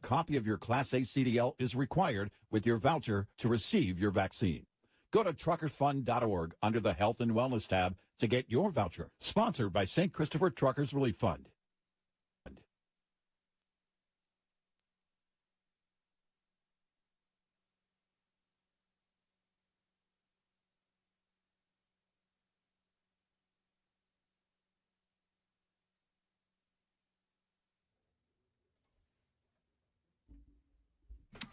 copy of your Class A CDL is required with your voucher to receive your vaccine. Go to truckersfund.org under the Health and Wellness tab to get your voucher. Sponsored by St. Christopher Truckers Relief Fund.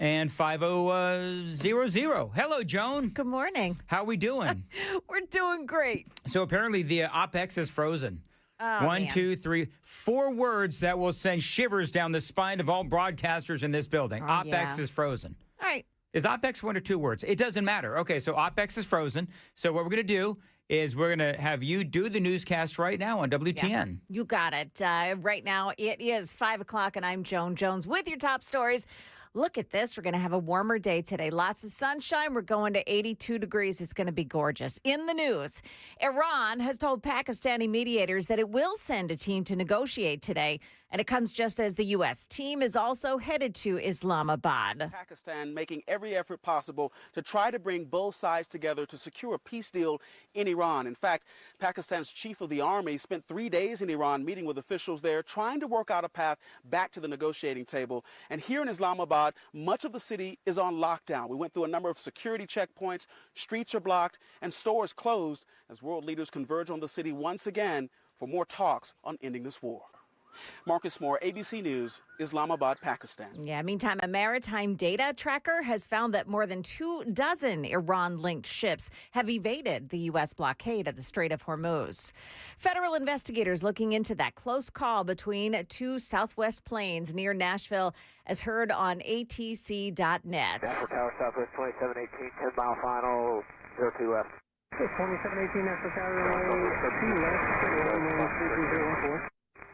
And 5000. Hello, Joan. Good morning. How are we doing? We're doing great. So apparently the OPEX is frozen. Oh, One, man. 2, 3, 4 words that will send shivers down the spine of all broadcasters in this building. OPEX yeah. is frozen. All right. Is OPEX 1 or 2 words? It doesn't matter. Okay, so OPEX is frozen. So what we're going to do is we're going to have you do the newscast right now on WTN. Yeah, you got it. Right now it is 5 o'clock and I'm Joan Jones with your top stories. Look at this. We're going to have a warmer day today. Lots of sunshine. We're going to 82 degrees. It's going to be gorgeous. In the news, Iran has told Pakistani mediators that it will send a team to negotiate today. And it comes just as the U.S. team is also headed to Islamabad. Pakistan making every effort possible to try to bring both sides together to secure a peace deal in Iran. In fact, Pakistan's chief of the army spent 3 days in Iran meeting with officials there, trying to work out a path back to the negotiating table. And here in Islamabad, much of the city is on lockdown. We went through a number of security checkpoints, streets are blocked, and stores closed as world leaders converge on the city once again for more talks on ending this war. Marcus Moore, ABC News, Islamabad, Pakistan. Yeah, meantime, a maritime data tracker has found that more than 24 Iran-linked ships have evaded the U.S. blockade at the Strait of Hormuz. Federal investigators looking into that close call between 2 Southwest planes near Nashville, as heard on ATC.net. Nashville Tower, Southwest 2718, 10-mile final, 02 left. 2718, Nashville Tower, 2 left,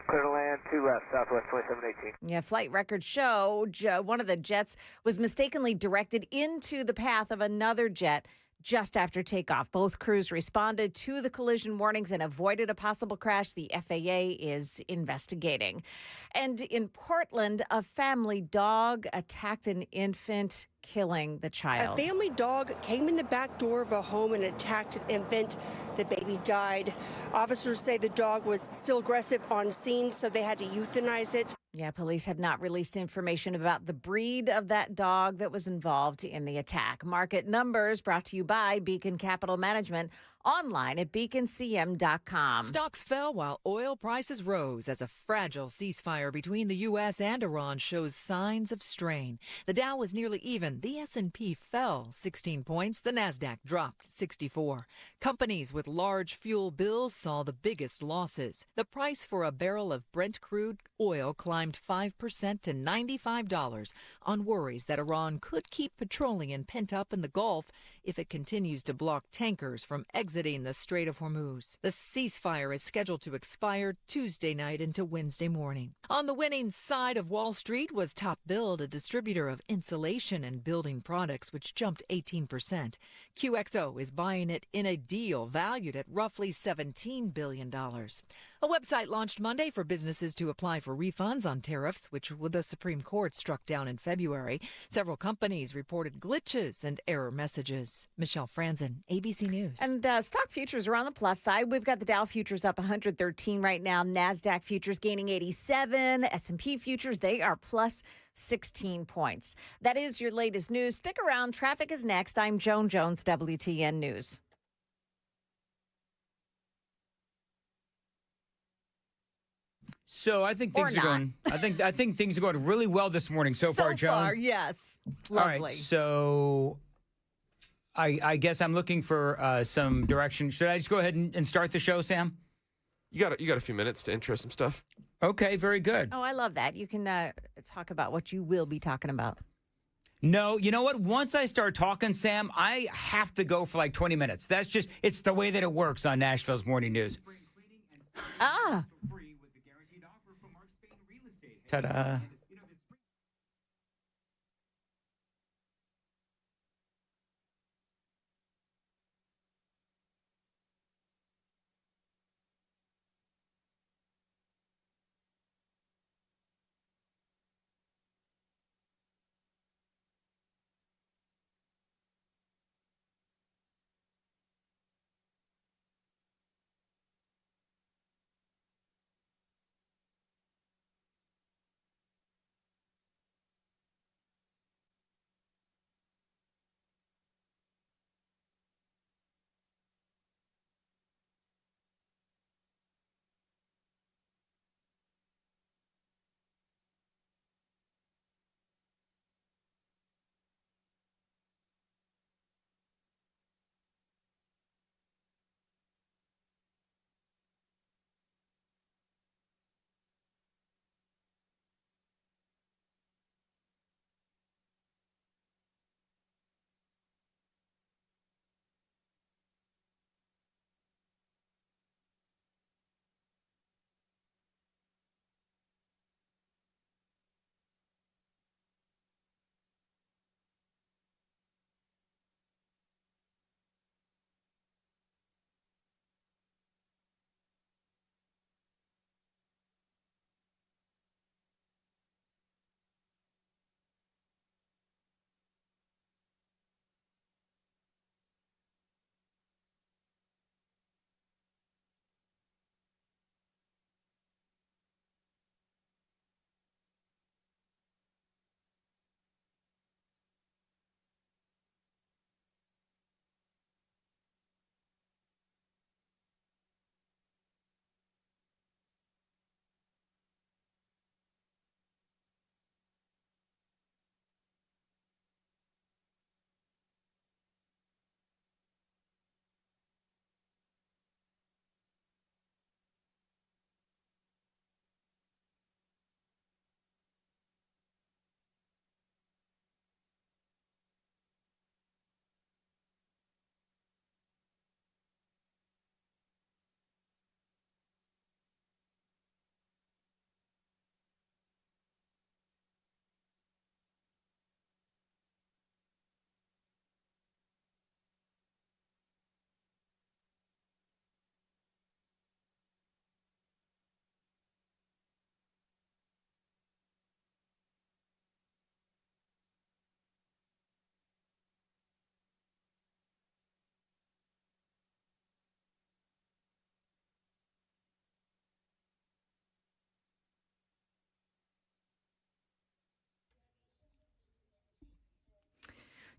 clear to land, 2 left, Southwest 2718. Yeah, flight records show one of the jets was mistakenly directed into the path of another jet just after takeoff. Both crews responded to the collision warnings and avoided a possible crash. The FAA is investigating. And in Portland, a family dog attacked an infant, killing the child. A family dog came in the back door of a home and attacked an infant. The baby died. Officers say the dog was still aggressive on scene, so they had to euthanize it. Yeah, police have not released information about the breed of that dog that was involved in the attack. Market Numbers brought to you by Beacon Capital Management, online at beaconcm.com. Stocks fell while oil prices rose as a fragile ceasefire between the U.S. and Iran shows signs of strain. The Dow was nearly even. The S&P fell 16 points. The Nasdaq dropped 64. Companies with large fuel bills saw the biggest losses. The price for a barrel of Brent crude oil climbed 5% to $95 on worries that Iran could keep petroleum pent up in the Gulf if it continues to block tankers from exiting the Strait of Hormuz. The ceasefire is scheduled to expire Tuesday night into Wednesday morning. On the winning side of Wall Street was TopBuild, a distributor of insulation and building products, which jumped 18%. QXO is buying it in a deal valued at roughly $17 billion. A website launched Monday for businesses to apply for refunds on tariffs, which the Supreme Court struck down in February. Several companies reported glitches and error messages. Michelle Franzen, ABC News. And stock futures are on the plus side. We've got the Dow futures up 113 right now. NASDAQ futures gaining 87. S&P futures, they are plus 16 points. That is your latest news. Stick around. Traffic is next. I'm Joan Jones, WTN News. So I think things are going. I think things are going really well this morning so far, Joan. So far, yes. Lovely. All right, so I guess I'm looking for some direction. Should I just go ahead and start the show, Sam? You got a few minutes to intro some stuff. Okay, very good. Oh, I love that. You can talk about what you will be talking about. No, you know what? Once I start talking, Sam, I have to go for like 20 minutes. That's just, it's the way that it works on Nashville's Morning News. Ah. Ta-da.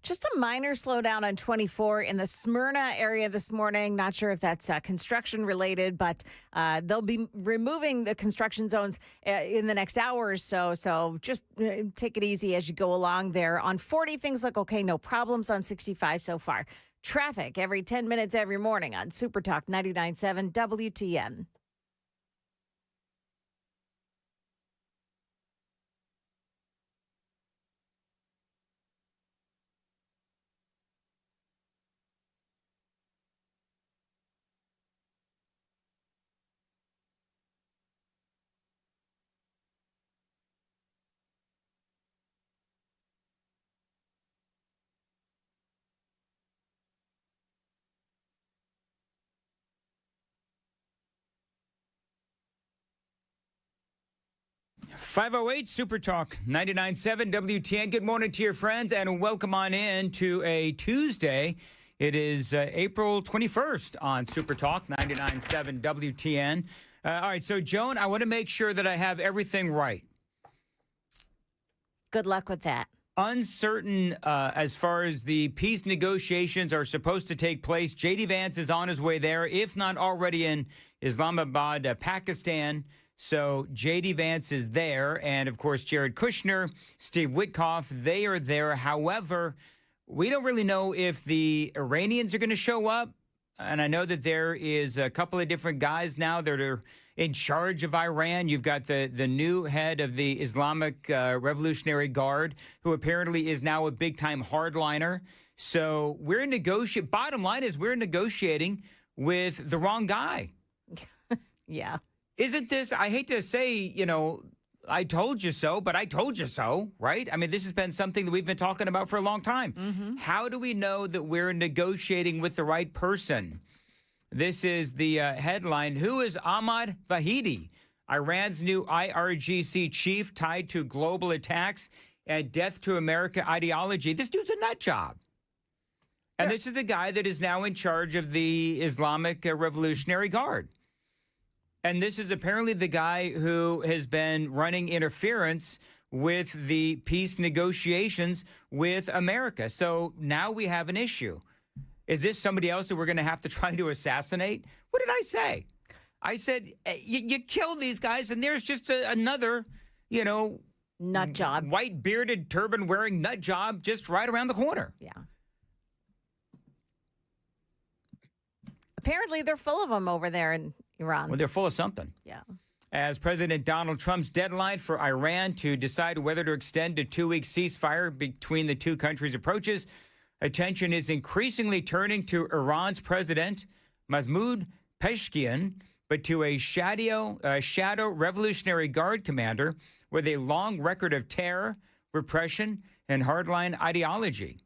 Just a minor slowdown on 24 in the Smyrna area this morning. Not sure if that's construction related, but they'll be removing the construction zones in the next hour or so. So just take it easy as you go along there. On 40, things look okay. No problems on 65 so far. Traffic every 10 minutes every morning on Super Talk 99.7 WTN. .508 Super Talk 99.7 WTN. Good morning to your friends and welcome on in to a Tuesday. It is April 21st on Super Talk 99.7 WTN. All right, so Joan, I want to make sure that I have everything right. Good luck with that. Uncertain as far as the peace negotiations are supposed to take place. J.D. Vance is on his way there, if not already in Islamabad, Pakistan. So J.D. Vance is there. And, of course, Jared Kushner, Steve Witkoff, they are there. However, we don't really know if the Iranians are going to show up. And I know that there is a couple of different guys now that are in charge of Iran. You've got the new head of the Islamic Revolutionary Guard, who apparently is now a big-time hardliner. So we're negotiating. Bottom line is we're negotiating with the wrong guy. Yeah. Isn't this, I hate to say, I told you so, but I told you so, right? I mean, this has been something that we've been talking about for a long time. Mm-hmm. How do we know that we're negotiating with the right person? This is the headline. Who is Ahmad Vahidi, Iran's new IRGC chief tied to global attacks and death to America ideology? This dude's a nut job. And this is the guy that is now in charge of the Islamic Revolutionary Guard. And this is apparently the guy who has been running interference with the peace negotiations with America. So now we have an issue. Is this somebody else that we're going to have to try to assassinate? What did I say? I said, you kill these guys, and there's just another, nut job. White bearded, turban wearing nut job just right around the corner. Yeah. Apparently, they're full of them over there in Iran. Well, they're full of something. Yeah. As President Donald Trump's deadline for Iran to decide whether to extend a 2-week ceasefire between the two countries approaches, attention is increasingly turning to Iran's president, Mahmoud Pezeshkian, but to a shadow Revolutionary Guard commander with a long record of terror, repression, and hardline ideology.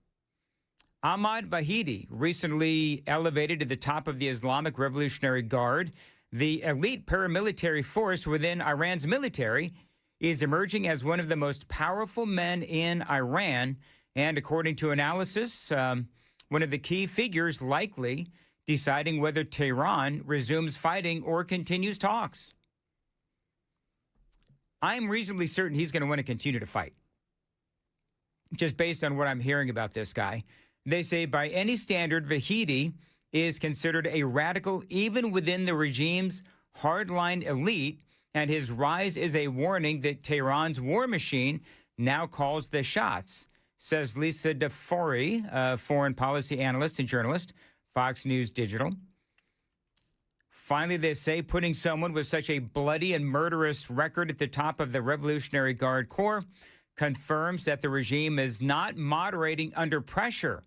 Ahmad Vahidi, recently elevated to the top of the Islamic Revolutionary Guard, the elite paramilitary force within Iran's military, is emerging as one of the most powerful men in Iran. And according to analysis, one of the key figures likely deciding whether Tehran resumes fighting or continues talks. I'm reasonably certain he's going to want to continue to fight, just based on what I'm hearing about this guy. They say by any standard, Vahidi is considered a radical even within the regime's hardline elite, and his rise is a warning that Tehran's war machine now calls the shots, says Lisa DeFori, a foreign policy analyst and journalist, Fox News Digital. Finally, they say putting someone with such a bloody and murderous record at the top of the Revolutionary Guard Corps confirms that the regime is not moderating under pressure.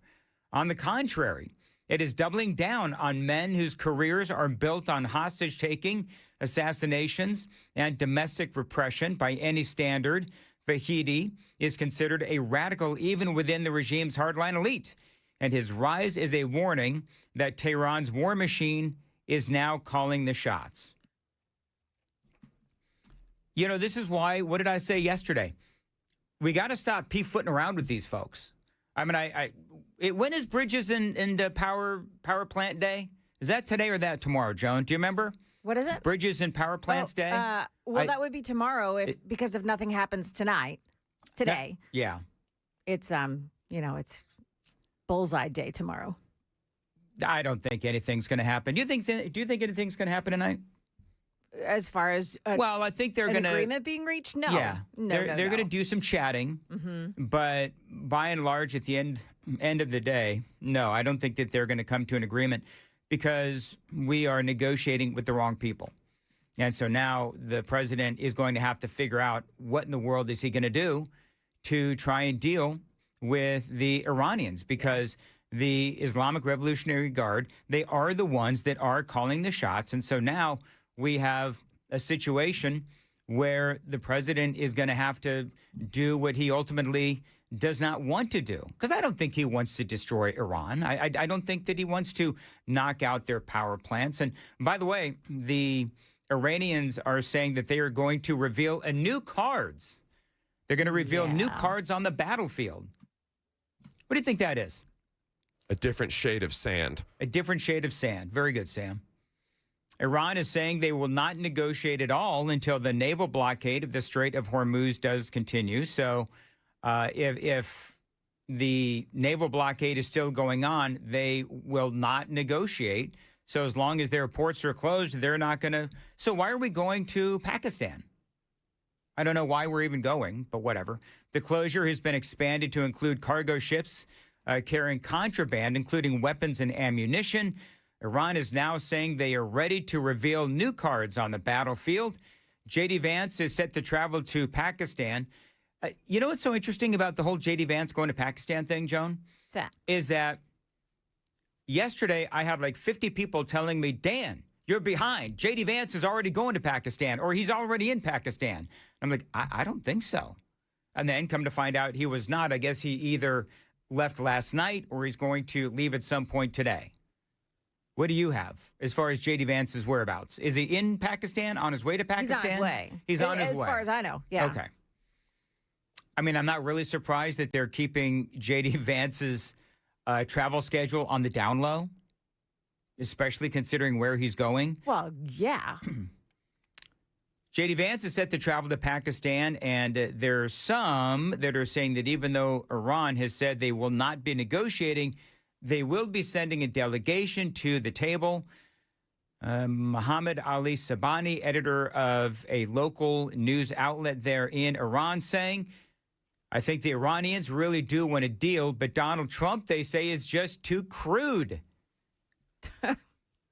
On the contrary, it is doubling down on men whose careers are built on hostage-taking, assassinations, and domestic repression. By any standard, Vahidi is considered a radical even within the regime's hardline elite, and his rise is a warning that Tehran's war machine is now calling the shots. This is why, what did I say yesterday? We got to stop p-footing around with these folks. I mean, when is Bridges and Power Plant Day? Is that today or that tomorrow, Joan? Do you remember? What is it? Bridges and Power Plants Day? That would be tomorrow because if nothing happens today. Yeah. It's, it's bullseye day tomorrow. I don't think anything's going to happen. Do you think anything's going to happen tonight? As far as well, I think they're going to agreement being reached. No, yeah, no, they're going to do some chatting, but by and large, at the end of the day, no, I don't think that they're going to come to an agreement because we are negotiating with the wrong people, and so now the president is going to have to figure out what in the world is he going to do to try and deal with the Iranians because the Islamic Revolutionary Guard, they are the ones that are calling the shots, and so now we have a situation where the president is going to have to do what he ultimately does not want to do. Because I don't think he wants to destroy Iran. I don't think that he wants to knock out their power plants. And by the way, the Iranians are saying that they are going to reveal new cards. They're going to reveal new cards on the battlefield. What do you think that is? A different shade of sand. A different shade of sand. Very good, Sam. Iran is saying they will not negotiate at all until the naval blockade of the Strait of Hormuz does continue. So if the naval blockade is still going on, they will not negotiate. So as long as their ports are closed, they're not going to. So why are we going to Pakistan? I don't know why we're even going, but whatever. The closure has been expanded to include cargo ships carrying contraband, including weapons and ammunition. Iran is now saying they are ready to reveal new cards on the battlefield. J.D. Vance is set to travel to Pakistan. You know what's so interesting about the whole J.D. Vance going to Pakistan thing, Joan? What's that? Is that yesterday I had like 50 people telling me, Dan, you're behind. J.D. Vance is already going to Pakistan or he's already in Pakistan. I'm like, I don't think so. And then come to find out he was not. I guess he either left last night or he's going to leave at some point today. What do you have as far as J.D. Vance's whereabouts? Is he in Pakistan, on his way to Pakistan? He's on his way. He's on his way. As far as I know, yeah. Okay. I mean, I'm not really surprised that they're keeping J.D. Vance's travel schedule on the down low, especially considering where he's going. Well, yeah. J.D. Vance is set to travel to Pakistan, and there are some that are saying that even though Iran has said they will not be negotiating, they will be sending a delegation to the table. Muhammad Ali Sabani, editor of a local news outlet there in Iran, saying, I think the Iranians really do want a deal, but Donald Trump, they say, is just too crude.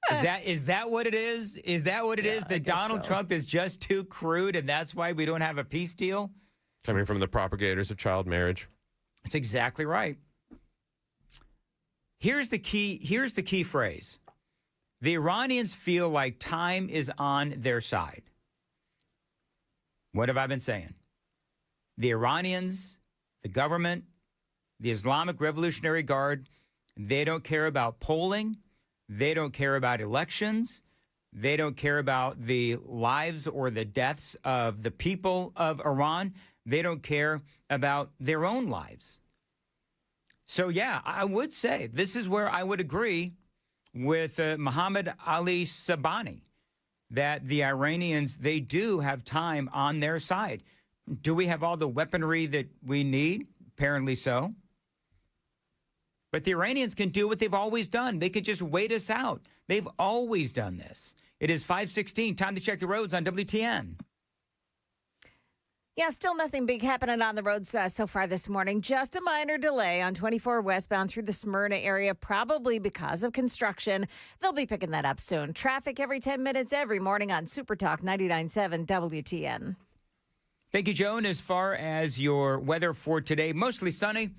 Is that what it is? Is that what it is? That Donald Trump is just too crude, and that's why we don't have a peace deal? Coming from the propagators of child marriage. That's exactly right. Here's the key phrase. The Iranians feel like time is on their side. What have I been saying? The Iranians, the government, the Islamic Revolutionary Guard, they don't care about polling. They don't care about elections. They don't care about the lives or the deaths of the people of Iran. They don't care about their own lives. So, yeah, I would say this is where I would agree with Muhammad Ali Sabani, that the Iranians, they do have time on their side. Do we have all the weaponry that we need? Apparently so. But the Iranians can do what they've always done. They could just wait us out. They've always done this. It is 5:16. Time to check the roads on WTN. Yeah, still nothing big happening on the roads so far this morning. Just a minor delay on 24 westbound through the Smyrna area, probably because of construction. They'll be picking that up soon. Traffic every 10 minutes every morning on Super Talk 99.7 WTN. Thank you, Joan. As far as your weather for today, mostly sunny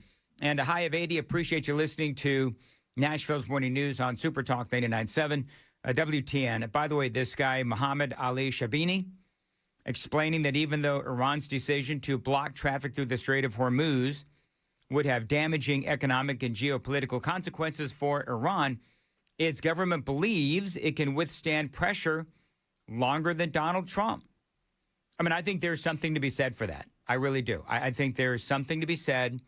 and a high of 80. Appreciate you listening to Nashville's Morning News on Super Talk 99.7 WTN. By the way, this guy, Muhammad Ali Sabani, explaining that even though Iran's decision to block traffic through the Strait of Hormuz would have damaging economic and geopolitical consequences for Iran, its government believes it can withstand pressure longer than Donald Trump. I mean, I think there's something to be said for that. I really do. I think there's something to be said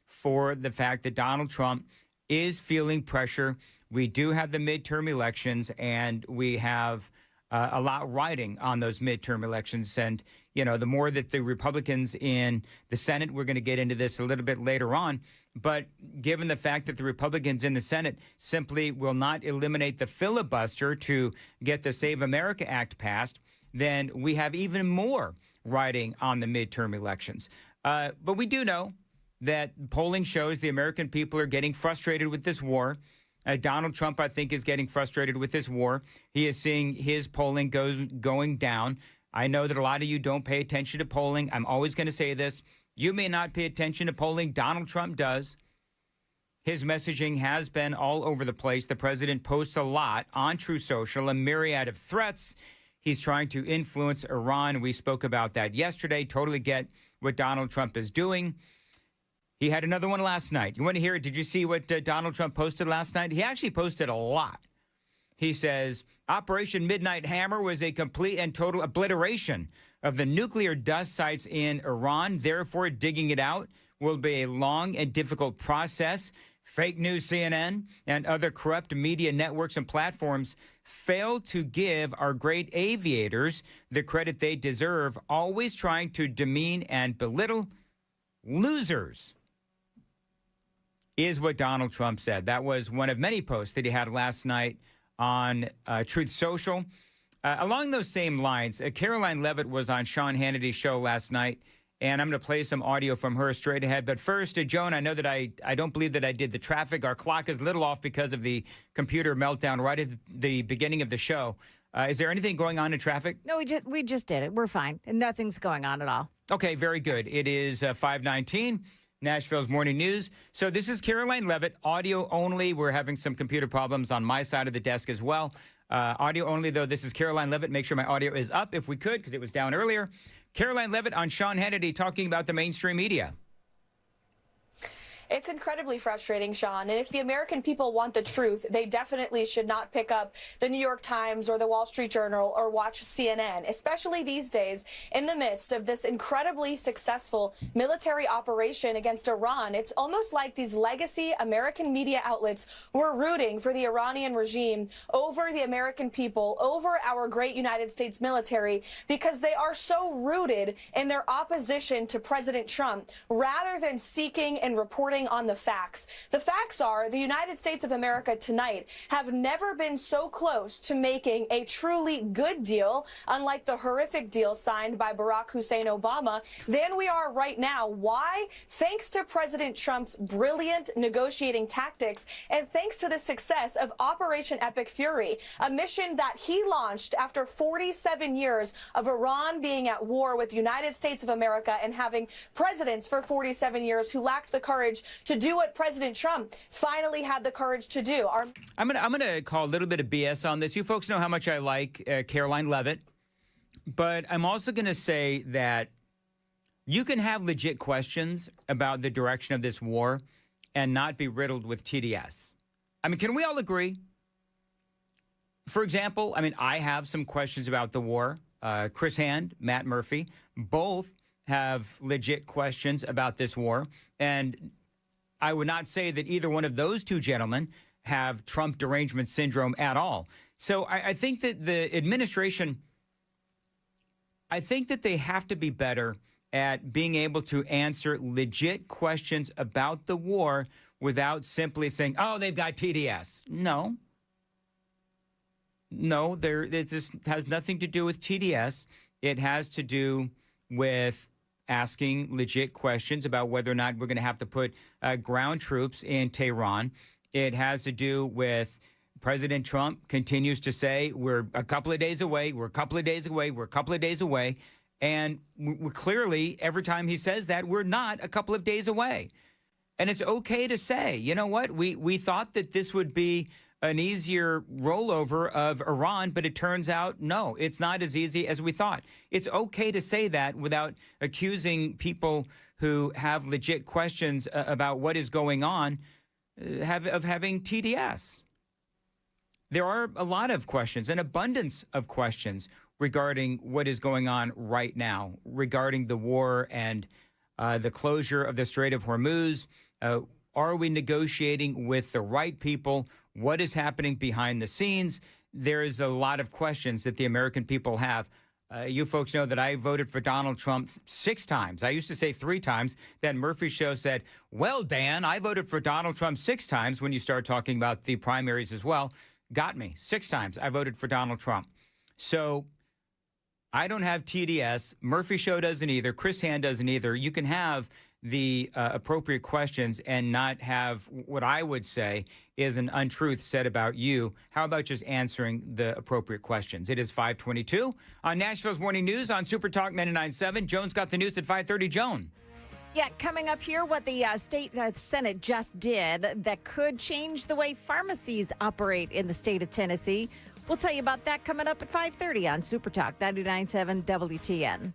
for the fact that Donald Trump is feeling pressure. We do have the midterm elections, and we have a lot riding on those midterm elections. And, you know, the more that the Republicans in the Senate, we're going to get into this a little bit later on, but given the fact that the Republicans in the Senate simply will not eliminate the filibuster to get the Save America Act passed, then we have even more riding on the midterm elections. But we do know that polling shows the American people are getting frustrated with this war. Donald Trump, I think, is getting frustrated with this war. He is seeing his polling going down. I know that a lot of you don't pay attention to polling. I'm always going to say this. You may not pay attention to polling. Donald Trump does. His messaging has been all over the place. The president posts a lot on Truth Social, a myriad of threats. He's trying to influence Iran. We spoke about that yesterday. Totally get what Donald Trump is doing. He had another one last night. You want to hear it? Did you see what Donald Trump posted last night? He actually posted a lot. He says, Operation Midnight Hammer was a complete and total obliteration of the nuclear dust sites in Iran. Therefore, digging it out will be a long and difficult process. Fake news CNN and other corrupt media networks and platforms fail to give our great aviators the credit they deserve, always trying to demean and belittle losers, is what Donald Trump said. That was one of many posts that he had last night on Truth Social. Along those same lines, Caroline Leavitt was on Sean Hannity's show last night, and I'm going to play some audio from her straight ahead. But first, Joan, I know that I don't believe that I did the traffic. Our clock is a little off because of the computer meltdown right at the beginning of the show. Is there anything going on in traffic? No, we just did it. We're fine. And nothing's going on at all. Okay, very good. It is 5:19. Nashville's Morning News. So this is Caroline Leavitt, audio only. We're having some computer problems on my side of the desk as well. Audio only, though. This is Caroline Leavitt. Make sure my audio is up if we could, because it was down earlier. Caroline Leavitt on Sean Hannity talking about the mainstream media. It's incredibly frustrating, Sean. And if the American people want the truth, they definitely should not pick up the New York Times or the Wall Street Journal or watch CNN, especially these days in the midst of this incredibly successful military operation against Iran. It's almost like these legacy American media outlets were rooting for the Iranian regime over the American people, over our great United States military, because they are so rooted in their opposition to President Trump, rather than seeking and reporting on the facts. The facts are the United States of America tonight have never been so close to making a truly good deal, unlike the horrific deal signed by Barack Hussein Obama, than we are right now. Why? Thanks to President Trump's brilliant negotiating tactics and thanks to the success of Operation Epic Fury, a mission that he launched after 47 years of Iran being at war with the United States of America and having presidents for 47 years who lacked the courage to do what President Trump finally had the courage to do. I'm gonna call a little bit of BS on this. You folks know how much I like Caroline Leavitt, but I'm also going to say that you can have legit questions about the direction of this war and not be riddled with TDS. I mean, can we all agree? For example, I mean, I have some questions about the war. Chris Hand, Matt Murphy, both have legit questions about this war, and I would not say that either one of those two gentlemen have Trump derangement syndrome at all. So I think that the administration, I think that they have to be better at being able to answer legit questions about the war without simply saying, oh, they've got TDS. No, it just has nothing to do with TDS. It has to do with asking legit questions about whether or not we're going to have to put ground troops in Tehran. It has to do with President Trump continues to say we're a couple of days away, we're a couple of days away, we're a couple of days away. And we're clearly, every time he says that, we're not a couple of days away. And it's okay to say, you know what, we thought that this would be an easier rollover of Iran, but it turns out, no, it's not as easy as we thought. It's okay to say that without accusing people who have legit questions about what is going on of having TDS. There are a lot of questions, an abundance of questions regarding what is going on right now, regarding the war and the closure of the Strait of Hormuz. Are we negotiating with the right people? What is happening behind the scenes? there is a lot of questions that the American people have. You folks know that I voted for Donald Trump 6 times. I used to say 3 times. Then Murphy's show said, well, Dan, I voted for Donald Trump 6 times when you start talking about the primaries as well. Got me. 6 times I voted for Donald Trump. So I don't have TDS. Murphy show doesn't either. Chris Hand doesn't either. You can have the appropriate questions and not have what I would say is an untruth said about you. How about just answering the appropriate questions? It is 5:22 on Nashville's Morning News on Super Talk 99.7. Joan's got the news at 5:30. Joan. Yeah, coming up here, what the state Senate just did that could change the way pharmacies operate in the state of Tennessee. We'll tell you about that coming up at 5:30 on Super Talk 99.7 WTN.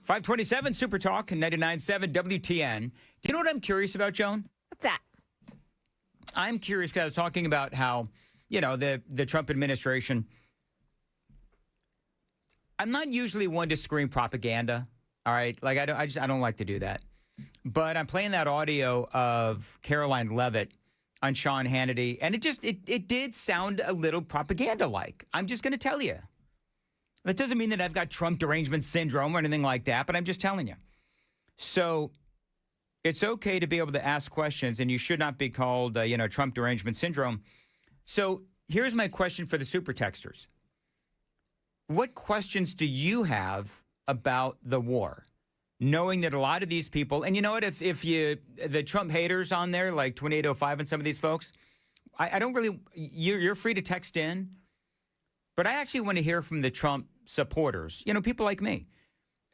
527 Super Talk and 99.7 WTN. Do you know what I'm curious about, Joan? What's that? I'm curious because I was talking about how, the Trump administration. I'm not usually one to scream propaganda. All right. Like, I don't like to do that. But I'm playing that audio of Caroline Leavitt on Sean Hannity, and it did sound a little propaganda-like. I'm just going to tell you. That doesn't mean that I've got Trump derangement syndrome or anything like that, but I'm just telling you. So it's okay to be able to ask questions, and you should not be called, Trump derangement syndrome. So here's my question for the super texters. What questions do you have about the war? Knowing that a lot of these people, and you know what, if the Trump haters on there, like 2805 and some of these folks, I don't really, you're free to text in, but I actually want to hear from the Trump supporters, people like me,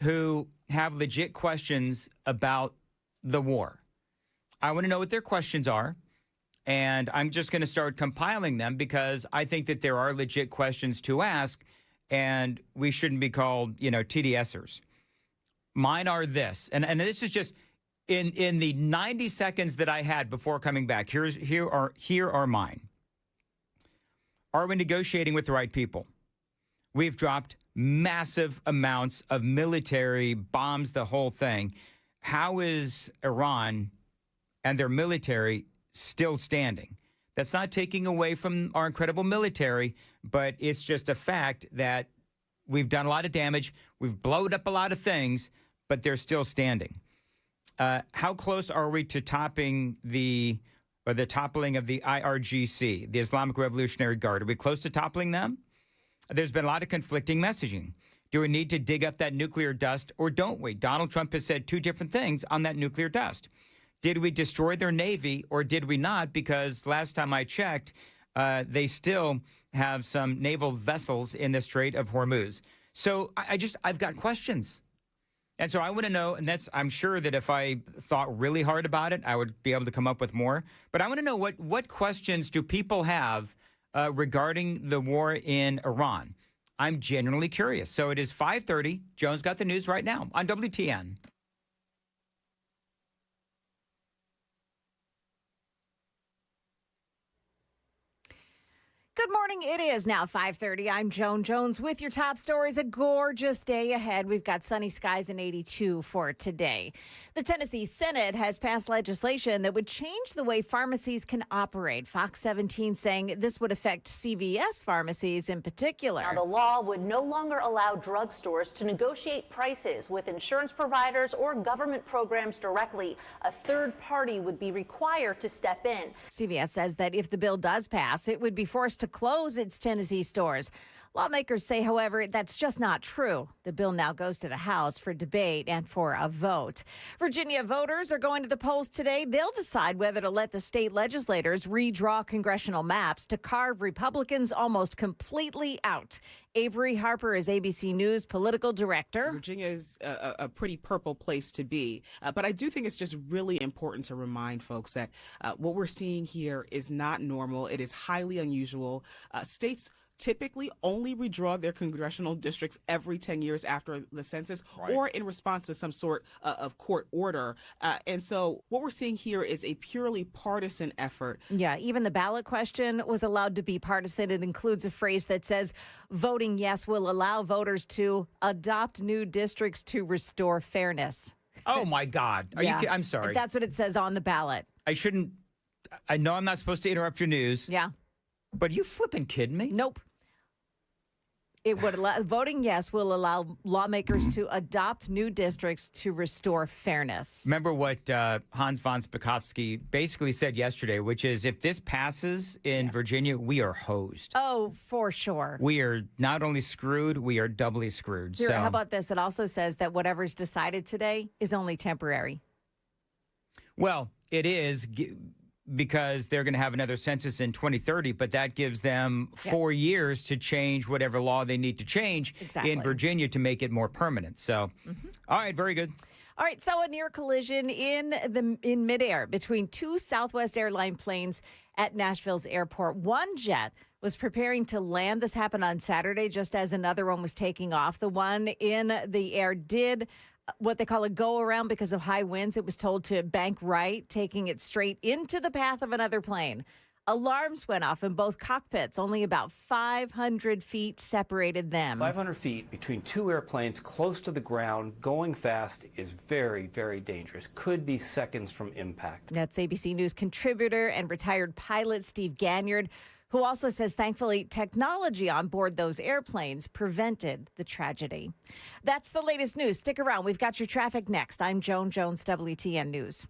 who have legit questions about the war. I want to know what their questions are, and I'm just going to start compiling them because I think that there are legit questions to ask, and we shouldn't be called, TDSers. Mine are this, and this is just in the 90 seconds that I had before coming back. Here are mine. Are we negotiating with the right people? We've dropped massive amounts of military bombs, the whole thing. How is Iran and their military still standing? That's not taking away from our incredible military, but it's just a fact that we've done a lot of damage. We've blown up a lot of things, but they're still standing. How close are we to toppling of the IRGC, the Islamic Revolutionary Guard? Are we close to toppling them? There's been a lot of conflicting messaging. Do we need to dig up that nuclear dust or don't we? Donald Trump has said two different things on that nuclear dust. Did we destroy their Navy or did we not? Because last time I checked, they still have some naval vessels in the Strait of Hormuz. So I've got questions. And so I want to know, and I'm sure that if I thought really hard about it, I would be able to come up with more. But I want to know what questions do people have regarding the war in Iran? I'm genuinely curious. So it is 5:30. Joan's got the news right now on WTN. Good morning. It is now 5:30. I'm Joan Jones with your top stories. A gorgeous day ahead. We've got sunny skies and 82 for today. The Tennessee Senate has passed legislation that would change the way pharmacies can operate. Fox 17 saying this would affect CVS pharmacies in particular. Now, the law would no longer allow drugstores to negotiate prices with insurance providers or government programs directly. A third party would be required to step in. CVS says that if the bill does pass, it would be forced to close its Tennessee stores. Lawmakers say, however, that's just not true. The bill now goes to the House for debate and for a vote. Virginia voters are going to the polls today. They'll decide whether to let the state legislators redraw congressional maps to carve Republicans almost completely out. Avery Harper is ABC News political director. Virginia is a pretty purple place to be. But I do think it's just really important to remind folks that what we're seeing here is not normal. It is highly unusual. States typically only redraw their congressional districts every 10 years after the census, right, or in response to some sort of court order. And so what we're seeing here is a purely partisan effort. Yeah, even the ballot question was allowed to be partisan. It includes a phrase that says voting yes will allow voters to adopt new districts to restore fairness. Oh, my God. I'm sorry. That's what it says on the ballot. I know I'm not supposed to interrupt your news. Yeah. But you flipping kidding me? Nope. It would allow, voting yes will allow lawmakers to adopt new districts to restore fairness. Remember what Hans von Spakovsky basically said yesterday, which is if this passes in Virginia, we are hosed. Oh, for sure. We are not only screwed, we are doubly screwed. Here, how about this? It also says that whatever's decided today is only temporary. Well, it is, because they're going to have another census in 2030, but that gives them 4 years to change whatever law they need to change in Virginia to make it more permanent. So, all right, very good. All right, so a near collision in midair between two Southwest airline planes at Nashville's airport. One jet was preparing to land. This happened on Saturday just as another one was taking off. The one in the air did what they call a go around because of high winds. It was told to bank right, taking it straight into the path of another plane. Alarms went off in both cockpits. Only about 500 feet separated them. 500 feet between two airplanes close to the ground, going fast, is very, very dangerous. Could be seconds from impact. That's ABC News contributor and retired pilot Steve Ganyard, who also says, thankfully, technology on board those airplanes prevented the tragedy. That's the latest news. Stick around. We've got your traffic next. I'm Joan Jones, WTN News.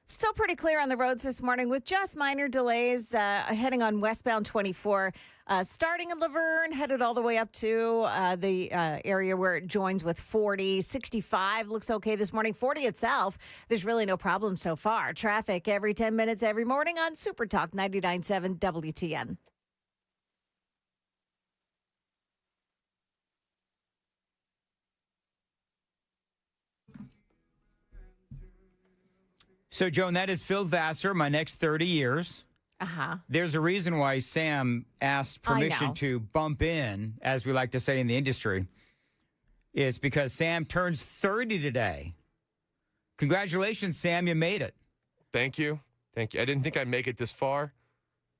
Still pretty clear on the roads this morning with just minor delays heading on westbound 24, starting in Laverne, headed all the way up to the area where it joins with 40. 65 looks okay this morning. 40 itself, there's really no problem so far. Traffic every 10 minutes every morning on Super Talk 99.7 WTN. So, Joan, that is Phil Vassar, my next 30 years. There's a reason why Sam asked permission to bump in, as we like to say in the industry, is because Sam turns 30 today. Congratulations, Sam, you made it. Thank you. Thank you. I didn't think I'd make it this far,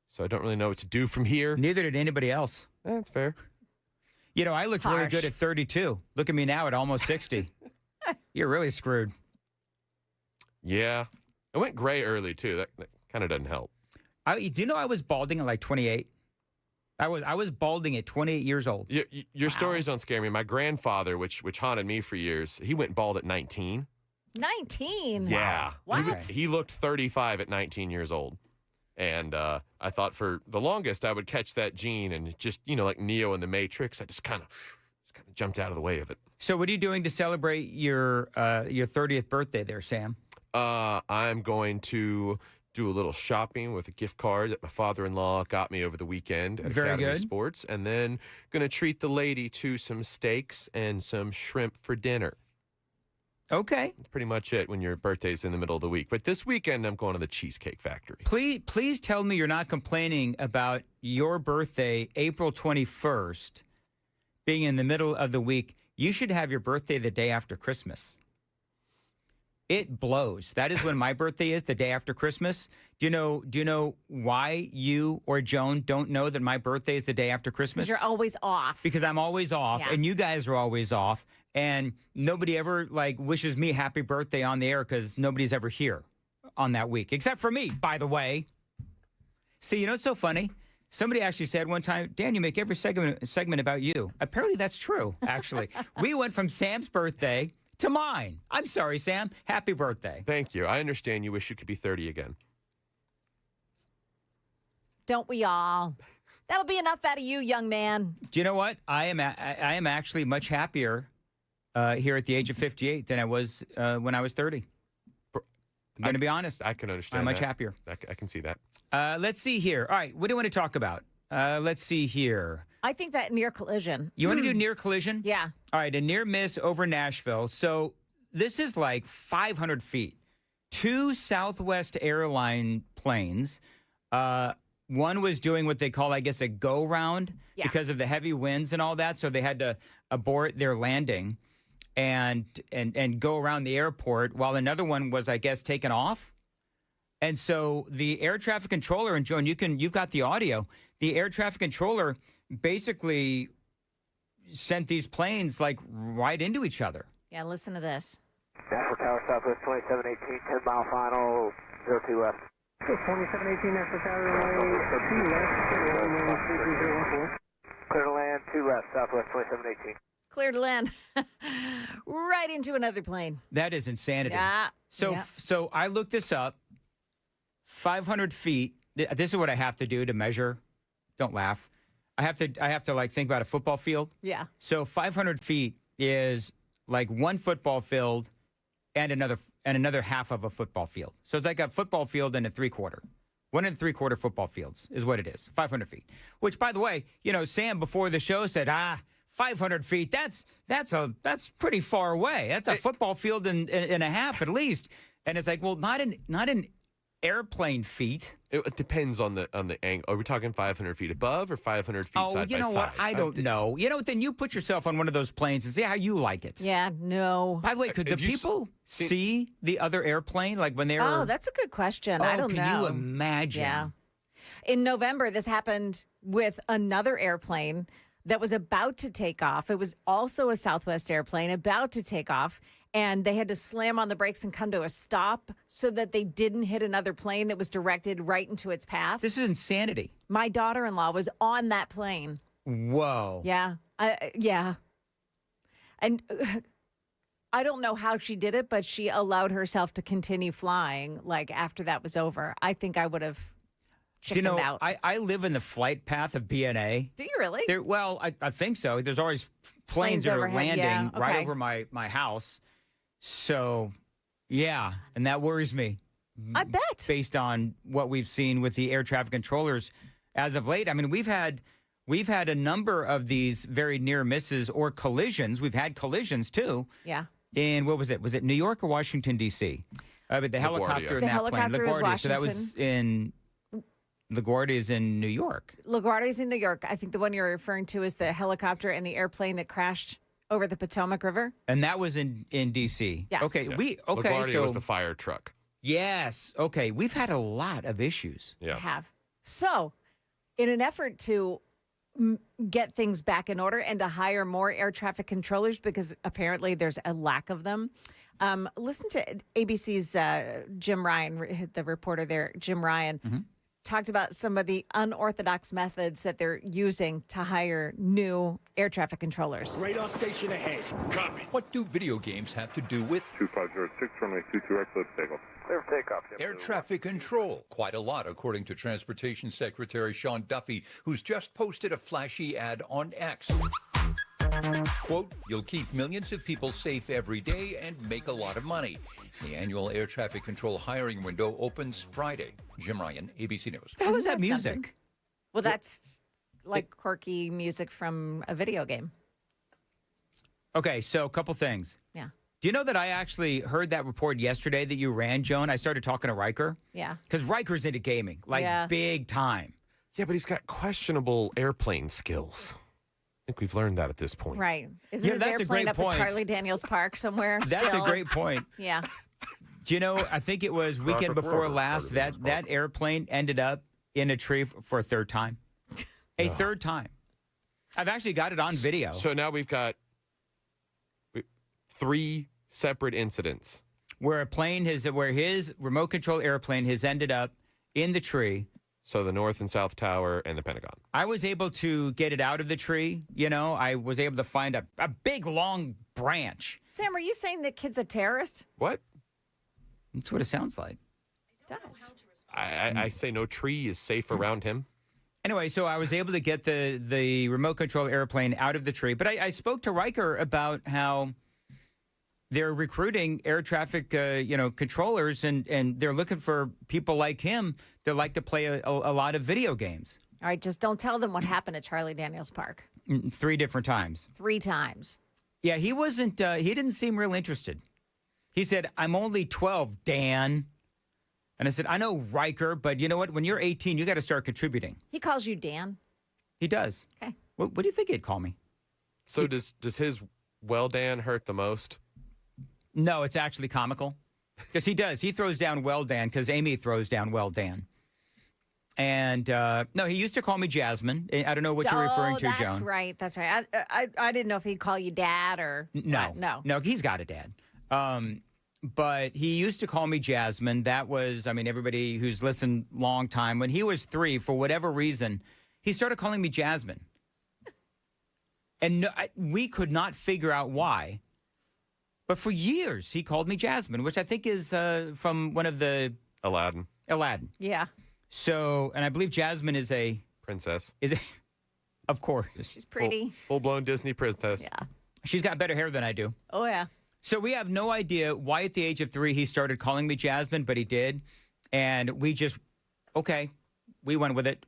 so I don't really know what to do from here. Neither did anybody else. That's fair. You know, I looked really good at 32. Look at me now at almost 60. You're really screwed. Yeah. I went gray early, too. That kind of doesn't help. Do you know I was balding at like 28? I was balding at 28 years old. Your stories don't scare me. My grandfather, which haunted me for years, he went bald at 19. 19? Yeah. Wow. What? He looked 35 at 19 years old. And I thought for the longest I would catch that gene and just, like Neo in the Matrix, I just kind of jumped out of the way of it. So what are you doing to celebrate your 30th birthday there, Sam? I'm going to do a little shopping with a gift card that my father-in-law got me over the weekend at Very Academy good. Sports, and then going to treat the lady to some steaks and some shrimp for dinner. Okay. That's pretty much it when your birthday's in the middle of the week. But this weekend, I'm going to the Cheesecake Factory. Please tell me you're not complaining about your birthday, April 21st, being in the middle of the week. You should have your birthday the day after Christmas. It blows. That is when my birthday is, the day after Christmas. Do you know why you or Joan don't know that my birthday is the day after Christmas? Because you're always off. Because I'm always off, and you guys are always off, and nobody ever wishes me happy birthday on the air because nobody's ever here on that week, except for me, by the way. See, you know what's so funny? Somebody actually said one time, Dan, you make every segment about you. Apparently that's true, actually. We went from Sam's birthday to mine. I'm sorry, Sam. Happy birthday. Thank you. I understand you wish you could be 30 again. Don't we all? That'll be enough out of you, young man. Do you know what? I am actually much happier here at the age of 58 than I was when I was 30. I'm going to be honest. I can understand I'm much that. happier. I can see that. Let's see here. All right. What do you want to talk about? Let's see here. I think that near collision. You want to do near collision? Yeah. All right. A near miss over Nashville. So this is like 500 feet. Two Southwest airline planes. One was doing what they call, I guess, a go round because of the heavy winds and all that. So they had to abort their landing and go around the airport, while another one was, I guess, taken off. And so the air traffic controller, and Joan, you've got the audio. The air traffic controller basically sent these planes like right into each other. Yeah, listen to this. National Tower Southwest 2718, 10-mile final, 02 left. 2718, National Tower runway 2 left, clear to land 2 left, Southwest 2718. Clear to land. Right into another plane. That is insanity. Yeah. So I looked this up. 500 feet. This is what I have to do to measure. Don't laugh. I have to like think about a football field. Yeah. So 500 feet is like one football field and another half of a football field. So it's like a football field and a 3/4. 1 3/4 football fields is what it is. 500 feet. Which, by the way, Sam before the show said, 500 feet. That's pretty far away. That's a football field and a half at least. And it's like, well, not in airplane feet. It depends on the angle. Are we talking 500 feet above or 500 feet side by side? Oh, you know what? I don't know. You know what? Then you put yourself on one of those planes and see how you like it. Yeah, no. By the way, could the people see the other airplane like when they were? Oh, that's a good question. I don't know. Can you imagine? Yeah. In November, this happened with another airplane that was about to take off. It was also a Southwest airplane about to take off, and they had to slam on the brakes and come to a stop so that they didn't hit another plane that was directed right into its path. This is insanity. My daughter-in-law was on that plane. Whoa. Yeah. Yeah. And I don't know how she did it, but she allowed herself to continue flying like after that was over. I think I would have chickened out. I live in the flight path of BNA. Do you really? Well, I think so. There's always planes that are overhead, landing yeah. right Okay. over my house. So, yeah, and that worries me. I bet. Based on what we've seen with the air traffic controllers as of late. I mean, we've had a number of these very near misses or collisions. We've had collisions too. Yeah. In what was it? Was it New York or Washington D.C.? But the helicopter in that plane, helicopter was LaGuardia. So that was Washington. in LaGuardia is in New York. LaGuardia's in New York. I think the one you're referring to is the helicopter and the airplane that crashed over the Potomac River. And that was in D.C. Yes. Okay, Yeah. okay. LaGuardia So was the fire truck. yes, okay. We've had a lot of issues. Yeah. Have. So, in an effort to get things back in order and to hire more air traffic controllers, because apparently there's a lack of them, listen to ABC's Jim Ryan, the reporter there, Jim Ryan, talked about some of the unorthodox methods that they're using to hire new air traffic controllers. Radar station ahead. Copy. What do video games have to do with 2506, runway 22X, clear for takeoff. Clear for takeoff. air traffic control? Quite a lot, according to Transportation Secretary Sean Duffy, who's just posted a flashy ad on X. Quote, you'll keep millions of people safe every day and make a lot of money. The annual air traffic control hiring window opens Friday. Jim Ryan, ABC News. How is that Isn't music? something? Well, that's like quirky music from a video game. Okay, so a couple things. Yeah. Do you know that I actually heard that report yesterday that you ran, Joan? I started talking to Riker. Yeah. Because Riker's into gaming, like big time. Yeah, but he's got questionable airplane skills. I think we've learned that at this point. Right. Isn't Yeah, his that's a airplane great up point. at Charlie Daniels Park somewhere? That's still? a great point. Yeah. Do you know, I think it was weekend before last that airplane ended up in a tree for a third time. A third time. I've actually got it on video. So now we've got 3 separate incidents. Where where his remote control airplane has ended up in the tree. So the North and South Tower and the Pentagon. I was able to get it out of the tree. You know, I was able to find a big, long branch. Sam, are you saying that kid's a terrorist? What? That's what it sounds like. It does. I say no tree is safe around him. Anyway, so I was able to get the remote control airplane out of the tree. But I spoke to Riker about how they're recruiting air traffic, controllers, and they're looking for people like him that like to play a lot of video games. All right, just don't tell them what happened at Charlie Daniels Park. 3 different times. 3 times. Yeah, he wasn't. He didn't seem real interested. He said, "I'm only 12, Dan." And I said, "I know, Riker, but you know what? When you're 18, you got to start contributing." He calls you Dan. He does. Okay. What do you think he'd call me? So does his well Dan hurt the most? No, it's actually comical. Because he does. He throws down well Dan because Amy throws down well Dan. And no, he used to call me Jasmine. I don't know what you're referring to, Joan. That's right. That's right. I didn't know if he'd call you Dad or no. No, he's got a dad. But he used to call me Jasmine. That was, everybody who's listened long time. When he was 3, for whatever reason, he started calling me Jasmine. And we could not figure out why. But for years, he called me Jasmine, which I think is from one of the... Aladdin. Yeah. So, and I believe Jasmine is a... Princess. Of course. She's pretty. Full-blown Disney princess. Yeah. She's got better hair than I do. Oh, yeah. So we have no idea why at the age of 3 he started calling me Jasmine, but he did. And we just, okay, we went with it.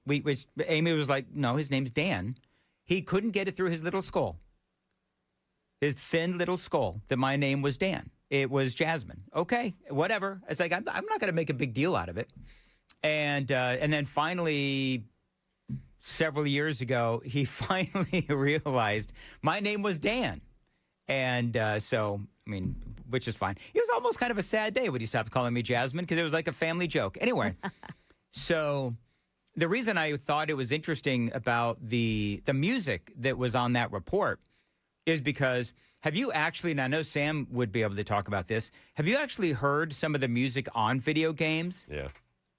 Amy was like, no, his name's Dan. He couldn't get it through his little skull. His thin little skull that my name was Dan. It was Jasmine. Okay, whatever. It's like, I'm not going to make a big deal out of it. And then finally, several years ago, he finally realized my name was Dan. And so, which is fine. It was almost kind of a sad day when he stopped calling me Jasmine because it was like a family joke. Anyway, so the reason I thought it was interesting about the music that was on that report is because have you actually, and I know Sam would be able to talk about this, have you actually heard some of the music on video games? Yeah.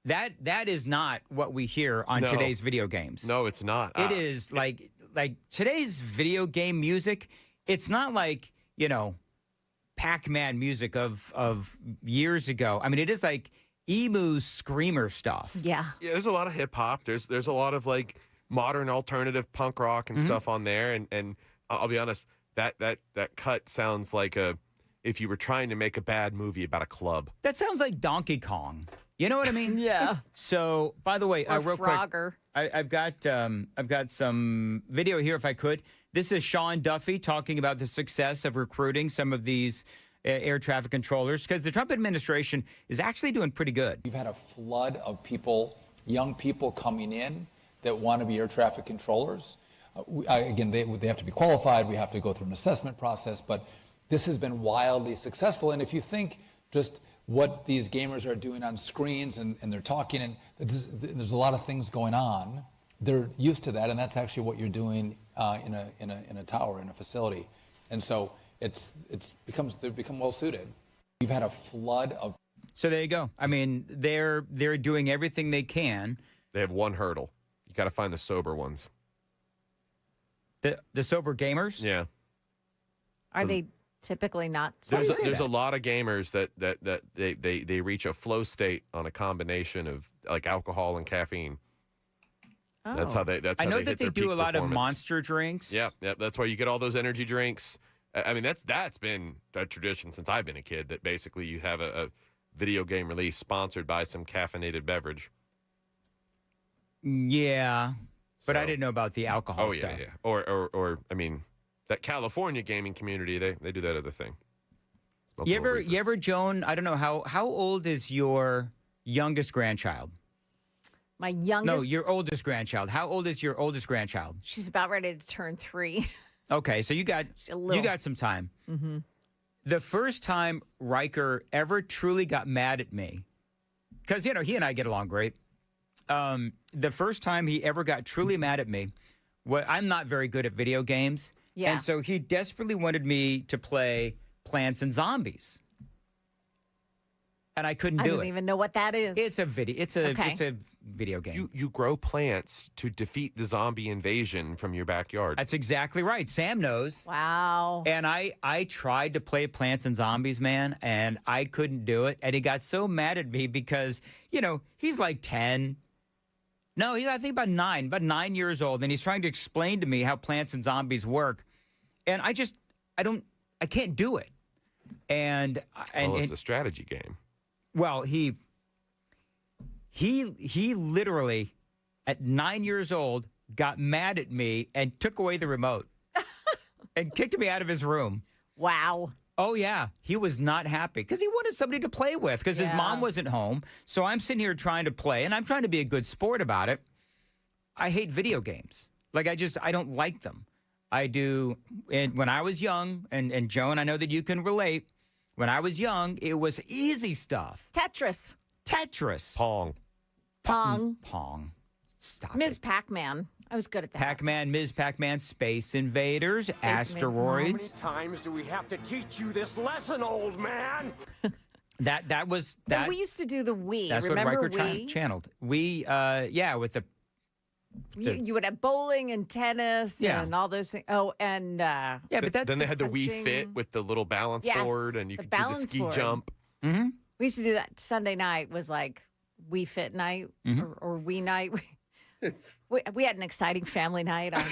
That is not what we hear on today's video games. No, it's not. It is like today's video game music. It's not like, Pac-Man music of years ago. It is like emu screamer stuff. Yeah. Yeah, there's a lot of hip hop. There's a lot of like modern alternative punk rock and stuff on there. And I'll be honest, that cut sounds like if you were trying to make a bad movie about a club. That sounds like Donkey Kong. You know what I mean? Yeah. So, by the way, Or real Frogger. quick, I've got some video here if I could. This is Sean Duffy talking about the success of recruiting some of these air traffic controllers because the Trump administration is actually doing pretty good. We've had a flood of people young people coming in that want to be air traffic controllers. Again, they have to be qualified. We have to go through an assessment process, but this has been wildly successful. And if you think just what these gamers are doing on screens and they're talking, and there's a lot of things going on, they're used to that, and that's actually what you're doing in a tower, in a facility. And so they've become well suited. We've had a flood of. So there you go. I mean, they're doing everything they can. They have one hurdle. You got to find the sober ones. The sober gamers? Yeah. Are they typically not sober? There's a lot of gamers that they reach a flow state on a combination of like alcohol and caffeine. Oh. That's how they. I know that they do a lot of monster drinks. Yeah. That's why you get all those energy drinks. I mean, that's been a tradition since I've been a kid. That basically you have a video game release sponsored by some caffeinated beverage. Yeah, but I didn't know about the alcohol stuff. Yeah. Or I mean, that California gaming community, they do that other thing. You ever, Joan? I don't know how old is your youngest grandchild? My youngest? No, your oldest grandchild. How old is your oldest grandchild? She's about ready to turn 3. Okay, so you got some time. Mm-hmm. The first time Riker ever truly got mad at me, because he and I get along great. The first time he ever got truly mad at me, I'm not very good at video games, and so he desperately wanted me to play Plants and Zombies. And I couldn't do it. I don't even know what that is. It's a video game. You grow plants to defeat the zombie invasion from your backyard. That's exactly right. Sam knows. Wow. And I tried to play Plants and Zombies, man, and I couldn't do it. And he got so mad at me because, he's like 10. No, he's I think about 9 years old, and he's trying to explain to me how Plants and Zombies work. And I can't do it. And it's a strategy game. Well, he literally, at 9 years old, got mad at me and took away the remote and kicked me out of his room. Wow. Oh, yeah. He was not happy because he wanted somebody to play with because his mom wasn't home. So I'm sitting here trying to play, and I'm trying to be a good sport about it. I hate video games. Like, I don't like them. I do. And when I was young, and Joan, I know that you can relate. When I was young, it was easy stuff. Tetris. Pong. Stop Ms. it. Pac-Man. I was good at that. Pac-Man, Ms. Pac-Man, Space Invaders, Asteroids. How many times do we have to teach you this lesson, old man? That was But that. we used to do the Wii. That's Remember what Riker Wii? channeled. We, with the. You would have bowling and tennis and all those things. Oh, and but then they had the Wii punching. Fit with the little balance board, and you could do the balance ski board. jump. Mm-hmm. We used to do that. Sunday night was like Wii Fit night or Wii night. We had an exciting family night on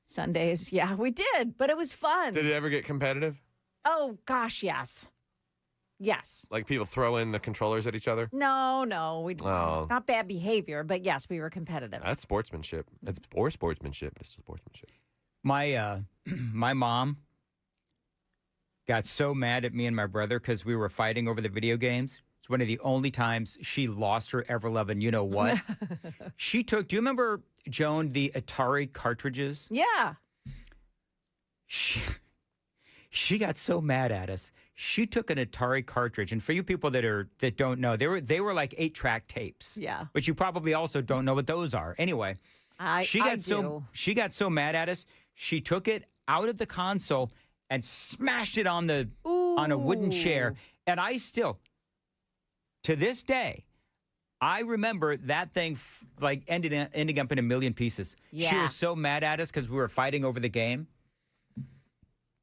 Sundays. Yeah, we did, but it was fun. Did it ever get competitive? Oh gosh, yes. Yes. Like people throw in the controllers at each other? No, we not bad behavior, but yes, we were competitive. That's sportsmanship. It's poor sportsmanship, but it's still sportsmanship. My my mom got so mad at me and my brother because we were fighting over the video games. It's one of the only times she lost her ever-loving you-know-what. She took, do you remember, Joan, the Atari cartridges? Yeah. She got so mad at us. She took an Atari cartridge, and for you people that don't know, they were like 8-track tapes. Yeah. But you probably also don't know what those are. Anyway, she got so mad at us. She took it out of the console and smashed it on a wooden chair. And I still, to this day, I remember that thing ending up in a million pieces. Yeah. She was so mad at us because we were fighting over the game.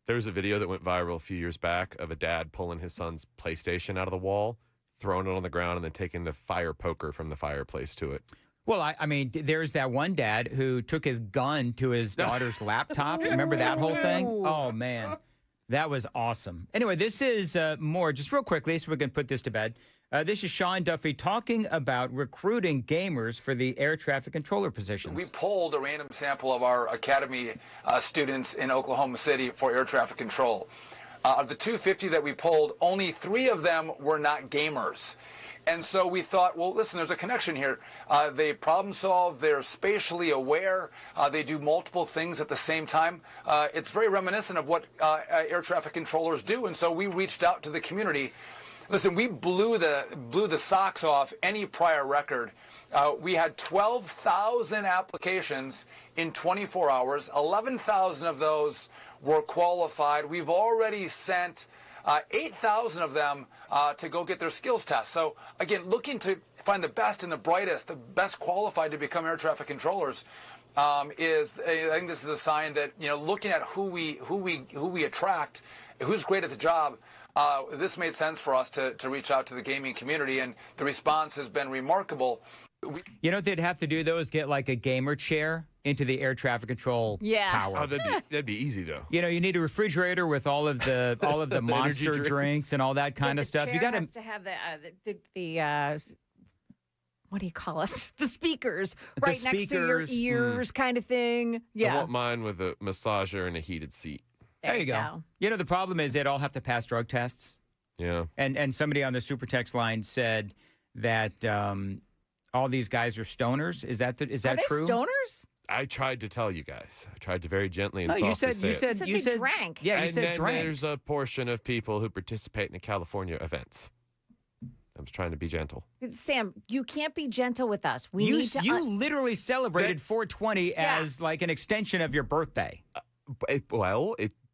There was a video that went viral a few years back of a dad pulling his son's PlayStation out of the wall, throwing it on the ground, and then taking the fire poker from the fireplace to it. Well, I mean, there's that one dad who took his gun to his daughter's laptop. Remember that whole thing? Oh, man. That was awesome. Anyway, this is more, just real quickly, so we can put this to bed. This is Sean Duffy talking about recruiting gamers for the air traffic controller positions. We polled a random sample of our academy students in Oklahoma City for air traffic control. Of the 250 that we polled, only 3 of them were not gamers. And so we thought, well, listen, there's a connection here. They problem solve, they're spatially aware, they do multiple things at the same time. It's very reminiscent of what air traffic controllers do. And so we reached out to the community. Listen, we blew the socks off any prior record. We had 12,000 applications in 24 hours. 11,000 of those were qualified. We've already sent 8,000 of them to go get their skills test. So again, looking to find the best and the brightest, the best qualified to become air traffic controllers I think this is a sign that, you know, looking at who we attract, who's great at the job. This made sense for us to reach out to the gaming community, and the response has been remarkable. You know what they'd have to do, though, is get like a gamer chair into the air traffic control tower. Oh, that'd be easy, though. You know, you need a refrigerator with all of the monster drinks and all that kind of stuff. You got to have the what do you call it? The speakers right next to your ears, kind of thing. Yeah. I want mine with a massager and a heated seat. There you go. You know, the problem is they'd all have to pass drug tests. Yeah. And somebody on the super text line said that all these guys are stoners. Is that true? Stoners? I tried to tell you guys. I tried to very gently and no, softly you said they drank. Yeah, you and said then drank. There's a portion of people who participate in the California events. I was trying to be gentle. Sam, you can't be gentle with us. You literally celebrated 420 as like an extension of your birthday. It's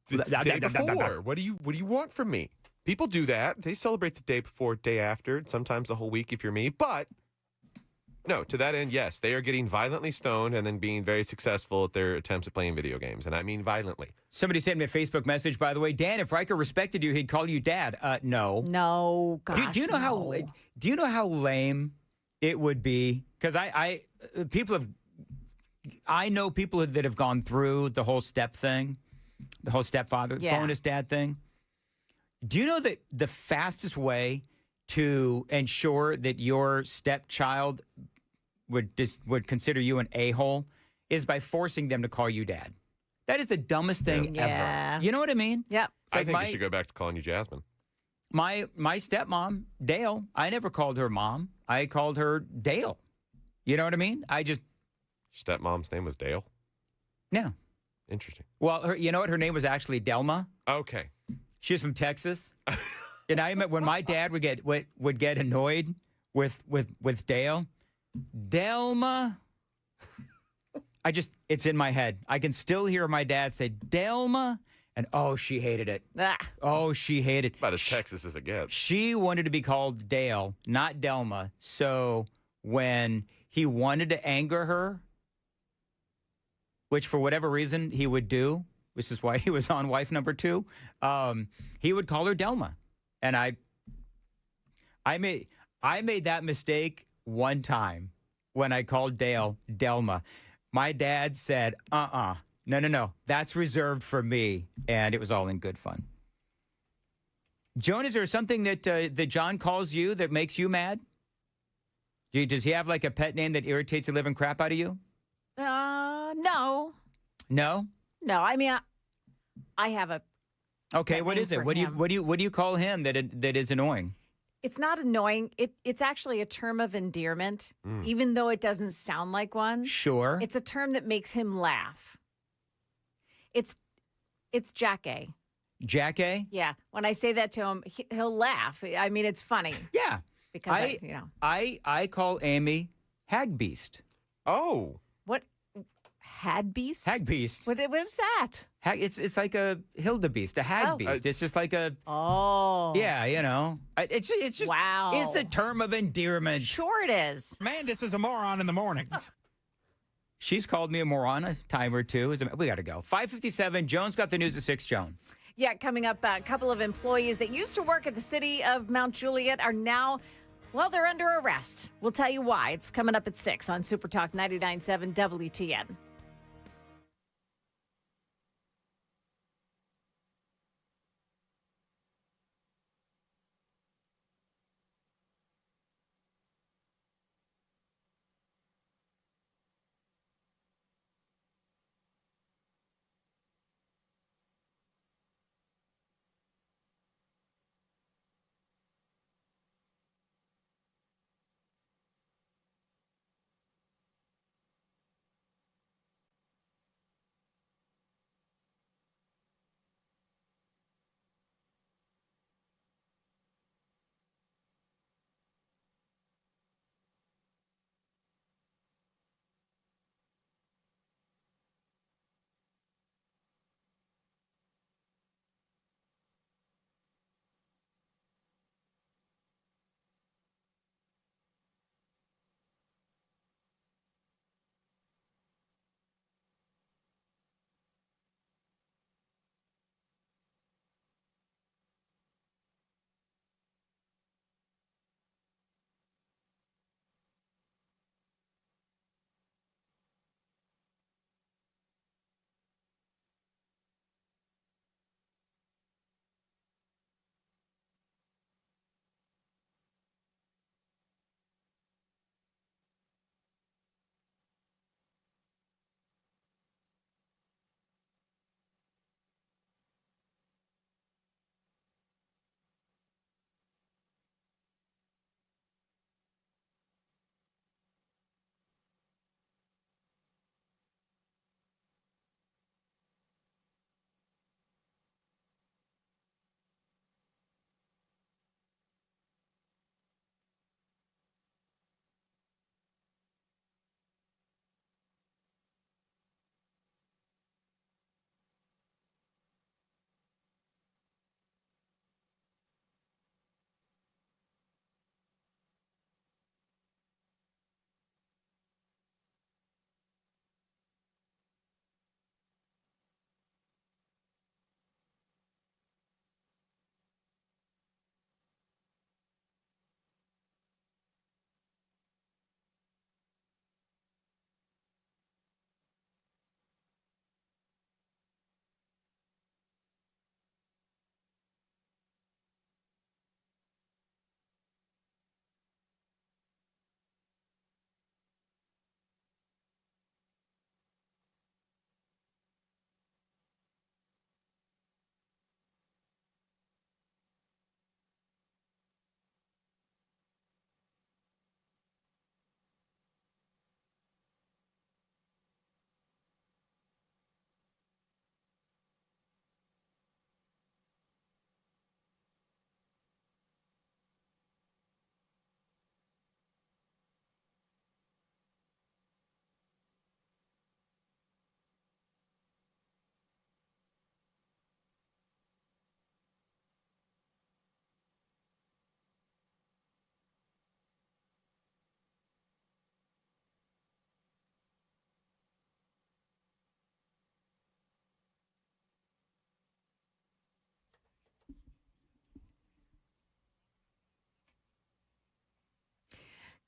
the day before. What do you want from me? People do that. They celebrate the day before, day after, sometimes the whole week if you're me. But no, to that end, yes, they are getting violently stoned and then being very successful at their attempts at playing video games. And I mean violently. Somebody sent me a Facebook message, by the way. Dan, if Riker respected you, he'd call you Dad. No. No, gosh, do you know how lame it would be? Because I know people that have gone through the whole step thing, the whole stepfather, bonus dad thing. Do you know that the fastest way to ensure that your stepchild would consider you an a-hole is by forcing them to call you dad? That is the dumbest thing ever. You know what I mean? Yep. I think you should go back to calling you Jasmine. My stepmom, Dale, I never called her mom. I called her Dale. You know what I mean? Stepmom's name was Dale? Yeah. Interesting. Well, you know what? Her name was actually Delma. Okay. She was from Texas. And I remember when my dad would get annoyed with Dale, Delma. It's in my head. I can still hear my dad say Delma, and she hated it. Oh, she hated it. About as Texas as it gets. She wanted to be called Dale, not Delma. So when he wanted to anger her, which for whatever reason he would do, which is why he was on wife number 2, he would call her Delma. And I made that mistake one time when I called Dale Delma. My dad said, no, that's reserved for me. And it was all in good fun. Joan, is there something that John calls you that makes you mad? Does he have like a pet name that irritates the living crap out of you? No. No? No, I mean, I have a Okay, what is it? What do you call him that is annoying? It's not annoying. It's actually a term of endearment, even though it doesn't sound like one. Sure. It's a term that makes him laugh. It's Jack A. Jack A? Yeah. When I say that to him, he'll laugh. I mean, it's funny. Yeah. Because I call Amy Hag Beast. Oh. What? Hag Beast? Hag Beast. What is that? It's like a Hildebeest, a hag beast. It's just like a yeah, you know. It's just wow. It's a term of endearment. Sure it is. Mandis is a moron in the mornings. She's called me a moron a time or two. We got to go. 5:57. Joan's got the news at 6. Joan. Yeah, coming up, a couple of employees that used to work at the city of Mount Juliet are now, well, they're under arrest. We'll tell you why. It's coming up at 6 on Super Talk 99.7 WTN.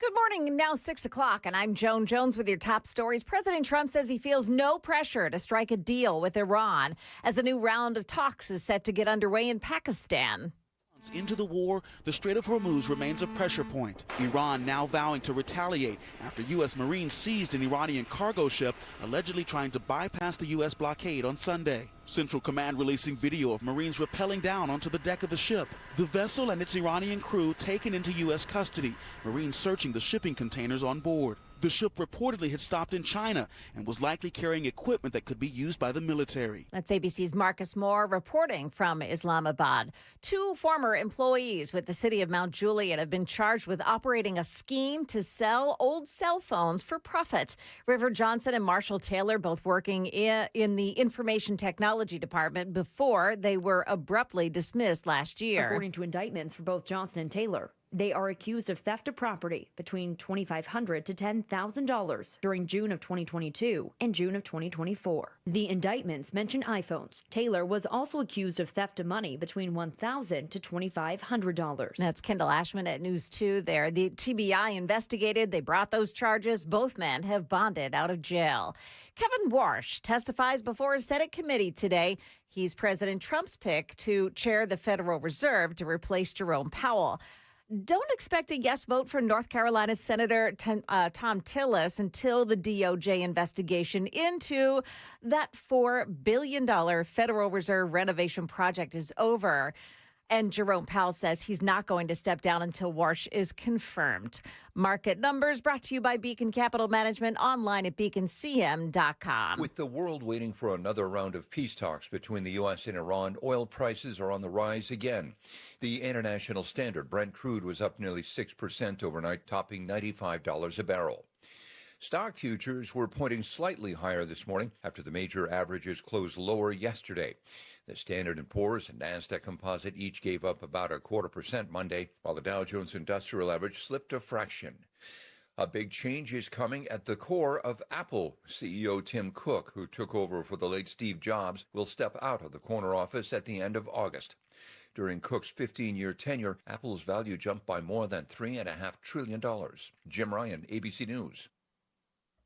Good morning. Now 6 o'clock, and I'm Joan Jones with your top stories. President Trump says he feels no pressure to strike a deal with Iran as a new round of talks is set to get underway in Pakistan. Into the war, the Strait of Hormuz remains a pressure point. Iran now vowing to retaliate after U.S. Marines seized an Iranian cargo ship allegedly trying to bypass the U.S. blockade on Sunday. Central Command releasing video of Marines rappelling down onto the deck of the ship. The vessel and its Iranian crew taken into U.S. custody. Marines searching the shipping containers on board. The ship reportedly had stopped in China and was likely carrying equipment that could be used by the military. That's ABC's Marcus Moore reporting from Islamabad. 2 former employees with the city of Mount Juliet have been charged with operating a scheme to sell old cell phones for profit. River Johnson and Marshall Taylor, both working in the information technology department before they were abruptly dismissed last year. According to indictments for both Johnson and Taylor, they are accused of theft of property between $2,500 to $10,000 during June of 2022 and June of 2024. The indictments mention iPhones. Taylor was also accused of theft of money between $1,000 to $2,500. That's Kendall Ashman at News 2 there. The TBI investigated. They brought those charges. Both men have bonded out of jail. Kevin Warsh testifies before a Senate committee today. He's President Trump's pick to chair the Federal Reserve to replace Jerome Powell. Don't expect a yes vote from North Carolina Senator Tom Tillis until the DOJ investigation into that $4 billion Federal Reserve renovation project is over. And Jerome Powell says he's not going to step down until Warsh is confirmed. Market numbers brought to you by Beacon Capital Management, online at beaconcm.com. With the world waiting for another round of peace talks between the U.S. and Iran, oil prices are on the rise again. The international standard Brent crude was up nearly 6% overnight, topping $95 a barrel. Stock futures were pointing slightly higher this morning after the major averages closed lower yesterday. The Standard & Poor's and Nasdaq Composite each gave up about 0.25% Monday, while the Dow Jones Industrial Average slipped a fraction. A big change is coming at the core of Apple. CEO Tim Cook, who took over for the late Steve Jobs, will step out of the corner office at the end of August. During Cook's 15-year tenure, Apple's value jumped by more than $3.5 trillion. Jim Ryan, ABC News.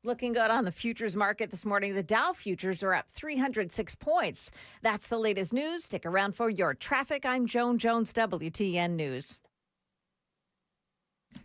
Looking good on the futures market this morning. The Dow futures are up 306 points. That's the latest news. Stick around for your traffic. I'm Joan Jones, WTN News.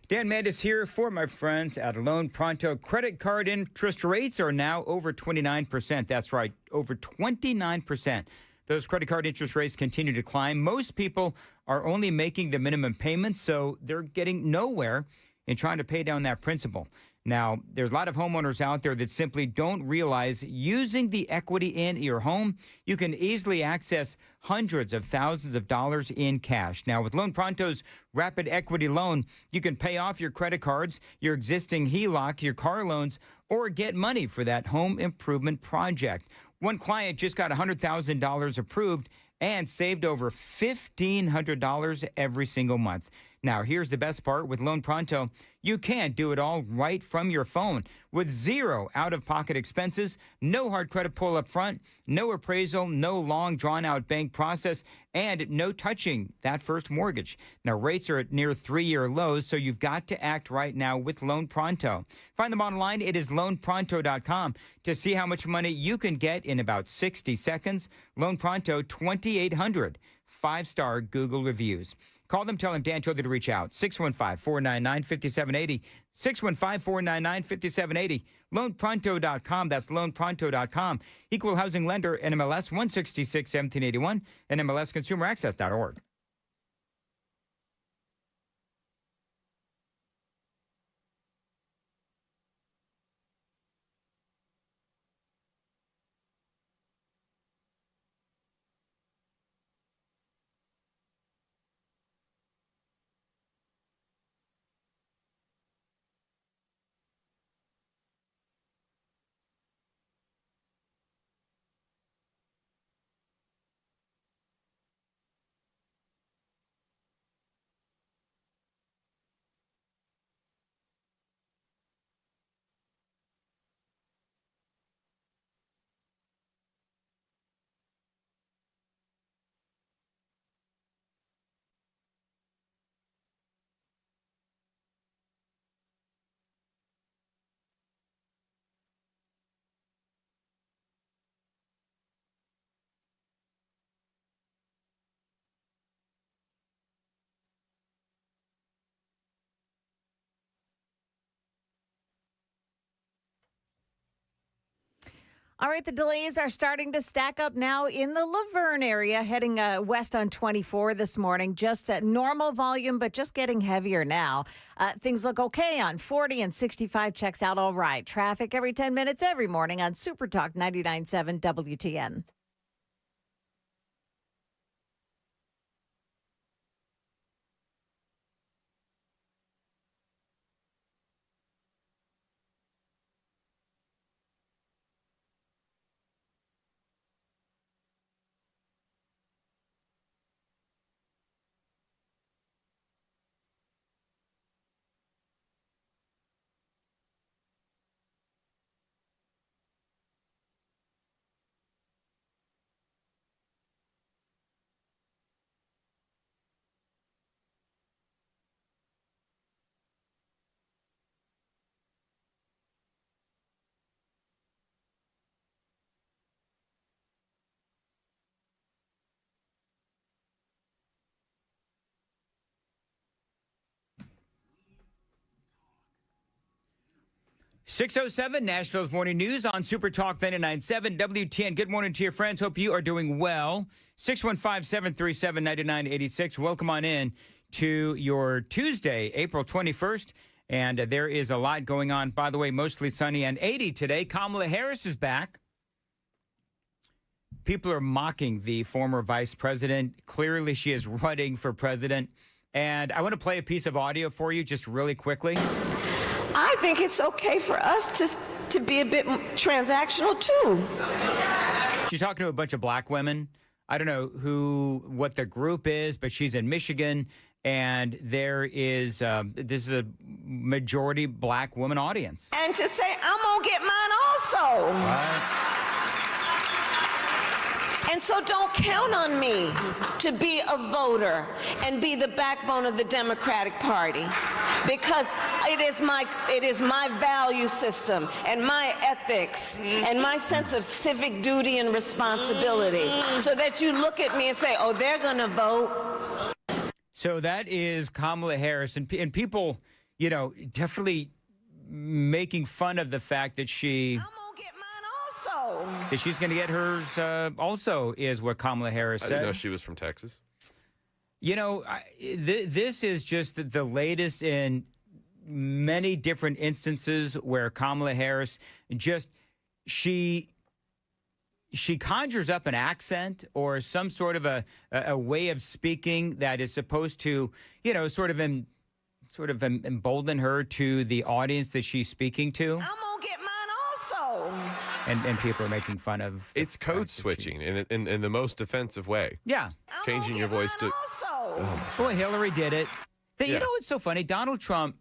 Dan Mandis here for my friends at Loan Pronto. Credit card interest rates are now over 29%. That's right, over 29%. Those credit card interest rates continue to climb. Most people are only making the minimum payments, so they're getting nowhere in trying to pay down that principal. Now, there's a lot of homeowners out there that simply don't realize using the equity in your home, you can easily access hundreds of thousands of dollars in cash. Now, with Loan Pronto's Rapid Equity Loan, you can pay off your credit cards, your existing HELOC, your car loans, or get money for that home improvement project. One client just got $100,000 approved and saved over $1,500 every single month. Now, here's the best part. With Loan Pronto, you can do it all right from your phone with zero out-of-pocket expenses, no hard credit pull up front, no appraisal, no long drawn-out bank process, and no touching that first mortgage. Now, rates are at near 3-year lows, so you've got to act right now with Loan Pronto. Find them online. It is loanpronto.com to see how much money you can get in about 60 seconds. Loan Pronto, 2,800 5-star Google reviews. Call them, tell them Dan told you to reach out. 615-499-5780. 615-499-5780. LoanPronto.com. That's LoanPronto.com. Equal housing lender, NMLS 166-1781, and MLSConsumerAccess.org. All right, the delays are starting to stack up now in the Laverne area, heading west on 24 this morning. Just normal volume, but just getting heavier now. Things look okay on 40 and 65. Checks out all right. Traffic every 10 minutes every morning on Super Talk 99.7 WTN. .607 Nashville's Morning News on Super Talk 99.7 WTN. Good morning to your friends. Hope you are doing well. 615-737-9986. Welcome on in to your Tuesday, April 21st. And there is a lot going on. By the way, mostly sunny and 80 today. Kamala Harris is back. People are mocking the former vice president. Clearly, she is running for president. And I want to play a piece of audio for you just really quickly. I think it's okay for us to be a bit transactional, too. She's talking to a bunch of black women. I don't know what the group is, but she's in Michigan, and there is, this is a majority black woman audience. And to say, I'm going to get mine also. Right. And so don't count on me to be a voter and be the backbone of the Democratic Party, because it is my value system and my ethics and my sense of civic duty and responsibility, so that you look at me and say, oh, they're going to vote. So that is Kamala Harris, and people, definitely making fun of the fact that she's going to get hers also, is what Kamala Harris said. I didn't know she was from Texas. This is just the latest in many different instances where Kamala Harris she conjures up an accent or some sort of a way of speaking that is supposed to, sort of embolden her to the audience that she's speaking to. And people are making fun of. It's code switching in the most offensive way. Yeah. Changing your voice to. Boy, Hillary did it. You know what's so funny? Donald Trump,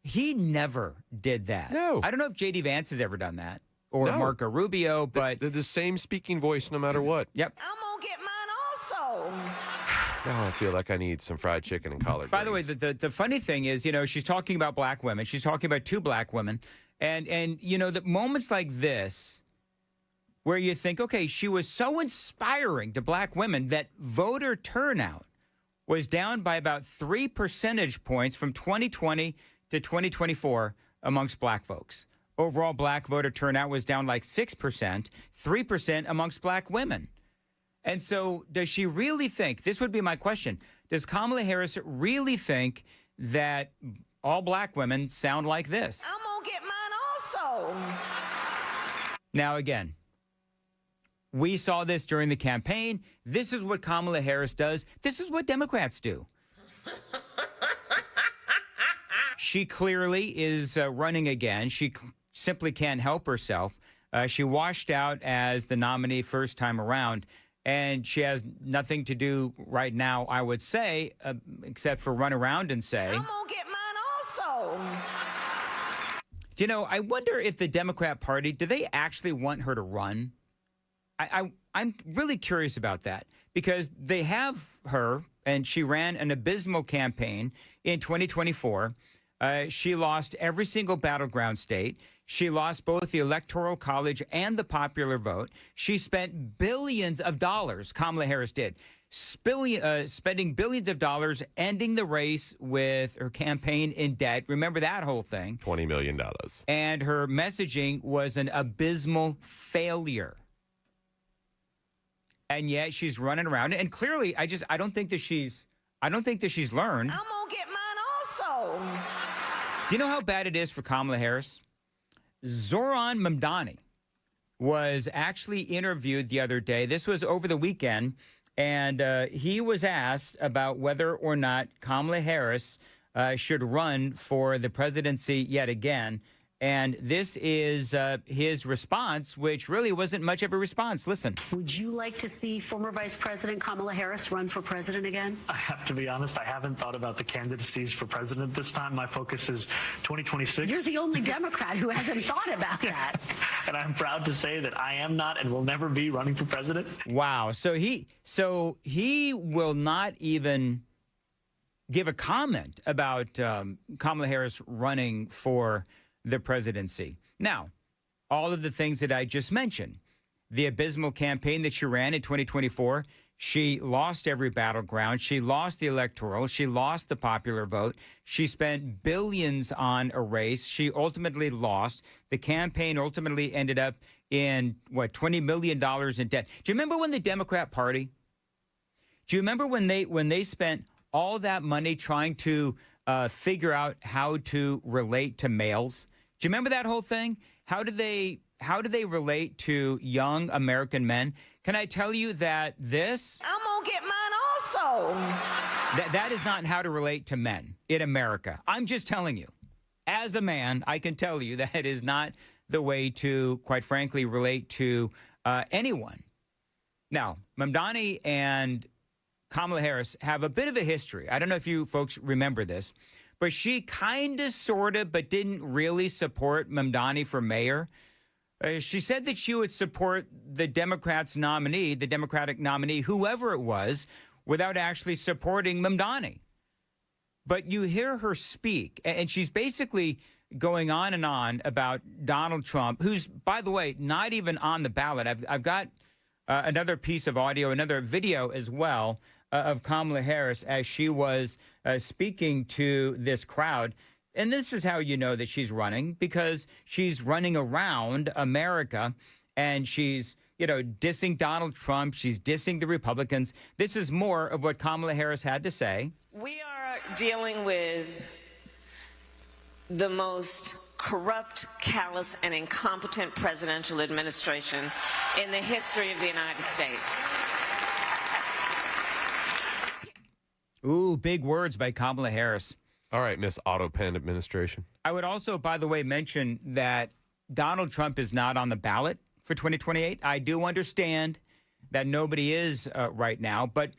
he never did that. No. I don't know if J.D. Vance has ever done that or No. Marco Rubio, but. They're the same speaking voice no matter what. Yep. I'm going to get mine also. Now I feel like I need some fried chicken and collard By the way, greens. the funny thing is, she's talking about black women. She's talking about two black women. And the moments like this where you think, okay, she was so inspiring to black women that voter turnout was down by about 3 percentage points from 2020 to 2024 amongst black folks. Overall, black voter turnout was down like 6%, 3% amongst black women. And so does she really think, this would be my question, does Kamala Harris really think that all black women sound like this? I'm going to get mine also. Now, again, we saw this during the campaign. This is what Kamala Harris does. This is what Democrats do. She clearly is running again. She simply can't help herself. She washed out as the nominee first time around, and she has nothing to do right now, I would say, except for run around and say, I'm going to get mine also. I wonder if the Democrat Party, do they actually want her to run? I'm really curious about that, because they have her, and she ran an abysmal campaign in 2024. She lost every single battleground state. She lost both the Electoral College and the popular vote. She spent billions of dollars, Kamala Harris did, spending billions of dollars, ending the race with her campaign in debt. Remember that whole thing? $20 million. And her messaging was an abysmal failure. And yet she's running around. And clearly, I don't think that she's learned. I'm gonna get mine also. Do you know how bad it is for Kamala Harris? Zoran Mamdani was actually interviewed the other day. This was over the weekend. And he was asked about whether or not Kamala Harris should run for the presidency yet again. And this is his response, which really wasn't much of a response. Listen. Would you like to see former Vice President Kamala Harris run for president again? I have to be honest, I haven't thought about the candidacies for president this time. My focus is 2026. You're the only Democrat who hasn't thought about that. And I'm proud to say that I am not and will never be running for president. Wow. So he will not even give a comment about Kamala Harris running for the presidency. Now, all of the things that I just mentioned, the abysmal campaign that she ran in 2024, she lost every battleground. She lost the electoral. She lost the popular vote. She spent billions on a race. She ultimately lost. The campaign ultimately ended up in, $20 million in debt. Do you remember when the Democrat Party, do you remember when they spent all that money trying to figure out how to relate to males? Do you remember that whole thing? How do they relate to young American men? Can I tell you that this? I'm gonna get mine also. That is not how to relate to men in America. I'm just telling you. As a man, I can tell you that is not the way to, quite frankly, relate to anyone. Now, Mamdani and Kamala Harris have a bit of a history. I don't know if you folks remember this, but she kind of, sort of, but didn't really support Mamdani for mayor. She said that she would support the Democratic nominee, whoever it was, without actually supporting Mamdani. But you hear her speak, and she's basically going on and on about Donald Trump, who's, by the way, not even on the ballot. I've got another piece of audio, another video as well, of Kamala Harris as she was speaking to this crowd. And this is how you know that she's running, because she's running around America and she's, dissing Donald Trump. She's dissing the Republicans. This is more of what Kamala Harris had to say. We are dealing with the most corrupt, callous, and incompetent presidential administration in the history of the United States. Ooh, big words by Kamala Harris. All right, Miss Autopen administration. I would also, by the way, mention that Donald Trump is not on the ballot for 2028. I do understand that nobody is right now. But,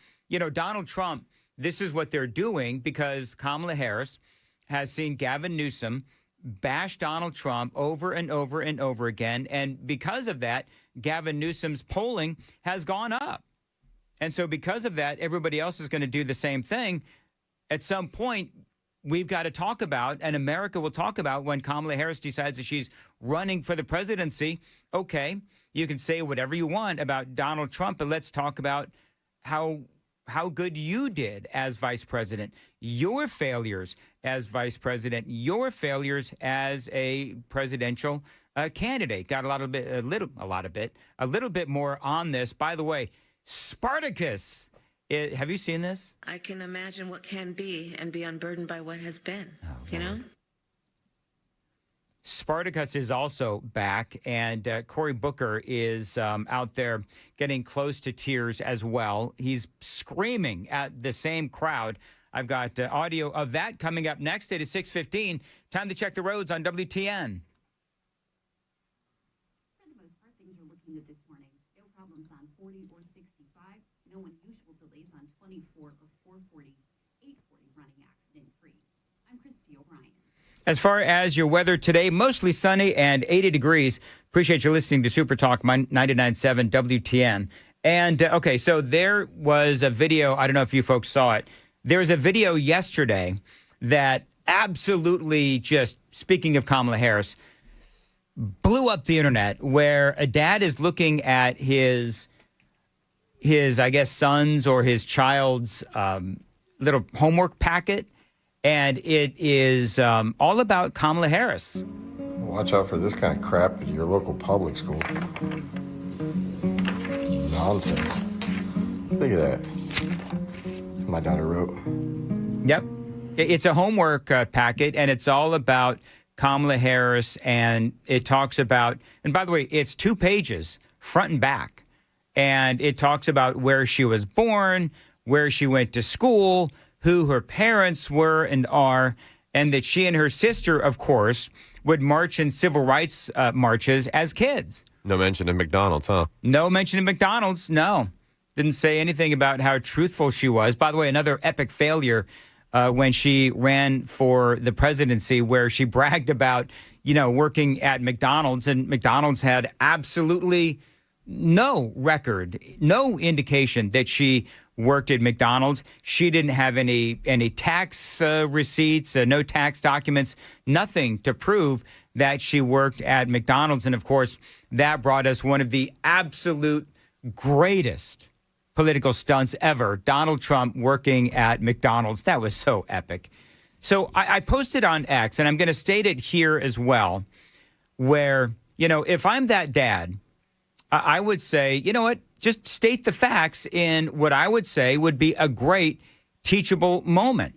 Donald Trump, this is what they're doing because Kamala Harris has seen Gavin Newsom bash Donald Trump over and over and over again. And because of that, Gavin Newsom's polling has gone up. And so because of that, everybody else is going to do the same thing. At some point, we've got to talk about, and America will talk about, when Kamala Harris decides that she's running for the presidency. Okay, you can say whatever you want about Donald Trump, but let's talk about how good you did as vice president, your failures as vice president, your failures as a presidential candidate. Got a little bit more on this. By the way, Spartacus. Have you seen this? I can imagine what can be and be unburdened by what has been, you know? Spartacus is also back, and Cory Booker is out there getting close to tears as well. He's screaming at the same crowd. I've got audio of that coming up next. It is 6:15. Time to check the roads on WTN. For the most part, things are looking good this morning. No problems on 40 or 65. No unusual delays on 24 or 440. 840 running accident-free. I'm Christy O'Brien. As far as your weather today, mostly sunny and 80 degrees. Appreciate you listening to Super Talk 99.7 WTN. And, okay, so there was a video. I don't know if you folks saw it. There was a video yesterday that absolutely, just speaking of Kamala Harris, blew up the internet, where a dad is looking at his his, I guess, son's or his child's little homework packet, and it is all about Kamala Harris. Watch out for this kind of crap at your local public school. Nonsense. Look at that. My daughter wrote. Yep. It's a homework packet, and it's all about Kamala Harris, and it talks about, and by the way, it's 2 pages, front and back, and it talks about where she was born, where she went to school, who her parents were and are, and that she and her sister, of course, would march in civil rights marches as kids. No mention of McDonald's, huh? No mention of McDonald's, no. Didn't say anything about how truthful she was. By the way, another epic failure when she ran for the presidency, where she bragged about, working at McDonald's, and McDonald's had absolutely no record, no indication that she worked at McDonald's. She didn't have any tax receipts, no tax documents, nothing to prove that she worked at McDonald's. And of course, that brought us one of the absolute greatest political stunts ever, Donald Trump working at McDonald's. That was so epic. So I posted on X, and I'm going to state it here as well, where, if I'm that dad, I would say, you know what, just state the facts in what I would say would be a great teachable moment.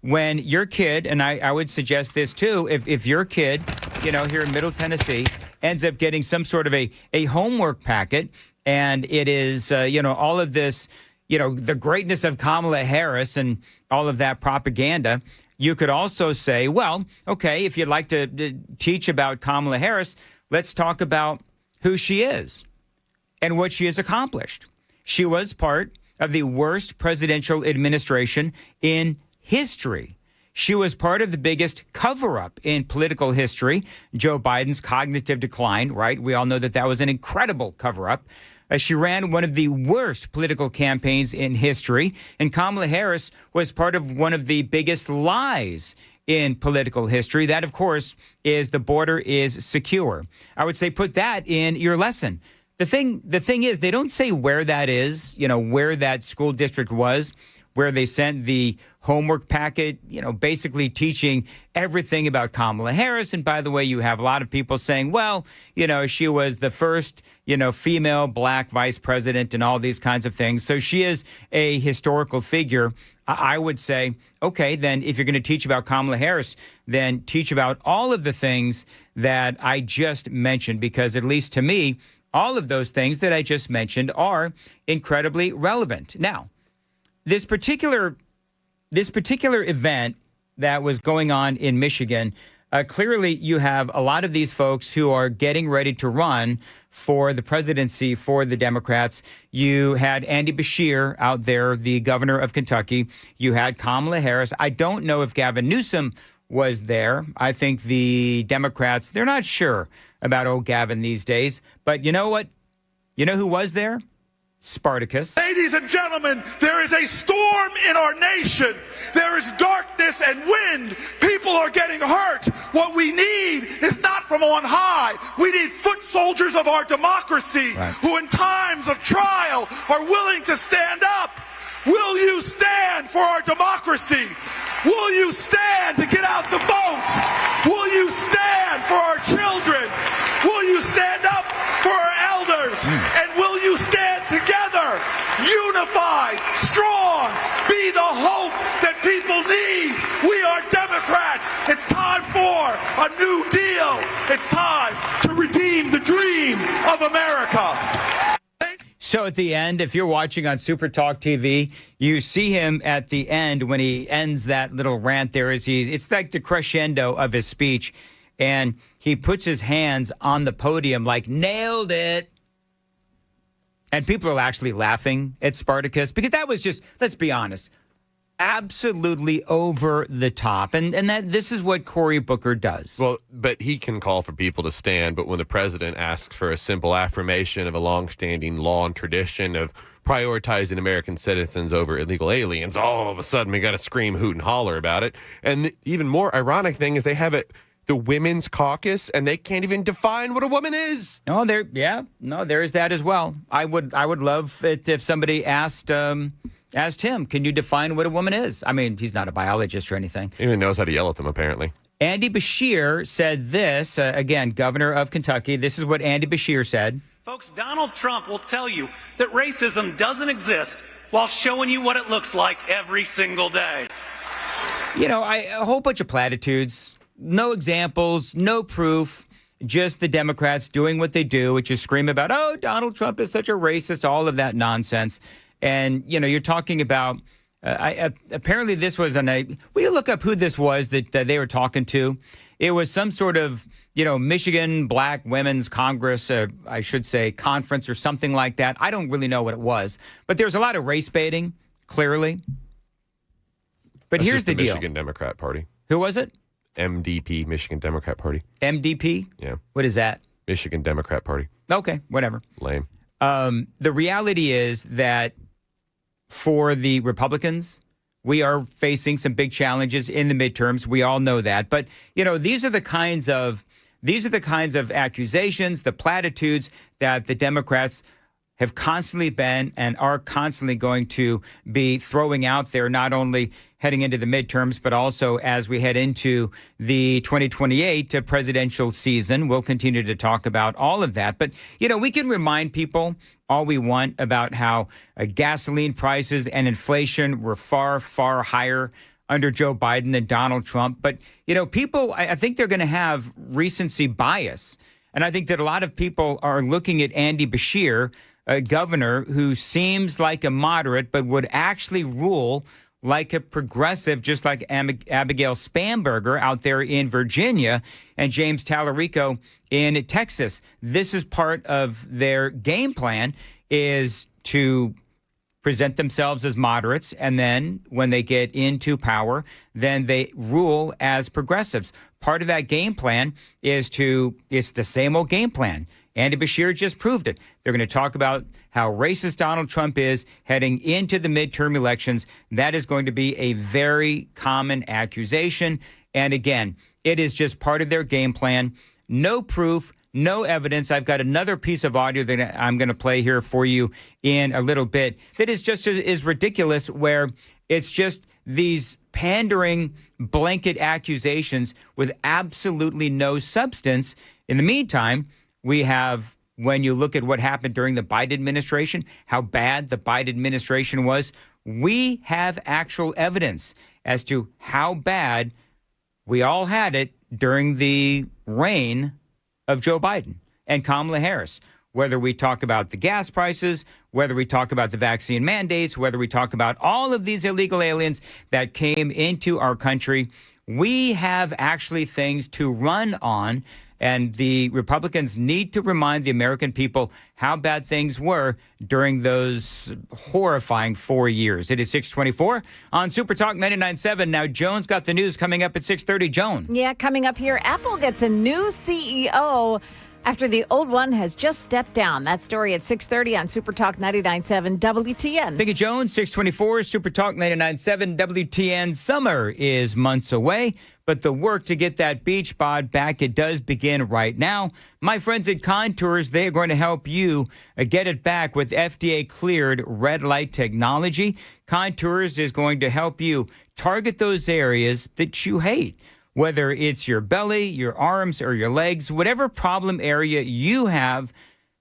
When your kid, and I would suggest this too, if your kid, here in Middle Tennessee, ends up getting some sort of a homework packet, and it is, all of this, the greatness of Kamala Harris and all of that propaganda, you could also say, well, okay, if you'd like to teach about Kamala Harris, let's talk about who she is and what she has accomplished. She was part of the worst presidential administration in history. She was part of the biggest cover-up in political history, Joe Biden's cognitive decline, right? We all know that was an incredible cover-up. She ran one of the worst political campaigns in history, and Kamala Harris was part of one of the biggest lies in political history. That, of course, is the border is secure. I would say put that in your lesson. The thing is, they don't say where that is, where that school district was, where they sent the homework packet, basically teaching everything about Kamala Harris. And by the way, you have a lot of people saying, well, she was the first, female black vice president and all these kinds of things. So she is a historical figure. I would say, okay, then if you're going to teach about Kamala Harris, then teach about all of the things that I just mentioned, because at least to me, all of those things that I just mentioned are incredibly relevant. Now, this particular event that was going on in Michigan, clearly you have a lot of these folks who are getting ready to run for the presidency for the Democrats. You had Andy Beshear out there, the governor of Kentucky. You had Kamala Harris. I don't know if Gavin Newsom was there. I think the Democrats, they're not sure about old Gavin these days. But you know what? You know who was there? Spartacus. Ladies and gentlemen, there is a storm in our nation. There is darkness and wind. People are getting hurt. What we need is not from on high. We need foot soldiers of our democracy who in times of trial are willing to stand up. Will you stand for our democracy? Will you stand to get out the vote? Will you stand for our children? Will you stand up for our elders? And will you stand together, unified, strong, be the hope that people need? We are Democrats. It's time for a new deal. It's time to redeem the dream of America. So at the end, if you're watching on Super Talk TV, you see him at the end when he ends that little rant there. It's like the crescendo of his speech. And he puts his hands on the podium like, nailed it. And people are actually laughing at Spartacus because that was just, let's be honest, absolutely over the top. And that this is what Cory Booker does. Well, but he can call for people to stand. But when the president asks for a simple affirmation of a longstanding law and tradition of prioritizing American citizens over illegal aliens, all of a sudden we got to scream, hoot, and holler about it. And the even more ironic thing is they're the Women's Caucus, and they can't even define what a woman is. Oh, there is that as well. I would love it if somebody asked him, can you define what a woman is? I mean, he's not a biologist or anything. He even knows how to yell at them, apparently. Andy Beshear said this, again, governor of Kentucky. This is what Andy Beshear said. Folks, Donald Trump will tell you that racism doesn't exist while showing you what it looks like every single day. You know, a whole bunch of platitudes, no examples, no proof, just the Democrats doing what they do, which is scream about, oh, Donald Trump is such a racist, all of that nonsense. And, you know, you're talking about, apparently this was will you look up who this was that they were talking to? It was some sort of, you know, Michigan Black Women's Congress, I should say, conference or something like that. I don't really know what it was. But there's a lot of race baiting, clearly. But That's here's just the deal. Michigan Democrat Party. Who was it? MDP, Michigan Democrat Party. MDP? Yeah. What is that? Michigan Democrat Party. Okay, whatever. Lame. The reality is that for the Republicans, we are facing some big challenges in the midterms. We all know that. But, you know, these are the kinds of accusations, the platitudes that the Democrats have constantly been and are constantly going to be throwing out there, not only heading into the midterms, but also as we head into the 2028 presidential season. We'll continue to talk about all of that. But, you know, we can remind people all we want about how gasoline prices and inflation were far, far higher under Joe Biden than Donald Trump. But, you know, people, I think they're going to have recency bias. And I think that a lot of people are looking at Andy Beshear, a governor who seems like a moderate, but would actually rule like a progressive, just like Abigail Spanberger out there in Virginia and James Tallarico in Texas. This is part of their game plan, is to present themselves as moderates, and then when they get into power, then they rule as progressives. Part of that game plan it's the same old game plan. Andy Beshear just proved it. They're going to talk about how racist Donald Trump is heading into the midterm elections. That is going to be a very common accusation. And again, it is just part of their game plan. No proof, no evidence. I've got another piece of audio that I'm going to play here for you in a little bit that is just as ridiculous, where it's just these pandering blanket accusations with absolutely no substance. In the meantime, we have, when you look at what happened during the Biden administration, how bad the Biden administration was, we have actual evidence as to how bad we all had it during the reign of Joe Biden and Kamala Harris. Whether we talk about the gas prices, whether we talk about the vaccine mandates, whether we talk about all of these illegal aliens that came into our country, we have actually things to run on. And the Republicans need to remind the American people how bad things were during those horrifying 4 years. It is 6:24 on Super Talk 99.7. Now, Joan's got the news coming up at 6:30. Joan. Yeah, coming up here, Apple gets a new CEO after the old one has just stepped down. That story at 6:30 on Super Talk 99.7 WTN. Thank you, Joan. 6:24, Super Talk 99.7 WTN. Summer is months away, but the work to get that beach bod back, it does begin right now. My friends at Contours, they are going to help you get it back with FDA-cleared red light technology. Contours is going to help you target those areas that you hate. Whether it's your belly, your arms, or your legs, whatever problem area you have,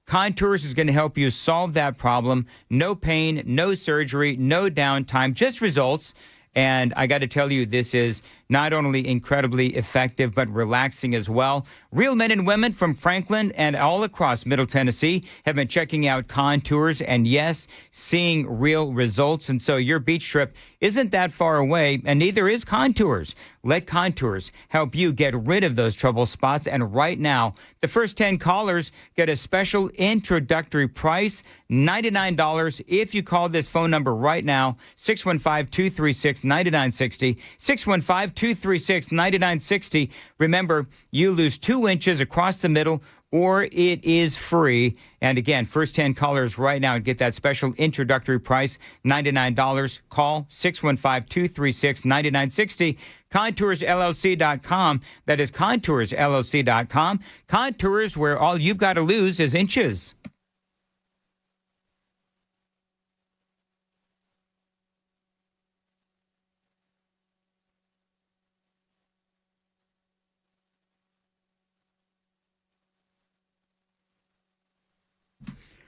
Contours is going to help you solve that problem. No pain, no surgery, no downtime, just results. And I got to tell you, this is not only incredibly effective, but relaxing as well. Real men and women from Franklin and all across Middle Tennessee have been checking out Contours and, yes, seeing real results. And so your beach trip isn't that far away, and neither is Contours. Let Contours help you get rid of those trouble spots. And right now, the first 10 callers get a special introductory price, $99, if you call this phone number right now, 615-236 615-236-9960. 615-236-9960. Remember, you lose 2 inches across the middle or it is free. And again, first 10 callers right now and get that special introductory price, $99. Call 615-236-9960. ContoursLLC.com. That is ContoursLLC.com. Contours, where all you've got to lose is inches.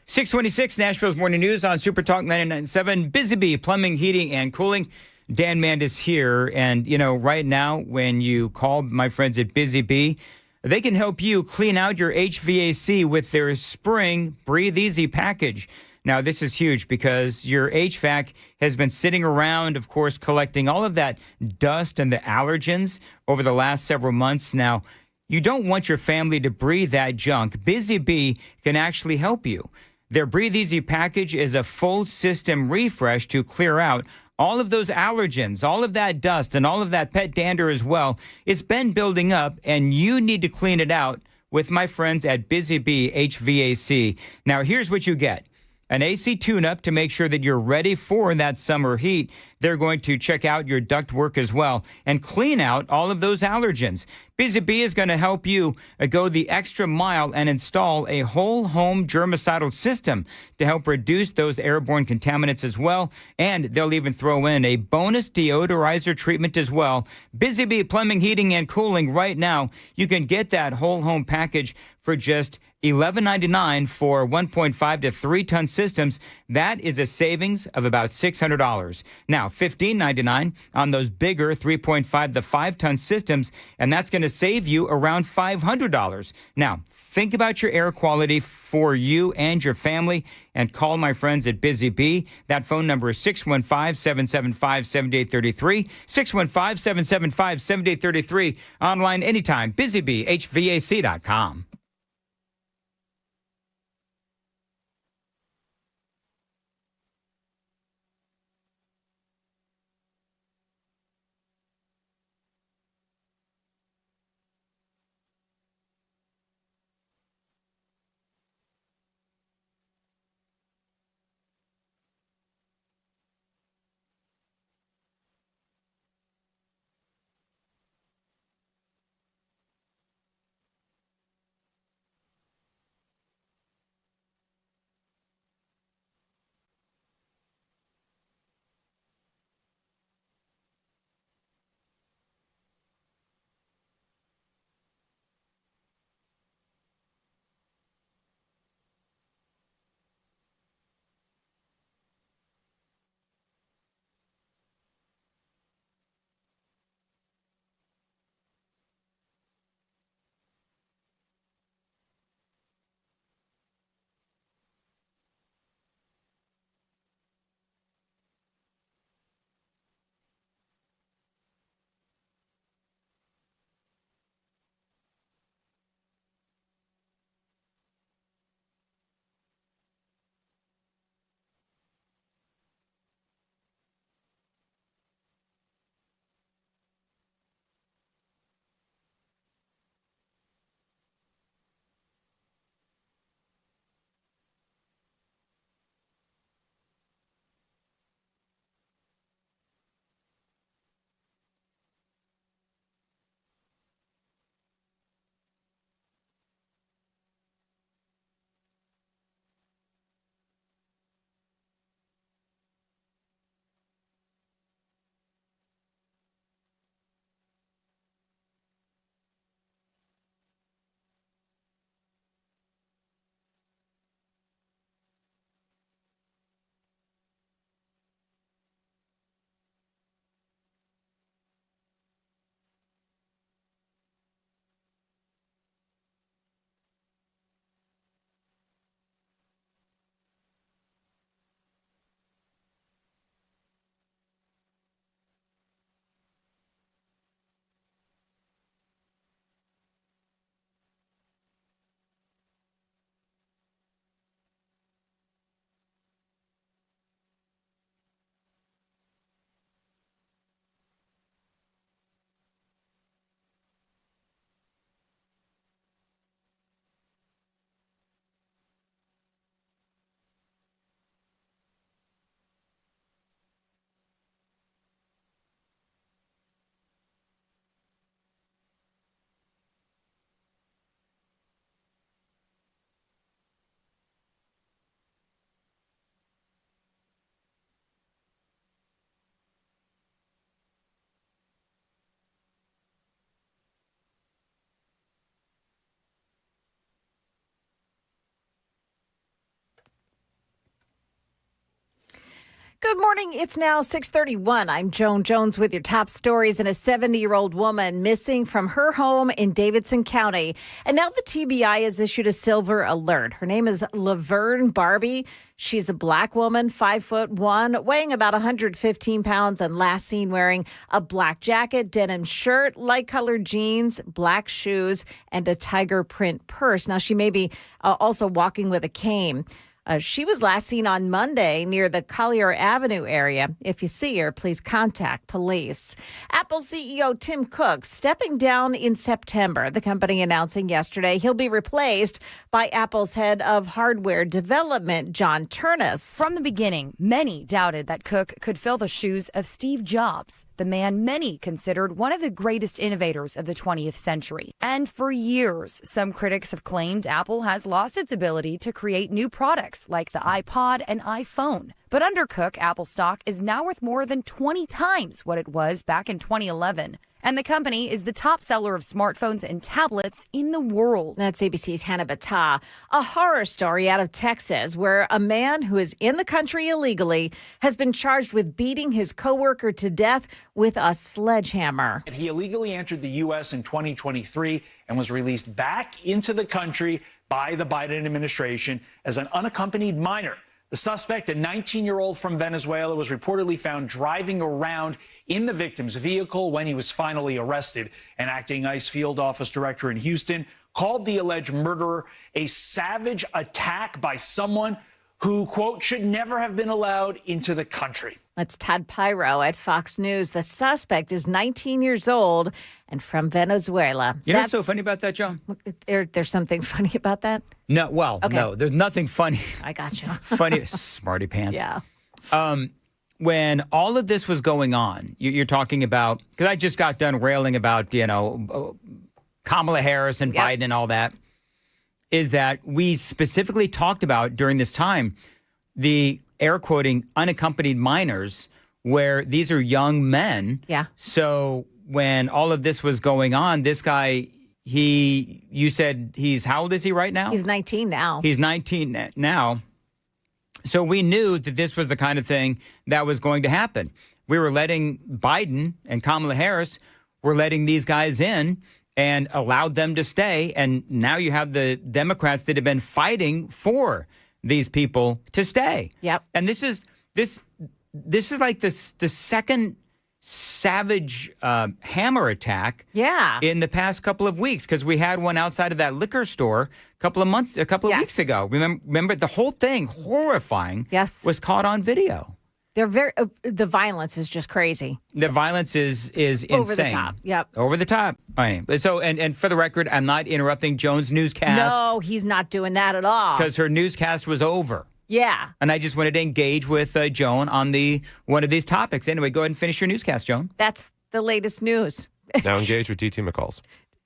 .626 Nashville's Morning News on Super Talk 99.7. Busy Bee Plumbing, Heating, and Cooling. Dan Mandis here. And, you know, right now, when you call my friends at Busy Bee, they can help you clean out your HVAC with their spring Breathe Easy package. Now, this is huge because your HVAC has been sitting around, of course, collecting all of that dust and the allergens over the last several months. Now, you don't want your family to breathe that junk. Busy Bee can actually help you. Their Breathe Easy package is a full system refresh to clear out all of those allergens, all of that dust, and all of that pet dander as well. It's been building up, and you need to clean it out with my friends at Busy Bee HVAC. Now, here's what you get. An AC tune-up to make sure that you're ready for that summer heat. They're going to check out your ductwork as well and clean out all of those allergens. Busy Bee is going to help you go the extra mile and install a whole home germicidal system to help reduce those airborne contaminants as well. And they'll even throw in a bonus deodorizer treatment as well. Busy Bee Plumbing, Heating, and Cooling right now. You can get that whole home package for just $11.99 for 1.5 to 3 ton systems. That is a savings of about $600. Now, $15.99 on those bigger 3.5 to 5 ton systems, and that's going to save you around $500. Now, think about your air quality for you and your family and call my friends at Busy Bee. That phone number is 615-775-7833, 615-775-7833. Online anytime, busybeehvac.com. Good morning. It's now 6:31. I'm Joan Jones with your top stories. And a 70-year-old woman missing from her home in Davidson County. And now the TBI has issued a silver alert. Her name is Laverne Barbie. She's a black woman, 5'1", weighing about 115 pounds, and last seen wearing a black jacket, denim shirt, light-colored jeans, black shoes, and a tiger print purse. Now, she may be also walking with a cane. She was last seen on Monday near the Collier Avenue area. If you see her, please contact police. Apple CEO Tim Cook stepping down in September. The company announcing yesterday he'll be replaced by Apple's head of hardware development, John Ternus. From the beginning, many doubted that Cook could fill the shoes of Steve Jobs, the man many considered one of the greatest innovators of the 20th century. And for years, some critics have claimed Apple has lost its ability to create new products like the iPod and iPhone. But under Cook, Apple stock is now worth more than 20 times what it was back in 2011. And the company is the top seller of smartphones and tablets in the world. That's ABC's Hannah Battah. A horror story out of Texas where a man who is in the country illegally has been charged with beating his coworker to death with a sledgehammer. He illegally entered the U.S. in 2023 and was released back into the country by the Biden administration as an unaccompanied minor. The suspect, a 19-year-old from Venezuela, was reportedly found driving around in the victim's vehicle when he was finally arrested. An acting ICE field office director in Houston called the alleged murderer a savage attack by someone who, quote, should never have been allowed into the country. That's Todd Pyro at Fox News. The suspect is 19 years old and from Venezuela. You know what's so funny about that, John? There's something funny about that? No, well, Okay. no, there's nothing funny. I got you. Funny, smarty pants. Yeah. When all of this was going on, you're talking about, because I just got done railing about, Kamala Harris and Biden and all that, is that we specifically talked about during this time the air quoting unaccompanied minors, where these are young men. Yeah. So when all of this was going on, this guy, you said how old is he right now? He's 19 now. He's 19 now. So we knew that this was the kind of thing that was going to happen. We were letting Biden and Kamala Harris were letting these guys in and allowed them to stay. And now you have the Democrats that have been fighting for these people to stay. Yep. And this is like the second savage hammer attack in the past couple of weeks, because we had one outside of that liquor store a couple of weeks ago. Remember the whole thing, horrifying, was caught on video. They're the violence is just crazy. The violence is insane. Over the top. Yep. Over the top. So, and for the record, I'm not interrupting Joan's newscast. No, he's not doing that at all. Because her newscast was over. Yeah. And I just wanted to engage with Joan on one of these topics. Anyway, go ahead and finish your newscast, Joan. That's the latest news. Now engage with DT McCall's.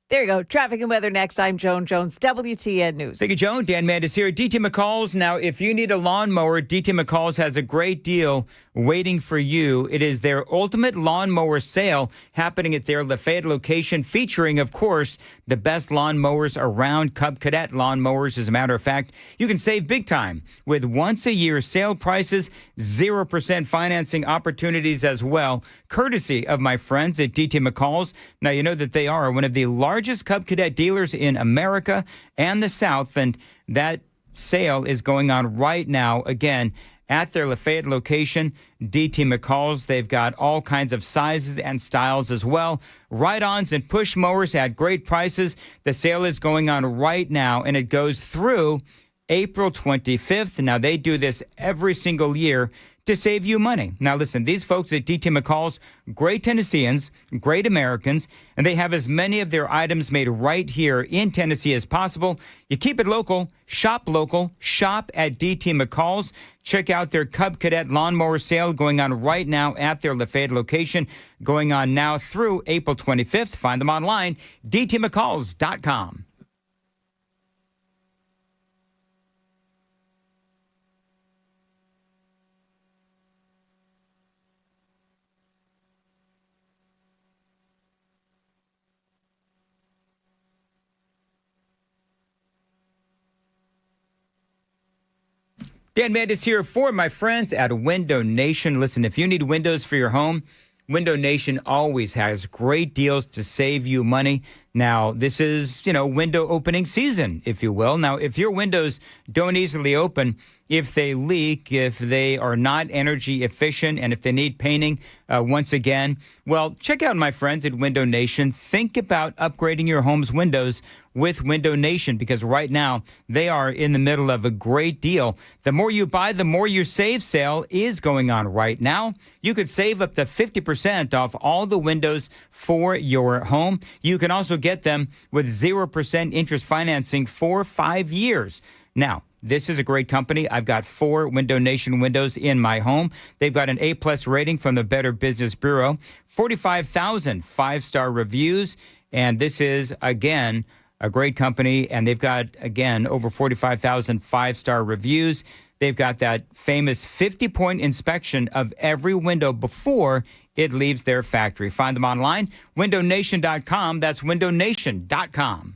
There you go. Traffic and weather next. I'm Joan Jones, WTN News. Thank you, Joan. Dan Mandis here at DT McCall's. Now, if you need a lawnmower, DT McCall's has a great deal waiting for you. It is their ultimate lawnmower sale happening at their Lafayette location, featuring, of course, the best lawnmowers around. Cub Cadet lawnmowers, as a matter of fact. You can save big time with once-a-year sale prices, 0% financing opportunities as well, courtesy of my friends at DT McCall's. Now, you know that they are one of the largest Cub Cadet dealers in America and the South, and that sale is going on right now, again, at their Lafayette location, DT McCall's. They've got all kinds of sizes and styles as well. Ride-ons and push mowers at great prices. The sale is going on right now, and it goes through April 25th. Now, they do this every single year to save you money. Now, listen, these folks at DT McCall's, great Tennesseans, great Americans, and they have as many of their items made right here in Tennessee as possible. You keep it local, shop at DT McCall's. Check out their Cub Cadet lawnmower sale going on right now at their Lafayette location, going on now through April 25th. Find them online, dtmccalls.com. Dan Mandis here for my friends at Window Nation. Listen, if you need windows for your home, Window Nation always has great deals to save you money. Now, this is, window opening season, if you will. Now, if your windows don't easily open, if they leak, if they are not energy efficient, and if they need painting once again, well, check out my friends at Window Nation. Think about upgrading your home's windows with Window Nation, because right now they are in the middle of a great deal. The more you buy, the more you save sale is going on right now. You could save up to 50% off all the windows for your home. You can also get them with 0% interest financing for 5 years. Now, this is a great company. I've got 4 Window Nation windows in my home. They've got an A+ rating from the Better Business Bureau, 45,000 5-star reviews, and this is, again, a great company, and they've got, again, over 45,000 5-star reviews. They've got that famous 50-point inspection of every window before it leaves their factory. Find them online, windownation.com. That's windownation.com.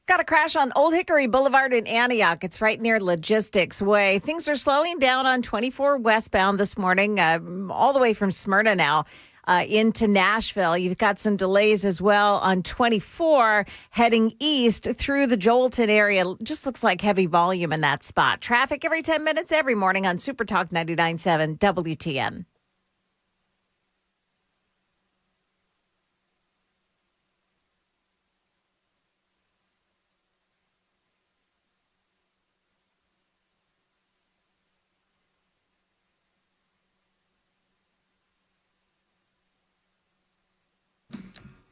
Got a crash on Old Hickory Boulevard in Antioch. It's right near Logistics Way. Things are slowing down on 24 westbound this morning, all the way from Smyrna now into Nashville. You've got some delays as well on 24 heading east through the Joelton area. Just looks like heavy volume in that spot. Traffic every 10 minutes every morning on Super Talk 99.7 WTN.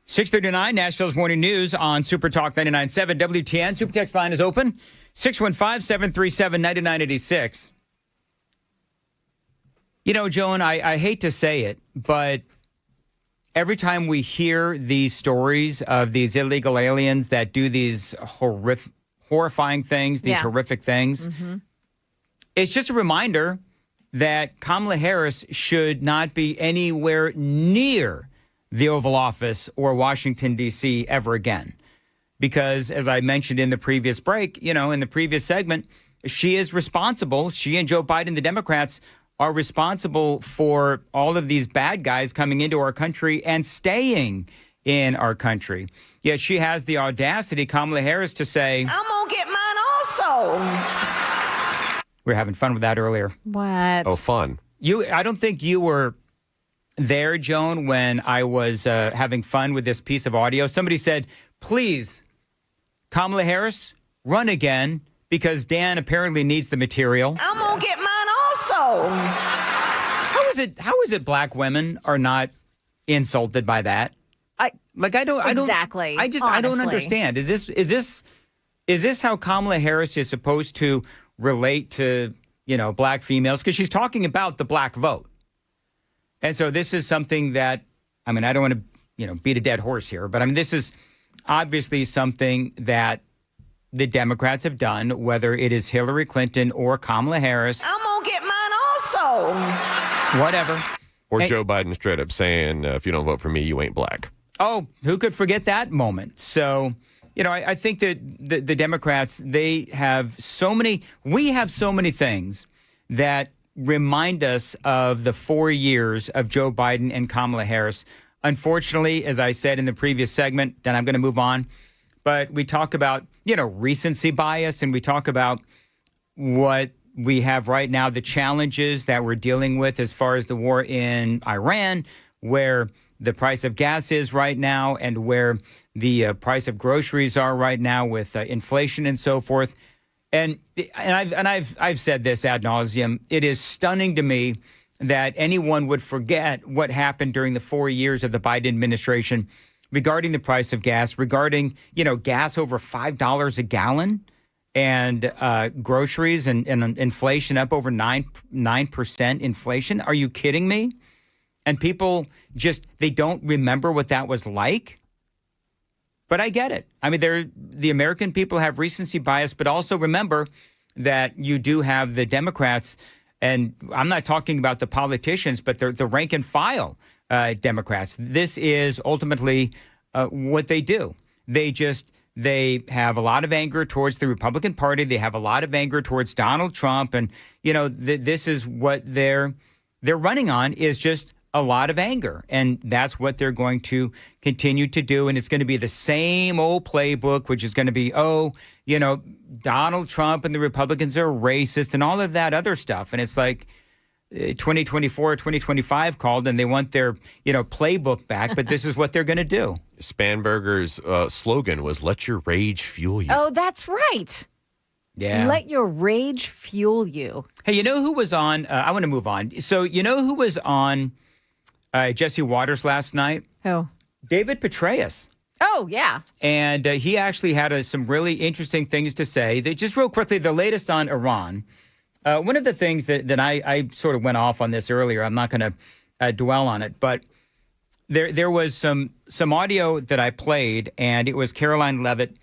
.639 Nashville's Morning News on Super Talk 99.7 WTN. Super Text line is open, 615-737-9986. Joan, I hate to say it, but every time we hear these stories of these illegal aliens that do these horrifying things, these horrific things, it's just a reminder that Kamala Harris should not be anywhere near the Oval Office or Washington, D.C. ever again. Because as I mentioned in the previous break, in the previous segment, she is responsible. She and Joe Biden, the Democrats, are responsible for all of these bad guys coming into our country and staying in our country. Yet she has the audacity, Kamala Harris, to say, I'm going to get mine also. We were having fun with that earlier. What? Oh, fun. I don't think you were there, Joan, when I was having fun with this piece of audio. Somebody said, please, Kamala Harris, run again, because Dan apparently needs the material. I'm going to get mine also. How is it black women are not insulted by that? I don't understand. Is this how Kamala Harris is supposed to relate to, black females? Because she's talking about the black vote. And so this is something that, I don't want to, beat a dead horse here, but this is obviously something that the Democrats have done, whether it is Hillary Clinton or Kamala Harris. I'm going to get mine also. Whatever. Or Joe Biden straight up saying, if you don't vote for me, you ain't black. Oh, who could forget that moment? So, I think that the Democrats, we have so many things that remind us of the 4 years of Joe Biden and Kamala Harris. Unfortunately, as I said in the previous segment, then I'm going to move on. But we talk about recency bias and we talk about what we have right now, the challenges that we're dealing with as far as the war in Iran, where the price of gas is right now and where the price of groceries are right now with inflation and so forth. And I've said this ad nauseum. It is stunning to me that anyone would forget what happened during the 4 years of the Biden administration regarding the price of gas, regarding, gas over $5 a gallon and groceries and inflation up over 9% inflation. Are you kidding me? And people they don't remember what that was like. But I get it. I mean, the American people have recency bias, but also remember that you do have the Democrats. And I'm not talking about the politicians, but the rank and file Democrats. This is ultimately what they do. They have a lot of anger towards the Republican Party. They have a lot of anger towards Donald Trump. And, this is what they're running on, is just a lot of anger. And that's what they're going to continue to do. And it's going to be the same old playbook, which is going to be, Donald Trump and the Republicans are racist and all of that other stuff. And it's like 2024, 2025 called and they want their, playbook back. But this is what they're going to do. Spanberger's slogan was, "Let your rage fuel you." Oh, that's right. Yeah. Let your rage fuel you. Hey, you know who was on? I want to move on. So you know who was on Jesse Waters last night? Who? David Petraeus. Oh, yeah. And he actually had some really interesting things to say. Just real quickly, the latest on Iran. One of the things that I sort of went off on this earlier, I'm not going to dwell on it, but there was some audio that I played, and it was Caroline Leavitt,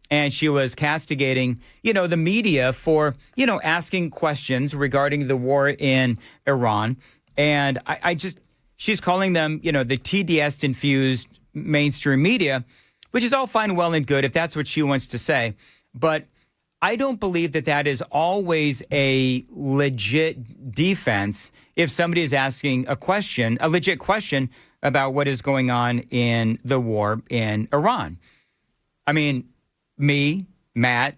and she was castigating, the media for, asking questions regarding the war in Iran. And she's calling them, the TDS-infused mainstream media, which is all fine, well, and good if that's what she wants to say. But I don't believe that is always a legit defense if somebody is asking a legit question about what is going on in the war in Iran. I mean, me, Matt,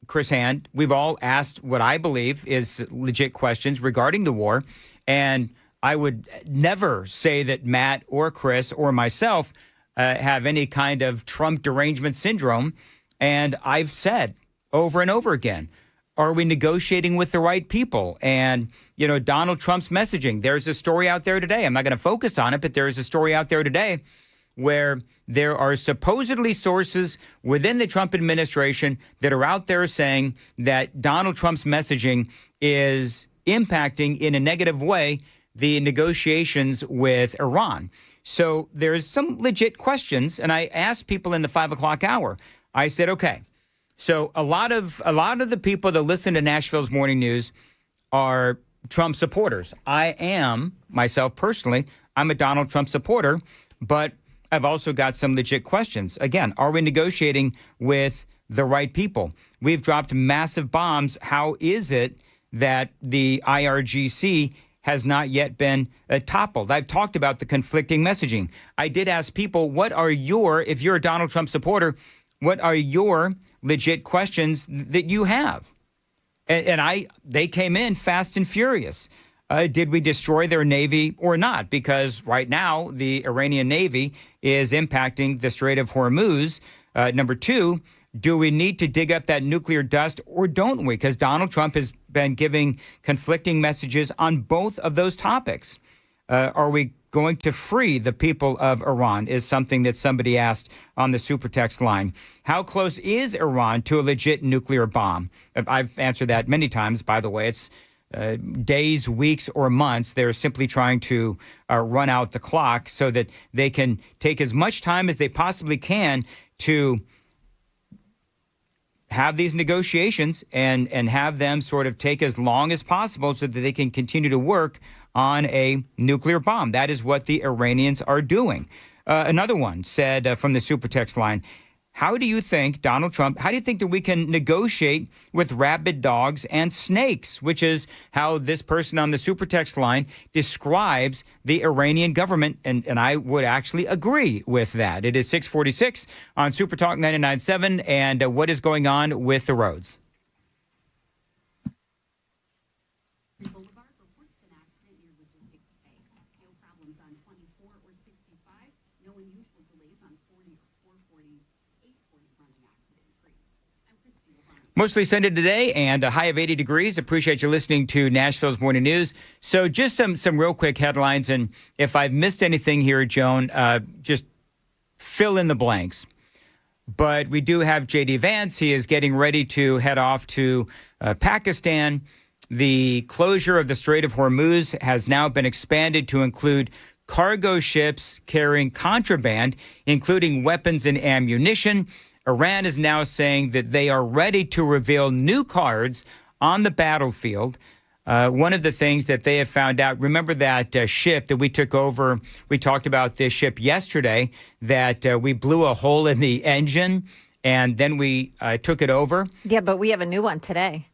Chris Hand, we've all asked what I believe is legit questions regarding the war. And I would never say that Matt or Chris or myself have any kind of Trump derangement syndrome. And I've said over and over again, are we negotiating with the right people? And, Donald Trump's messaging. There's a story out there today. I'm not going to focus on it, but there is a story out there today where there are supposedly sources within the Trump administration that are out there saying that Donald Trump's messaging is impacting in a negative way the negotiations with Iran. So there's some legit questions. And I asked people in the 5 o'clock hour, I said, okay, so a lot of the people that listen to Nashville's Morning News are Trump supporters. I am, myself personally, I'm a Donald Trump supporter, but I've also got some legit questions. Again, are we negotiating with the right people? We've dropped massive bombs. How is it that the IRGC has not yet been toppled? I've talked about the conflicting messaging. I did ask people, if you're a Donald Trump supporter, what are your legit questions that you have? And they came in fast and furious. Did we destroy their Navy or not? Because right now, the Iranian Navy is impacting the Strait of Hormuz. Number two, do we need to dig up that nuclear dust or don't we? Because Donald Trump has been giving conflicting messages on both of those topics. Are we going to free the people of Iran is something that somebody asked on the super text line. How close is Iran to a legit nuclear bomb? I've answered that many times, by the way. It's days, weeks, or months. They're simply trying to run out the clock so that they can take as much time as they possibly can to have these negotiations and have them sort of take as long as possible so that they can continue to work on a nuclear bomb. That is what the Iranians are doing. Another one said from the super text line, how do you think, Donald Trump, how do you think that we can negotiate with rabid dogs and snakes, which is how this person on the super text line describes the Iranian government? And I would actually agree with that. It is 646 on Super Talk 99.7. And what is going on with the roads? Mostly sunny today and a high of 80 degrees. Appreciate you listening to Nashville's Morning News. So just some real quick headlines. And if I've missed anything here, Joan, just fill in the blanks. But we do have J.D. Vance. He is getting ready to head off to Pakistan. The closure of the Strait of Hormuz has now been expanded to include cargo ships carrying contraband, including weapons and ammunition. Iran is now saying that they are ready to reveal new cards on the battlefield. One of the things that they have found out, remember that ship that we took over, we talked about this ship yesterday, that we blew a hole in the engine and then we took it over. Yeah, but we have a new one today.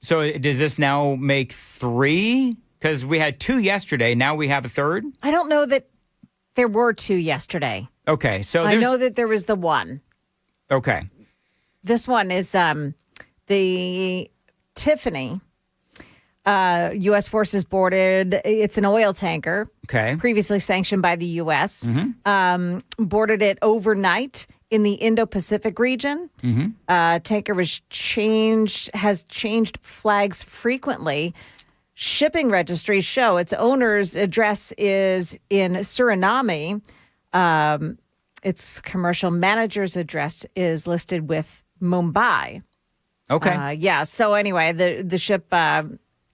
So does this now make 3? Because we had 2 yesterday. Now we have a 3rd? I don't know that there were 2 yesterday. Okay, so I know that there was the one. Okay. This one is the Tiffany. U.S. forces boarded. It's an oil tanker. Okay. Previously sanctioned by the U.S. Boarded it overnight in the Indo-Pacific region. Tanker has changed flags frequently. Shipping registries show its owner's address is in Suriname. Its commercial manager's address is listed with Mumbai. Okay. Yeah. So anyway, the ship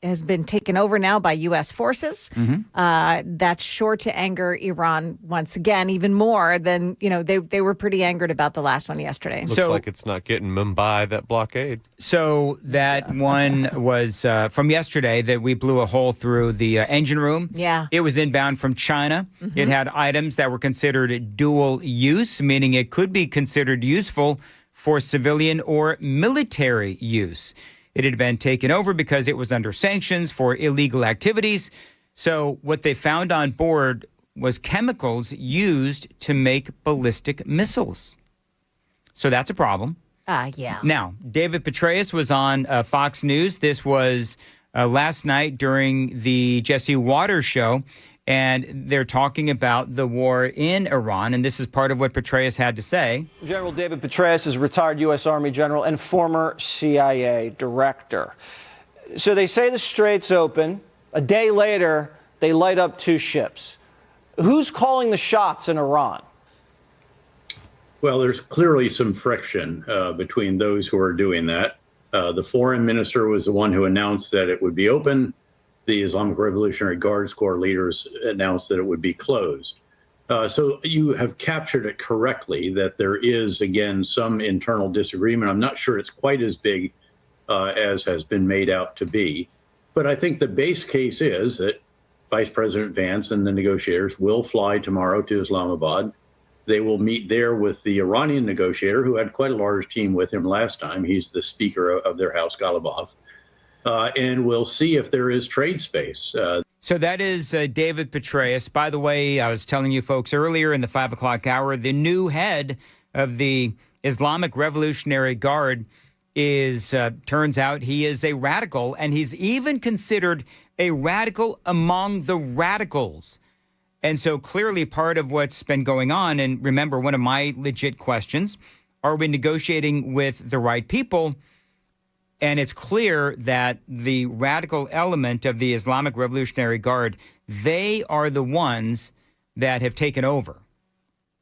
has been taken over now by U.S. forces. That's sure to anger Iran once again, even more than, they were pretty angered about the last one yesterday. Looks like it's not getting Mumbai, that blockade. So that one was from yesterday that we blew a hole through the engine room. Yeah. It was inbound from China. It had items that were considered dual use, meaning it could be considered useful for civilian or military use. It had been taken over because it was under sanctions for illegal activities. So what they found on board was chemicals used to make ballistic missiles. So that's a problem. Yeah. Now, David Petraeus was on Fox News. This was last night during the Jesse Waters show. And they're talking about the war in Iran. And this is part of what Petraeus had to say. General David Petraeus is a retired U.S. Army general and former CIA director. So they say the strait's open. A day later, they light up 2 ships. Who's calling the shots in Iran? Well, there's clearly some friction between those who are doing that. The foreign minister was the one who announced that it would be open. The Islamic Revolutionary Guards Corps leaders announced that it would be closed. So you have captured it correctly, that there is, again, some internal disagreement. I'm not sure it's quite as big as has been made out to be. But I think the base case is that Vice President Vance and the negotiators will fly tomorrow to Islamabad. They will meet there with the Iranian negotiator, who had quite a large team with him last time. He's the Speaker of their House, Ghalibaf. And we'll see if there is trade space. So that is David Petraeus. By the way, I was telling you folks earlier in the 5 o'clock hour, the new head of the Islamic Revolutionary Guard is, turns out he is a radical, and he's even considered a radical among the radicals. And so clearly part of what's been going on, and remember, one of my legit questions, are we negotiating with the right people? And it's clear that the radical element of the Islamic Revolutionary Guard, they are the ones that have taken over.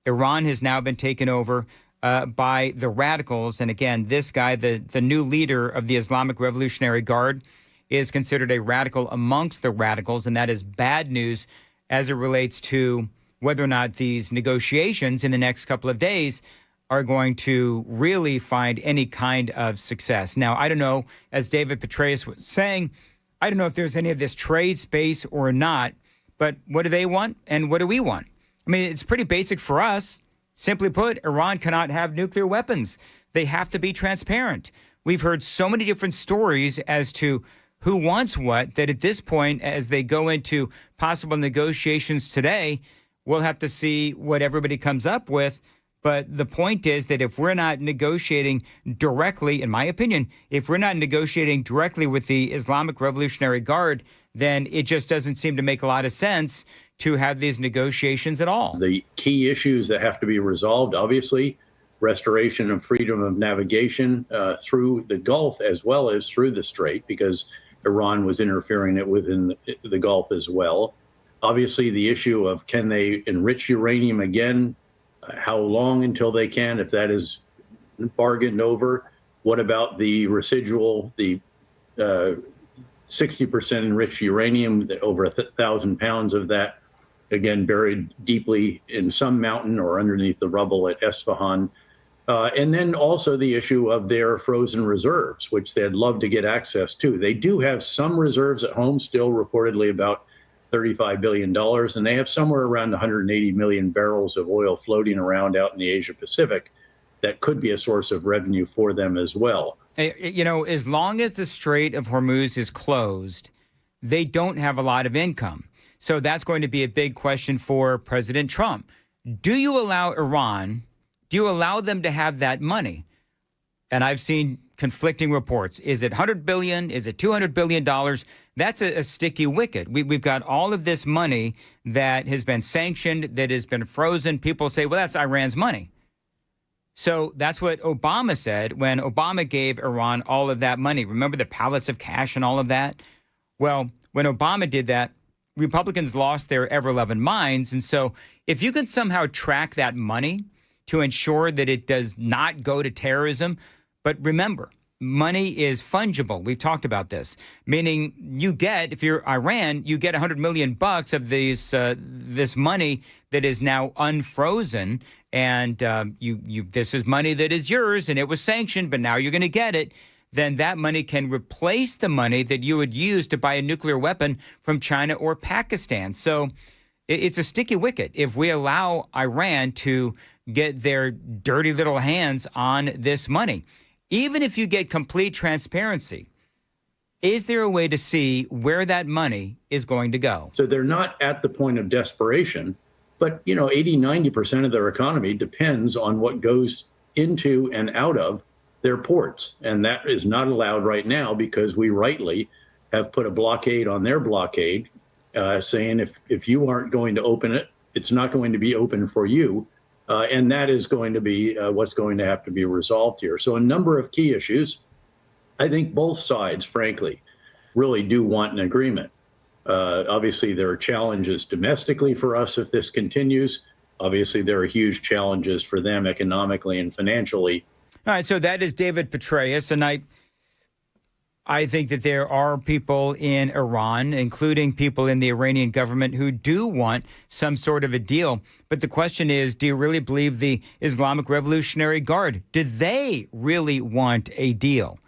Iran has now been taken over by the radicals. And again, this guy, the new leader of the Islamic Revolutionary Guard, is considered a radical amongst the radicals. And that is bad news as it relates to whether or not these negotiations in the next couple of days are going to really find any kind of success. Now, I don't know, as David Petraeus was saying, I don't know if there's any of this trade space or not, but what do they want and what do we want? I mean, it's pretty basic for us. Simply put, Iran cannot have nuclear weapons. They have to be transparent. We've heard so many different stories as to who wants what that at this point, as they go into possible negotiations today, we'll have to see what everybody comes up with. But the point is that if we're not negotiating directly, in my opinion, if we're not negotiating directly with the Islamic Revolutionary Guard, then it just doesn't seem to make a lot of sense to have these negotiations at all. The key issues that have to be resolved, obviously, restoration of freedom of navigation through the Gulf as well as through the Strait, because Iran was interfering it within the Gulf as well. Obviously, the issue of can they enrich uranium again? How long until they can, if that is bargained over? What about the residual, the 60% enriched uranium, over 1,000 pounds of that, again, buried deeply in some mountain or underneath the rubble at Esfahan? And then also the issue of their frozen reserves, which they'd love to get access to. They do have some reserves at home, still reportedly about $35 billion, and they have somewhere around 180 million barrels of oil floating around out in the Asia Pacific that could be a source of revenue for them as well. You know, as long as the Strait of Hormuz is closed, they don't have a lot of income. So that's going to be a big question for President Trump. Do you allow Iran, do you allow them to have that money? And I've seen conflicting reports. Is it $100 billion? Is it $200 billion? That's a sticky wicket. We've got all of this money that has been sanctioned, that has been frozen. People say, well, that's Iran's money. So that's what Obama said when Obama gave Iran all of that money. Remember the pallets of cash and all of that? Well, when Obama did that, Republicans lost their ever-loving minds. And so if you can somehow track that money to ensure that it does not go to terrorism, but remember, money is fungible. We've talked about this, meaning you get, if you're Iran, you get $100 million of this money that is now unfrozen, and this is money that is yours, and it was sanctioned, but now you're going to get it. Then that money can replace the money that you would use to buy a nuclear weapon from China or Pakistan. So it's a sticky wicket if we allow Iran to get their dirty little hands on this money. Even if you get complete transparency, is there a way to see where that money is going to go? So they're not at the point of desperation, but 80-90% of their economy depends on what goes into and out of their ports. And that is not allowed right now because we rightly have put a blockade on their blockade, saying if you aren't going to open it, it's not going to be open for you. And that is going to be what's going to have to be resolved here. So a number of key issues. I think both sides, frankly, really do want an agreement. Obviously, there are challenges domestically for us if this continues. Obviously, there are huge challenges for them economically and financially. All right, so that is David Petraeus, and I think that there are people in Iran, including people in the Iranian government, who do want some sort of a deal. But the question is, do you really believe the Islamic Revolutionary Guard? Do they really want a deal?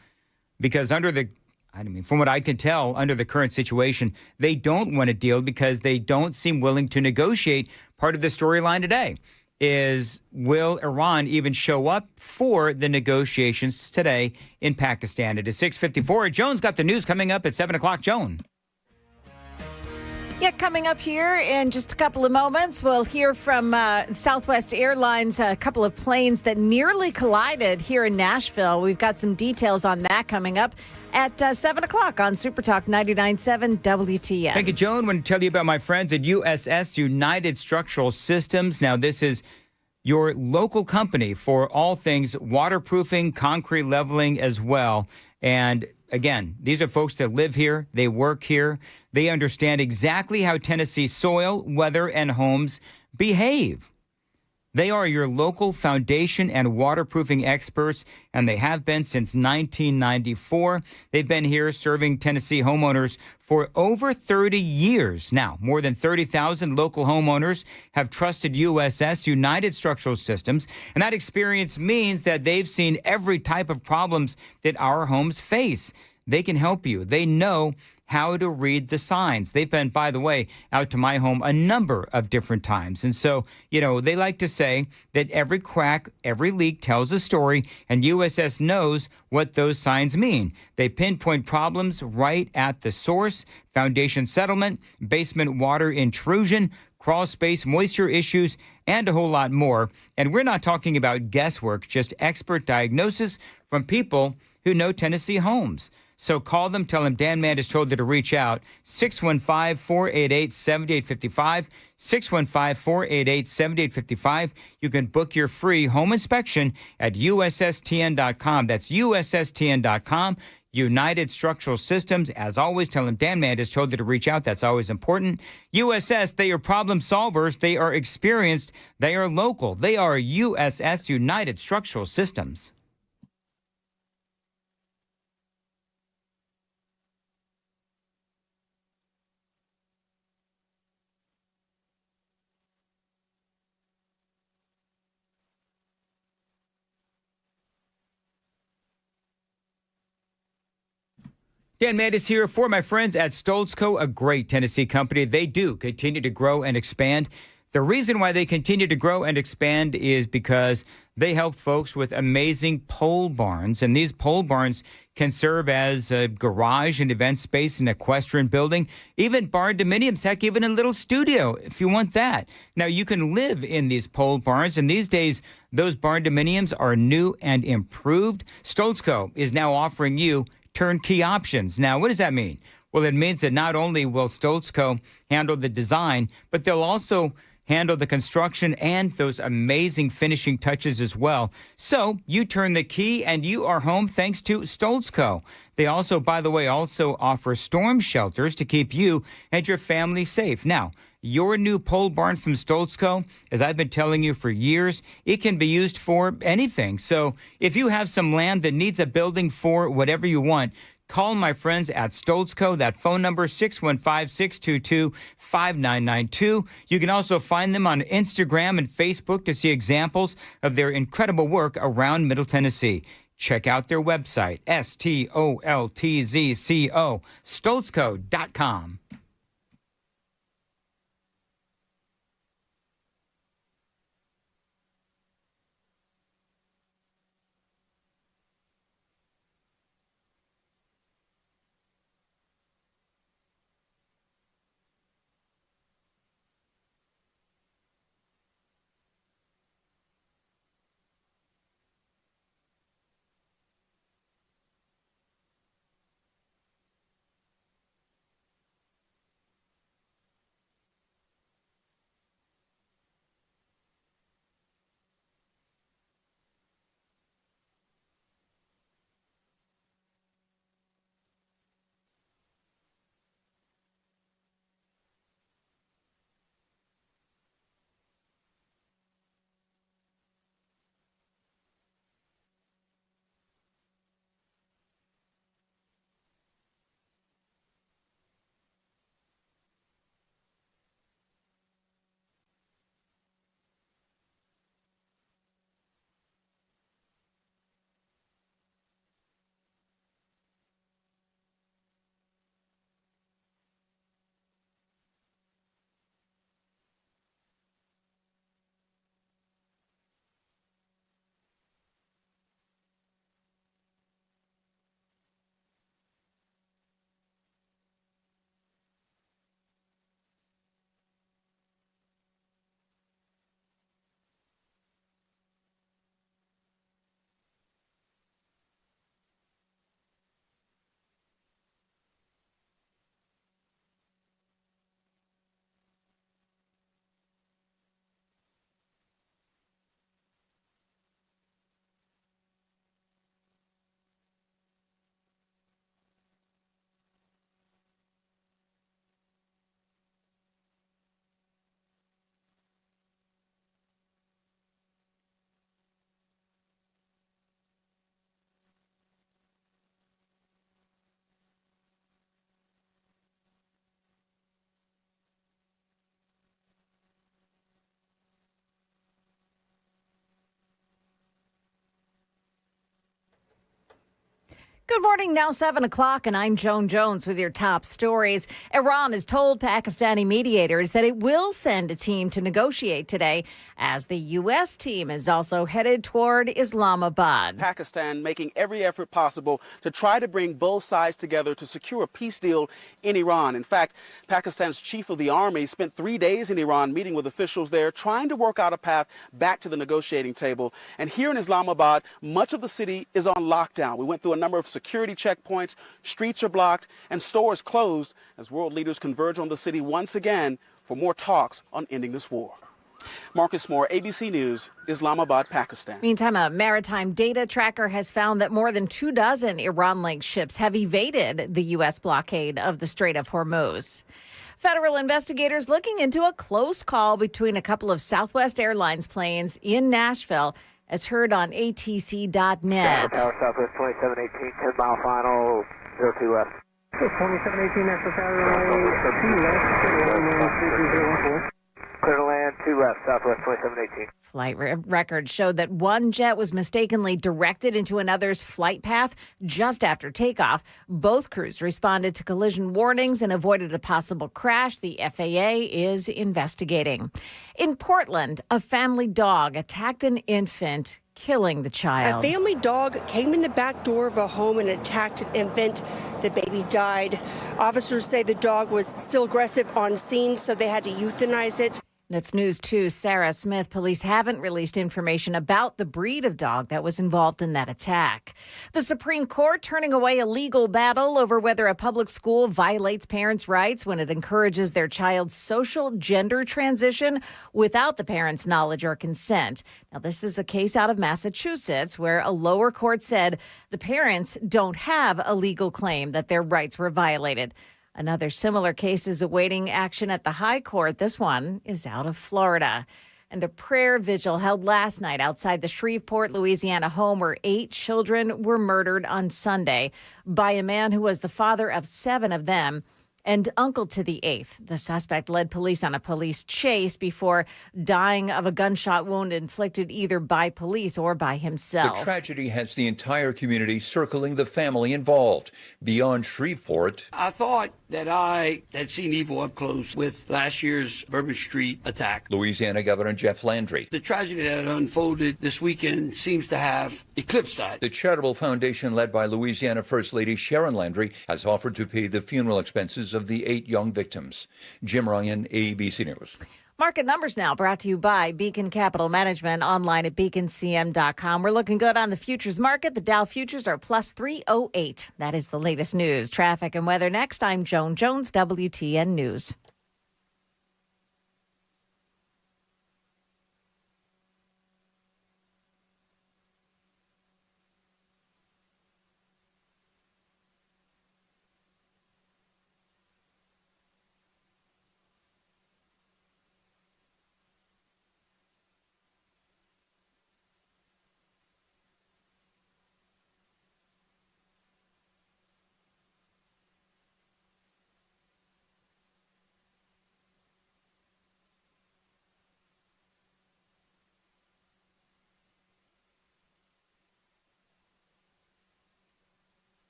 Because from what I can tell, under the current situation, they don't want a deal because they don't seem willing to negotiate. Part of the storyline today is, will Iran even show up for the negotiations today in Pakistan? It is 6:54. Joan's got the news coming up at 7 o'clock. Joan. Yeah, coming up here in just a couple of moments, we'll hear from Southwest Airlines, a couple of planes that nearly collided here in Nashville. We've got some details on that coming up at 7 o'clock on Super Talk 99.7 WTN. Thank you, Joan. I want to tell you about my friends at USS United Structural Systems. Now, this is your local company for all things waterproofing, concrete leveling as well. And again, these are folks that live here, they work here, they understand exactly how Tennessee's soil, weather, and homes behave. They are your local foundation and waterproofing experts, and they have been since 1994. They've been here serving Tennessee homeowners for over 30 years now. More than 30,000 local homeowners have trusted USS United Structural Systems, and that experience means that they've seen every type of problems that our homes face. they can help you. They know how to read the signs. They've been, by the way, out to my home a number of different times. And so, they like to say that every crack, every leak tells a story, and USS knows what those signs mean. They pinpoint problems right at the source: foundation settlement, basement water intrusion, crawl space moisture issues, and a whole lot more. And we're not talking about guesswork, just expert diagnosis from people who know Tennessee homes. So call them, tell them Dan Mandis told you to reach out, 615-488-7855, 615-488-7855. You can book your free home inspection at USSTN.com. That's USSTN.com. United Structural Systems. As always, tell them Dan Mandis told you to reach out. That's always important. USS, they are problem solvers. They are experienced. They are local. They are USS, United Structural Systems. Dan Mandis here for my friends at Stoltz Co., a great Tennessee company. They do continue to grow and expand. The reason why they continue to grow and expand is because they help folks with amazing pole barns. And these pole barns can serve as a garage and event space, an equestrian building, even barn dominiums, heck, even a little studio if you want that. Now, you can live in these pole barns, and these days, those barn dominiums are new and improved. Stoltz Co. is now offering you turnkey options. Now, what does that mean? Well, it means that not only will Stoltz Co. handle the design, but they'll also handle the construction and those amazing finishing touches as well. So you turn the key and you are home thanks to Stoltz Co. They also, by the way, offer storm shelters to keep you and your family safe. Now, your new pole barn from Stoltz Co., as I've been telling you for years, it can be used for anything. So if you have some land that needs a building for whatever you want, call my friends at Stoltz Co. That phone number, 615-622-5992. You can also find them on Instagram and Facebook to see examples of their incredible work around Middle Tennessee. Check out their website, STOLTZCO, stoltzco.com. Good morning, now 7 o'clock, and I'm Joan Jones with your top stories. Iran has told Pakistani mediators that it will send a team to negotiate today, as the U.S. team is also headed toward Islamabad. Pakistan making every effort possible to try to bring both sides together to secure a peace deal in Iran. In fact, Pakistan's chief of the army spent 3 days in Iran meeting with officials there, trying to work out a path back to the negotiating table. And here in Islamabad, much of the city is on lockdown. We went through a number of security checkpoints, streets are blocked, and stores closed as world leaders converge on the city once again for more talks on ending this war. Marcus Moore, ABC News, Islamabad, Pakistan. Meantime, a maritime data tracker has found that more than 24 Iran-linked ships have evaded the U.S. blockade of the Strait of Hormuz. Federal investigators looking into a close call between a couple of Southwest Airlines planes in Nashville, as heard on ATC.net. Tower Southwest 2718, 10-mile final, 02 left. 2718, National Tower, 2 left, clear to land, 2 left, Southwest 2718. Flight records showed that one jet was mistakenly directed into another's flight path just after takeoff. Both crews responded to collision warnings and avoided a possible crash. The FAA is investigating. In Portland, a family dog attacked an infant, killing the child. A family dog came in the back door of a home and attacked an infant. The baby died. Officers say the dog was still aggressive on scene, so they had to euthanize it. That's News 2's Sarah Smith. Police haven't released information about the breed of dog that was involved in that attack. The Supreme Court turning away a legal battle over whether a public school violates parents' rights when it encourages their child's social gender transition without the parents' knowledge or consent. Now, this is a case out of Massachusetts where a lower court said the parents don't have a legal claim that their rights were violated. Another similar case is awaiting action at the high court. This one is out of Florida. And a prayer vigil held last night outside the Shreveport, Louisiana home where 8 children were murdered on Sunday by a man who was the father of 7 of them and uncle to the 8th. The suspect led police on a police chase before dying of a gunshot wound inflicted either by police or by himself. The tragedy has the entire community circling the family involved. Beyond Shreveport, I thought that I had seen evil up close with last year's Bourbon Street attack. Louisiana Governor Jeff Landry. The tragedy that unfolded this weekend seems to have eclipsed that. The charitable foundation led by Louisiana First Lady Sharon Landry has offered to pay the funeral expenses of the 8 young victims. Jim Ryan, ABC News. Market numbers now brought to you by Beacon Capital Management, online at beaconcm.com. We're looking good on the futures market. The Dow futures are plus 308. That is the latest news. Traffic and weather next. I'm Joan Jones, WTN News.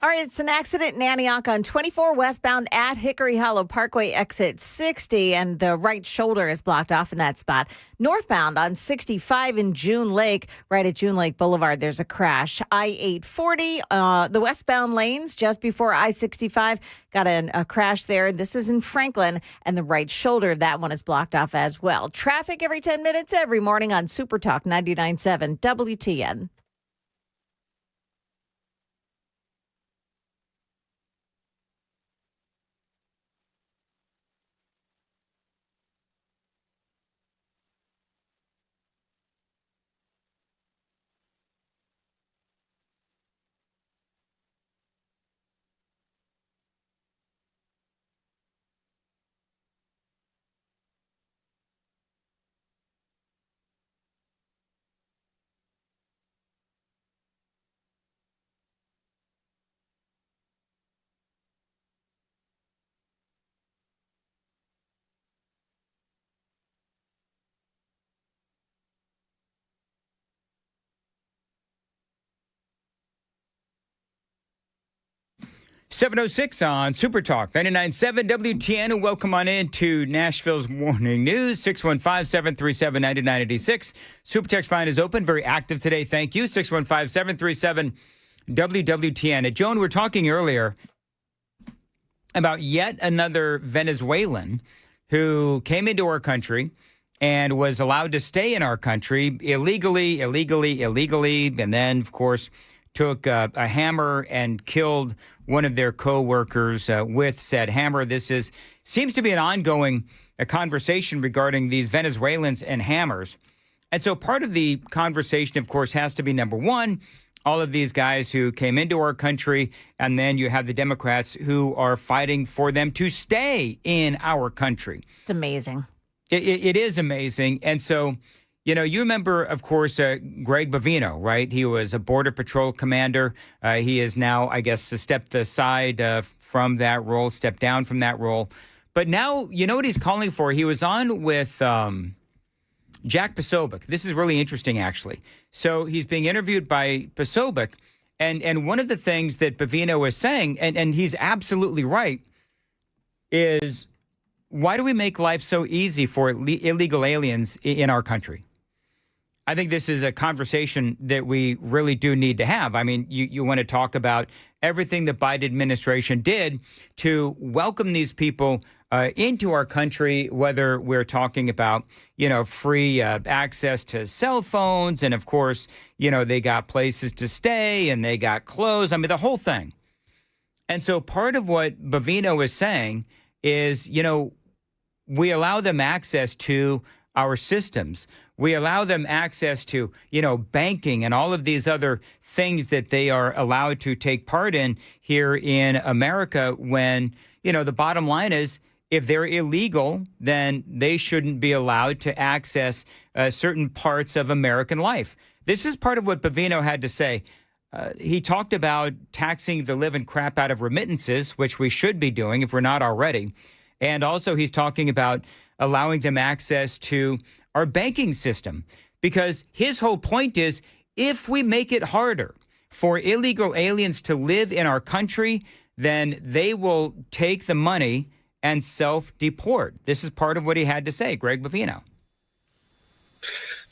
All right, it's an accident in Antioch on 24 westbound at Hickory Hollow Parkway, exit 60, and the right shoulder is blocked off in that spot. Northbound on 65 in June Lake, right at June Lake Boulevard, there's a crash. I-840, the westbound lanes just before I-65, got a crash there. This is in Franklin, and the right shoulder, that one is blocked off as well. Traffic every 10 minutes, every morning on Super Talk 99.7 WTN. .706 on Super Talk 99.7 WTN, and welcome on in to Nashville's Morning News. 615-737-9986. Super Text line is open, very active today. Thank you. 615-737 WWTN. Joan, we were talking earlier about yet another Venezuelan who came into our country and was allowed to stay in our country illegally, and then, of course, took a hammer and killed one of their co-workers with said hammer. This seems to be an ongoing conversation regarding these Venezuelans and hammers. And so part of the conversation, of course, has to be, number one, all of these guys who came into our country, and then you have the Democrats who are fighting for them to stay in our country. It's amazing. It is amazing. And so, you know, you remember, of course, Greg Bavino, right? He was a Border Patrol commander. He is now, I guess, stepped aside from that role, stepped down from that role. But now, you know what he's calling for? He was on with Jack Posobiec. This is really interesting, actually. So he's being interviewed by Posobiec, and one of the things that Bavino is saying, and he's absolutely right, is why do we make life so easy for illegal aliens in our country? I think this is a conversation that we really do need to have. I mean, you want to talk about everything the Biden administration did to welcome these people into our country, whether we're talking about, you know, free access to cell phones. And of course, you know, they got places to stay and they got clothes. I mean, the whole thing. And so part of what Bavino is saying is, you know, we allow them access to our systems. We allow them access to, you know, banking and all of these other things that they are allowed to take part in here in America when, you know, the bottom line is if they're illegal, then they shouldn't be allowed to access certain parts of American life. This is part of what Bavino had to say. He talked about taxing the living crap out of remittances, which we should be doing if we're not already. And also he's talking about allowing them access to our banking system, because his whole point is if we make it harder for illegal aliens to live in our country, then they will take the money and self-deport. This is part of what he had to say, Greg Bavino.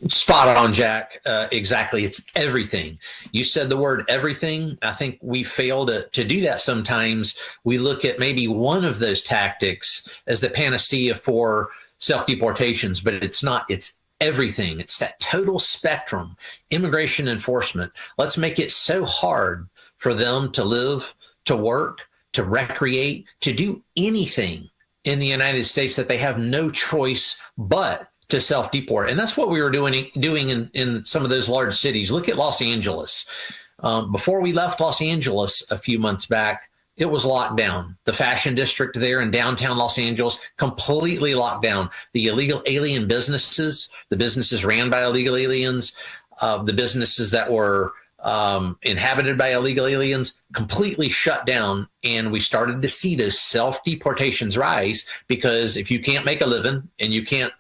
Spot on, Jack. Exactly. It's everything. You said the word everything. I think we fail to do that sometimes. We look at maybe one of those tactics as the panacea for self-deportations, but it's not. It's everything. It's that total spectrum. Immigration enforcement. Let's make it so hard for them to live, to work, to recreate, to do anything in the United States that they have no choice but to self-deport. And that's what we were doing in some of those large cities. Look at Los Angeles. Before we left Los Angeles a few months back, it was locked down. The fashion district there in downtown Los Angeles, completely locked down. The illegal alien businesses, the businesses ran by illegal aliens, the businesses that were inhabited by illegal aliens, completely shut down. And we started to see those self-deportations rise, because if you can't make a living and you can't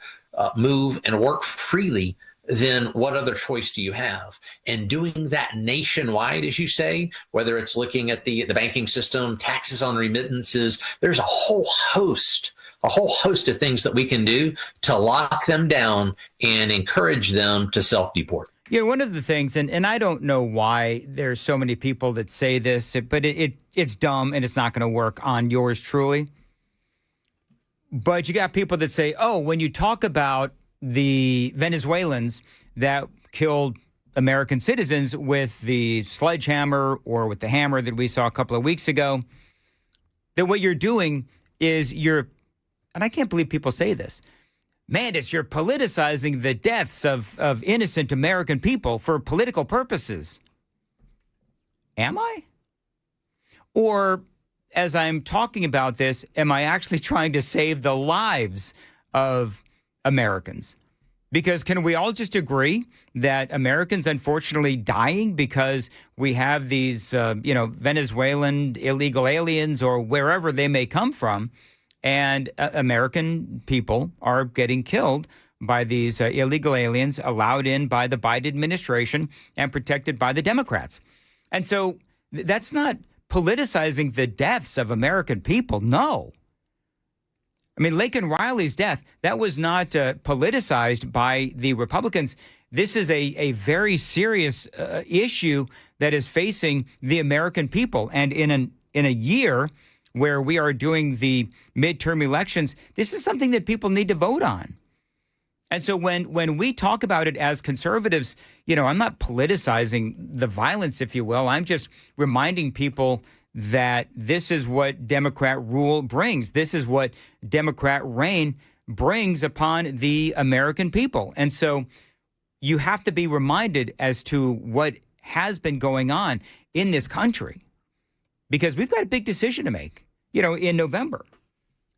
move and work freely, then what other choice do you have? And doing that nationwide, as you say, whether it's looking at the banking system, taxes on remittances, there's a whole host of things that we can do to lock them down and encourage them to self-deport. You know, one of the things, and I don't know why there's so many people that say this, but it's dumb and it's not going to work on yours truly. But you got people that say, oh, when you talk about the Venezuelans that killed American citizens with the sledgehammer or with the hammer that we saw a couple of weeks ago, that what you're doing is and I can't believe people say this, Mandis, you're politicizing the deaths of innocent American people for political purposes. Am I? Or as I'm talking about this, am I actually trying to save the lives of Americans? Because can we all just agree that Americans unfortunately dying because we have these, Venezuelan illegal aliens or wherever they may come from, and American people are getting killed by these illegal aliens allowed in by the Biden administration and protected by the Democrats. And so that's not politicizing the deaths of American people. No. I mean, Laken Riley's death, that was not politicized by the Republicans. This is a very serious issue that is facing the American people. And in a year where we are doing the midterm elections, this is something that people need to vote on. And so when we talk about it as conservatives, I'm not politicizing the violence, if you will. I'm just reminding people that this is what Democrat rule brings. This is what Democrat reign brings upon the American people. And so you have to be reminded as to what has been going on in this country, because we've got a big decision to make, in November,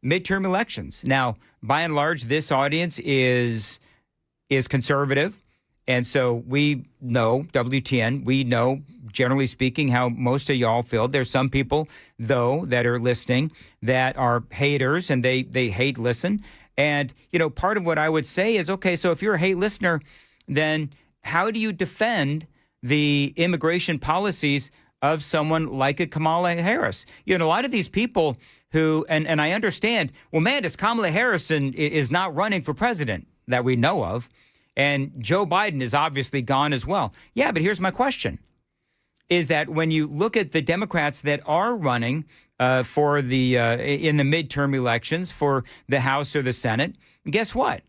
midterm elections. Now, by and large, this audience is conservative. And so we know, WTN, we know, generally speaking, how most of y'all feel. There's some people, though, that are listening that are haters and they hate listen. And, part of what I would say is, okay, so if you're a hate listener, then how do you defend the immigration policies of someone like a Kamala Harris? A lot of these people who, and I understand, well, man, this Kamala Harris is not running for president that we know of. And Joe Biden is obviously gone as well. Yeah, but here's my question, is that when you look at the Democrats that are running for the in the midterm elections for the House or the Senate, guess what?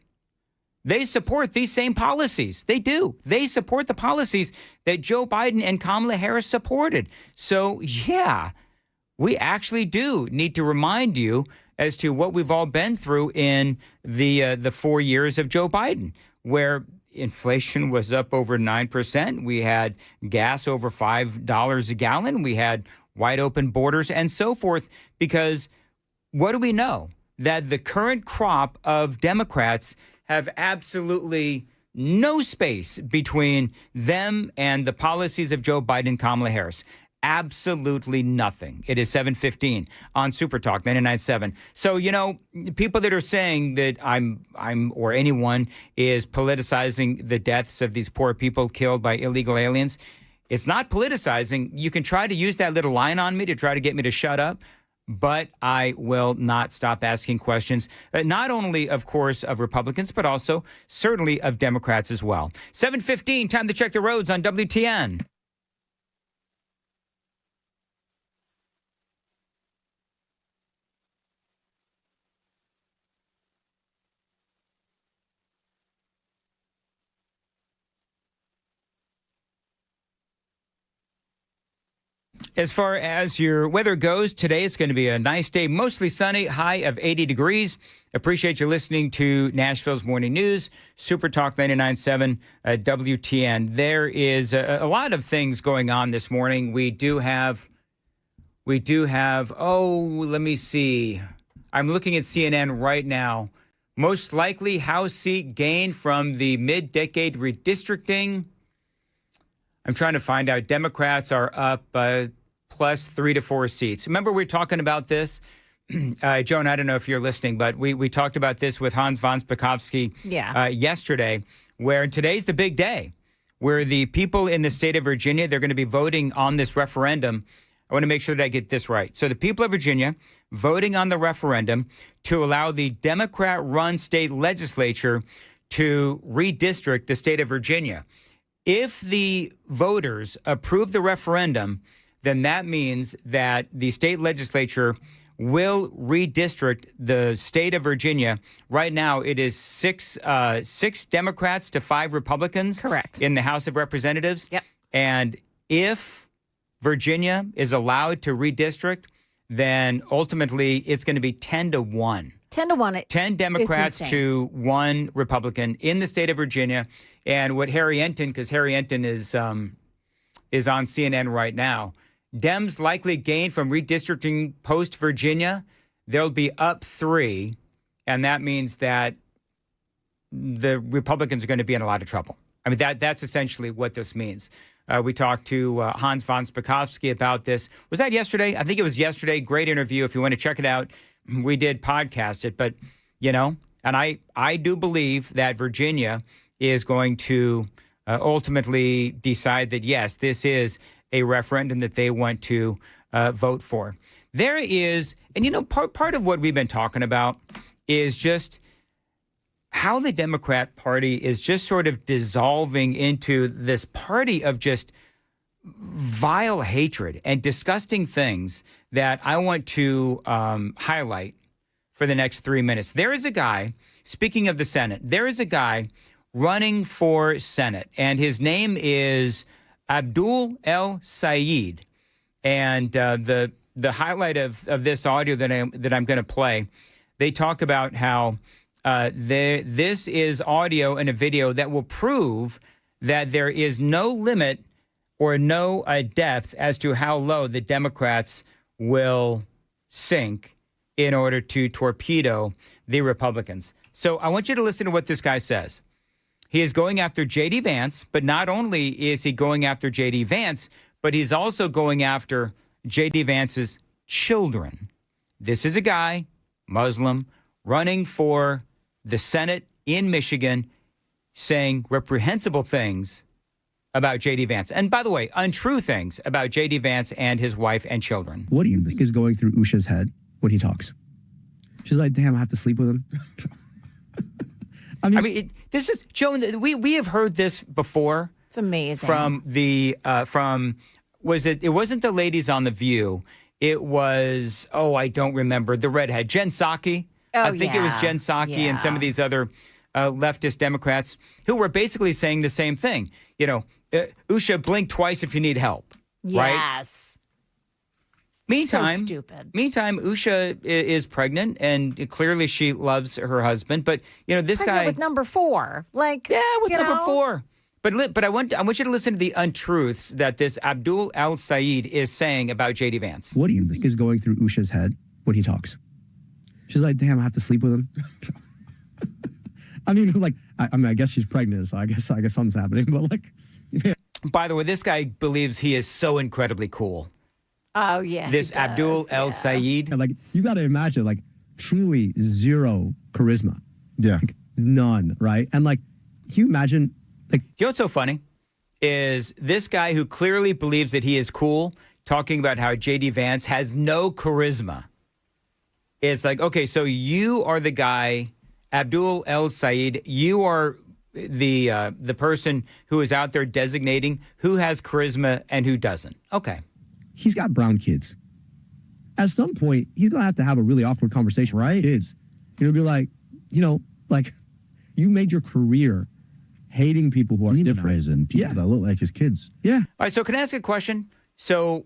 They support these same policies. They do. They support the policies that Joe Biden and Kamala Harris supported. So, yeah, we actually do need to remind you as to what we've all been through in the 4 years of Joe Biden, where inflation was up over 9%. We had gas over $5 a gallon. We had wide open borders and so forth. Because what do we know? That the current crop of Democrats have absolutely no space between them and the policies of Joe Biden and Kamala Harris. Absolutely nothing. It is 7:15 on Super Talk 99.7. So, people that are saying that I'm or anyone is politicizing the deaths of these poor people killed by illegal aliens, it's not politicizing. You can try to use that little line on me to try to get me to shut up, but I will not stop asking questions, not only, of course, of Republicans, but also certainly of Democrats as well. 7:15, time to check the roads on WTN. As far as your weather goes, today it's going to be a nice day, mostly sunny, high of 80 degrees. Appreciate you listening to Nashville's Morning News, Super Talk 99.7 WTN. There is a lot of things going on this morning. We do have, let me see. I'm looking at CNN right now. Most likely House seat gain from the mid-decade redistricting. I'm trying to find out. Democrats are up plus 3 to 4 seats. Remember, we were talking about this, Joan, I don't know if you're listening, but we talked about this with Hans von Spakovsky yesterday, where today's the big day, where the people in the state of Virginia, they're going to be voting on this referendum. I want to make sure that I get this right. So the people of Virginia voting on the referendum to allow the Democrat-run state legislature to redistrict the state of Virginia. If the voters approve the referendum, then that means that the state legislature will redistrict the state of Virginia. Right now, it is six Democrats to 5 Republicans. Correct. In the House of Representatives. Yep. And if Virginia is allowed to redistrict, then ultimately it's going to be 10-1. 10-1. 10 Democrats insane. to 1 Republican in the state of Virginia. And what Harry Enton, because Harry Enton is on CNN right now, Dems likely gain from redistricting post-Virginia. They'll be up 3, and that means that the Republicans are going to be in a lot of trouble. I mean, that's essentially what this means. We talked to Hans von Spakovsky about this. Was that yesterday? I think it was yesterday. Great interview. If you want to check it out, we did podcast it. But, and I do believe that Virginia is going to ultimately decide that, yes, this is a referendum that they want to vote for. There is, and part of what we've been talking about is just how the Democrat Party is just sort of dissolving into this party of just vile hatred and disgusting things that I want to highlight for the next 3 minutes. There is a guy, speaking of the Senate, there is a guy running for Senate, and his name is Abdul El Sayed. And the highlight of this audio that I'm going to play, they talk about how this is audio and a video that will prove that there is no limit or no depth as to how low the Democrats will sink in order to torpedo the Republicans. So I want you to listen to what this guy says. He is going after J.D. Vance, but not only is he going after J.D. Vance, but he's also going after J.D. Vance's children. This is a guy, Muslim, running for the Senate in Michigan, saying reprehensible things about J.D. Vance. And by the way, untrue things about J.D. Vance and his wife and children. What do you think is going through Usha's head when he talks? She's like, damn, I have to sleep with him. This is, Joan, we have heard this before. It's amazing. From it wasn't the ladies on The View. It was, I don't remember, the redhead, Jen Psaki. I think it was Jen Psaki and some of these other leftist Democrats who were basically saying the same thing. Usha, blink twice if you need help. Right? Yes. Meantime, so stupid. Meantime, Usha is pregnant, and clearly she loves her husband. But this pregnant guy with number 4, with number 4. But I want you to listen to the untruths that this Abdul El Sayed is saying about J.D. Vance. What do you think is going through Usha's head when he talks? She's like, damn, I have to sleep with him. I guess she's pregnant, so I guess something's happening. But yeah. By the way, this guy believes he is so incredibly cool. Oh, yeah. This Abdul El Sayed. You got to imagine, truly zero charisma. Yeah. None, right? And, can you imagine, you know what's so funny? Is this guy who clearly believes that he is cool talking about how J.D. Vance has no charisma. It's like, okay, so you are the guy, Abdul El Sayed. You are the person who is out there designating who has charisma and who doesn't. Okay. He's got brown kids. At some point, he's going to have a really awkward conversation with kids. Be like, you made your career hating people who are different. And people that look like his kids. Yeah. All right, so can I ask a question? So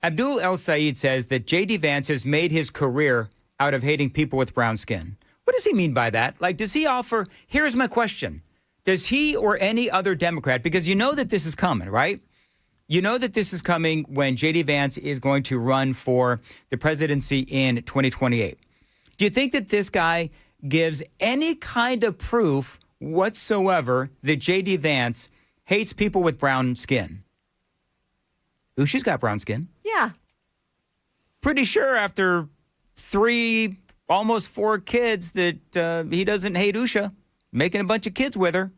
Abdul El Sayed says that J.D. Vance has made his career out of hating people with brown skin. What does he mean by that? Does he offer, here's my question. Does he or any other Democrat, because you know that this is coming, right? You know that this is coming when J.D. Vance is going to run for the presidency in 2028. Do you think that this guy gives any kind of proof whatsoever that J.D. Vance hates people with brown skin? Usha's got brown skin. Yeah. Pretty sure after 3, almost 4 kids that he doesn't hate Usha. making a bunch of kids with her.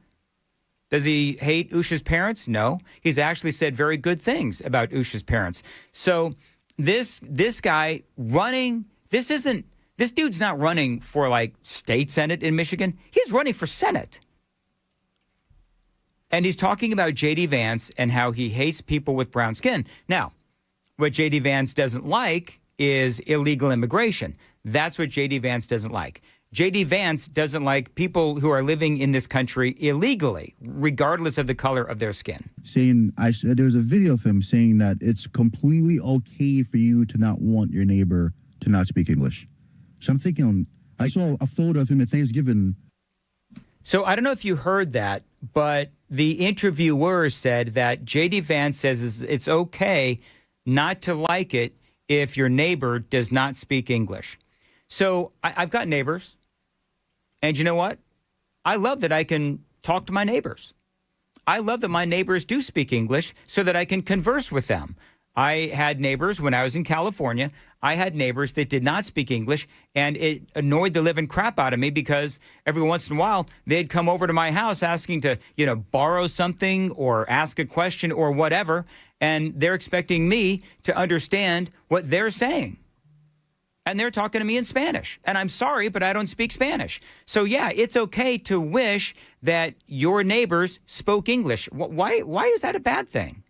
Does he hate Usha's parents? No. He's actually said very good things about Usha's parents. So this guy running, this dude's not running for like state senate in Michigan. He's running for Senate. And he's talking about J.D. Vance and how he hates people with brown skin. Now, what J.D. Vance doesn't like is illegal immigration. That's what J.D. Vance doesn't like. J.D. Vance doesn't like people who are living in this country illegally, regardless of the color of their skin. Saying, there was a video of him saying that it's completely okay for you to not want your neighbor to not speak English. So I'm thinking, I saw a photo of him at Thanksgiving. So I don't know if you heard that, but the interviewer said that J.D. Vance says it's okay not to like it if your neighbor does not speak English. So I've got neighbors. And you know what? I love that I can talk to my neighbors. I love that my neighbors do speak English so that I can converse with them. I had neighbors when I was in California. I had neighbors that did not speak English, and it annoyed the living crap out of me because every once in a while they'd come over to my house asking to, borrow something or ask a question or whatever, and they're expecting me to understand what they're saying. And they're talking to me in Spanish. And I'm sorry, but I don't speak Spanish. So, yeah, it's okay to wish that your neighbors spoke English. Why is that a bad thing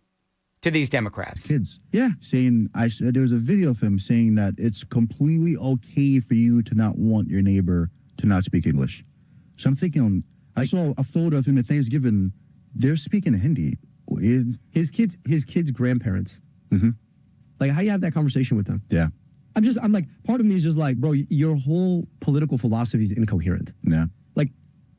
to these Democrats? Kids. Yeah. Saying, there was a video of him saying that it's completely okay for you to not want your neighbor to not speak English. So I'm thinking, I saw a photo of him at Thanksgiving. They're speaking Hindi. His kids' grandparents. Mm-hmm. Like, how you have that conversation with them? Yeah. I'm like, part of me is just like, bro, your whole political philosophy is incoherent. Yeah. Like,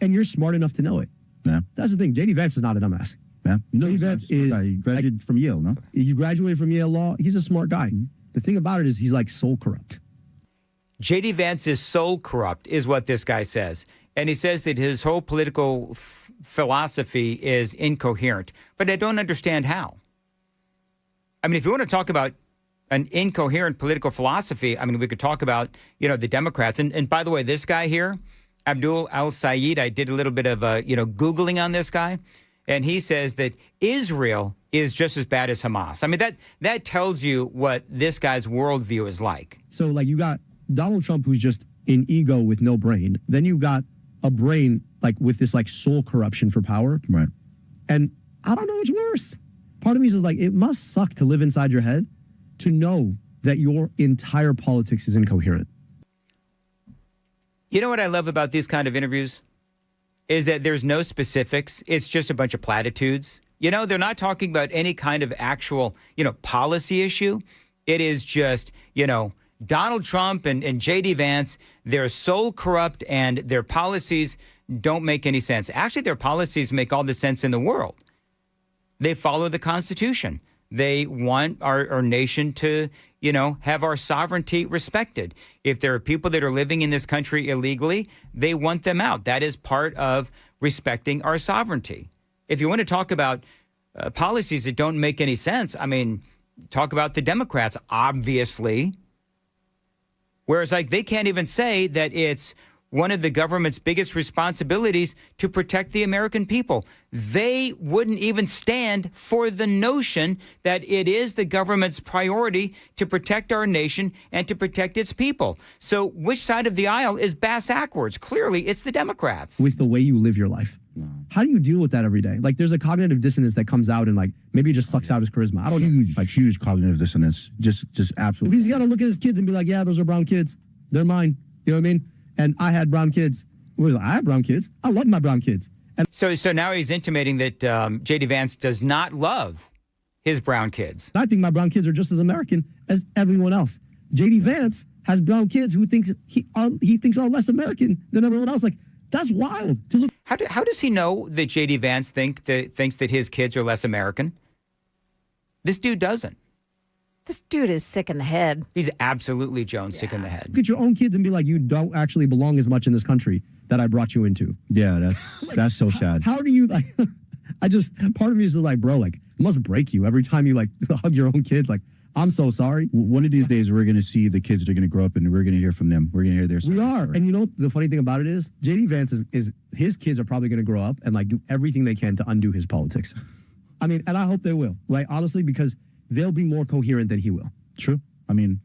and you're smart enough to know it. Yeah. That's the thing. J.D. Vance is not a dumbass. Yeah. J.D. Vance is... He graduated from Yale, no? He graduated from Yale Law. He's a smart guy. The thing about it is he's like soul corrupt. J.D. Vance is soul corrupt, is what this guy says. And he says that his whole political philosophy is incoherent. But I don't understand how. I mean, if you want to talk about an incoherent political philosophy, I mean, we could talk about, the Democrats. And by the way, this guy here, Abdul al-Sayed, I did a little bit of, Googling on this guy. And he says that Israel is just as bad as Hamas. I mean, that tells you what this guy's worldview is like. So, like, you got Donald Trump, who's just an ego with no brain. Then you've got a brain, like, with this, like, soul corruption for power. Right. And I don't know which worse. Part of me is like, it must suck to live inside your head to know that your entire politics is incoherent. You know what I love about these kind of interviews? Is that there's no specifics. It's just a bunch of platitudes. They're not talking about any kind of actual, policy issue. It is just, Donald Trump and J.D. Vance, they're soul corrupt and their policies don't make any sense. Actually, their policies make all the sense in the world. They follow the Constitution. They want our nation to, have our sovereignty respected. If there are people that are living in this country illegally, they want them out. That is part of respecting our sovereignty. If you want to talk about policies that don't make any sense, I mean, talk about the Democrats, obviously. Whereas, like, they can't even say that it's one of the government's biggest responsibilities to protect the American people. They wouldn't even stand for the notion that it is the government's priority to protect our nation and to protect its people. So which side of the aisle is backwards? Clearly, it's the Democrats. With the way you live your life. How do you deal with that every day? Like, there's a cognitive dissonance that comes out and, like, maybe it just sucks out his charisma. I don't know. Huge cognitive dissonance. Just absolutely. Because you got to look at his kids and be like, yeah, those are brown kids. They're mine. You know what I mean? And I had brown kids. I have brown kids. I love my brown kids. And so now he's intimating that J.D. Vance does not love his brown kids. I think my brown kids are just as American as everyone else. J.D. Vance has brown kids who thinks he thinks are less American than everyone else. Like, that's wild. To look. How does he know that J.D. Vance thinks that his kids are less American? This dude doesn't. This dude is sick in the head. He's absolutely, Joan, sick in the head. Look at your own kids and be like, you don't actually belong as much in this country that I brought you into. Yeah, that's so sad. How do you, like, part of me is just like, bro, like, it must break you every time you, like, hug your own kids. Like, I'm so sorry. One of these days, we're going to see the kids that are going to grow up and we're going to hear from them. We're going to hear their We are. story. And you know, the funny thing about it is, JD Vance is his kids are probably going to grow up and like do everything they can to undo his politics. I mean, and I hope they will. Like, honestly, because they'll be more coherent than he will. True. I mean,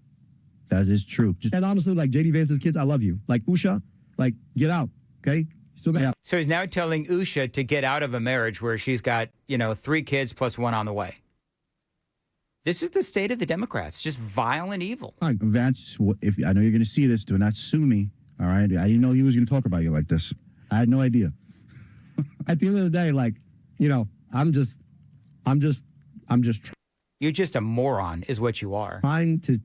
that is true. And honestly, like JD Vance's kids, I love you. Like Usha, like get out, okay? Still got So he's now telling Usha to get out of a marriage where she's got, 3 kids plus 1 on the way. This is the state of the Democrats, just vile and evil. Vance, if I know you're going to see this, do not sue me. All right. I didn't know he was going to talk about you like this. I had no idea. At the end of the day, like, I'm just. You're just a moron, is what you are. Trying to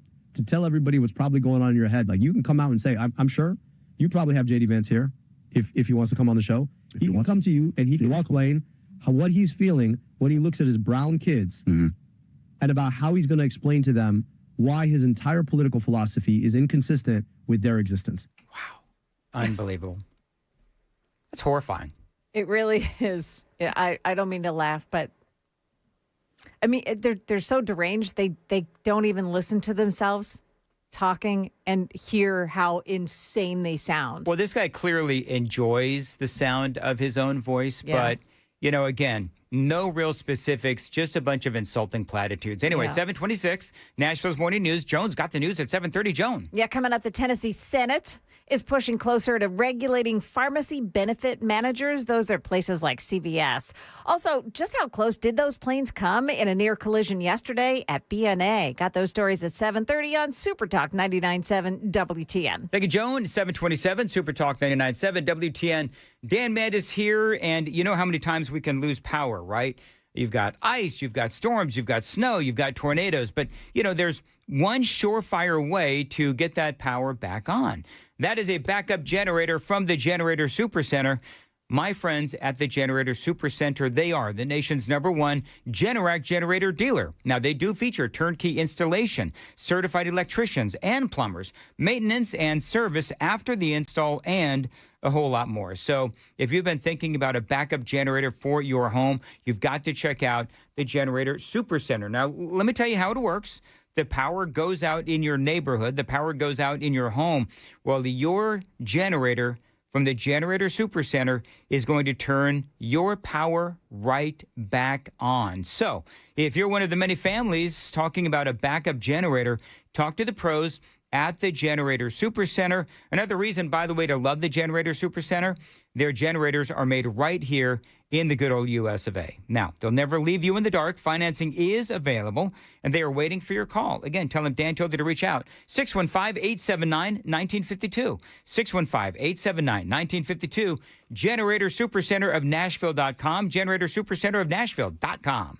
tell everybody what's probably going on in your head. Like, you can come out and say, I'm sure you probably have JD Vance here if he wants to come on the show. He can come to you and he can explain what he's feeling when he looks at his brown kids and about how he's going to explain to them why his entire political philosophy is inconsistent with their existence. Wow. Unbelievable. That's horrifying. It really is. I don't mean to laugh, but I mean, they're so deranged. They don't even listen to themselves talking and hear how insane they sound. Well, this guy clearly enjoys the sound of his own voice, but, again, no real specifics, just a bunch of insulting platitudes. Anyway, 726, Nashville's Morning News. Jones got the news at 7:30. Joan. Yeah, coming up, the Tennessee Senate is pushing closer to regulating pharmacy benefit managers. Those are places like CVS. Also, just how close did those planes come in a near collision yesterday at BNA? Got those stories at 7:30 on Super Talk 99.7 WTN. Thank you, Joan. 727, Super Talk 99.7 WTN. Dan Mandis here, and you know how many times we can lose power, right? You've got ice, you've got storms, you've got snow, you've got tornadoes. But, there's one surefire way to get that power back on. That is a backup generator from the Generator Supercenter. My friends at the Generator Supercenter, they are the nation's #1 Generac generator dealer. Now, they do feature turnkey installation, certified electricians and plumbers, maintenance and service after the install, and a whole lot more. So if you've been thinking about a backup generator for your home, you've got to check out the Generator Supercenter. Now, let me tell you how it works. The power goes out in your neighborhood. The power goes out in your home. Well, your generator from the Generator Supercenter is going to turn your power right back on. So if you're one of the many families talking about a backup generator, talk to the pros at the Generator Supercenter. Another reason, by the way, to love the Generator Supercenter, their generators are made right here in the good old US of A. Now, they'll never leave you in the dark. Financing is available, and they are waiting for your call. Again, tell them Dan told you to reach out. 615-879-1952. 615-879-1952. Generator Supercenter of Nashville.com. Generator Supercenter of Nashville.com.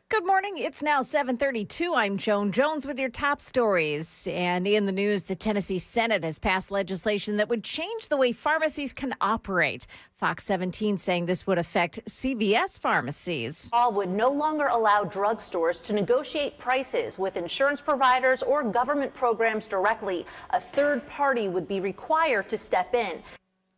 Good morning. It's now 7:32. I'm Joan Jones with your top stories. And in the news, the Tennessee Senate has passed legislation that would change the way pharmacies can operate. Fox 17 saying this would affect CVS pharmacies. Law would no longer allow drugstores to negotiate prices with insurance providers or government programs directly. A third party would be required to step in.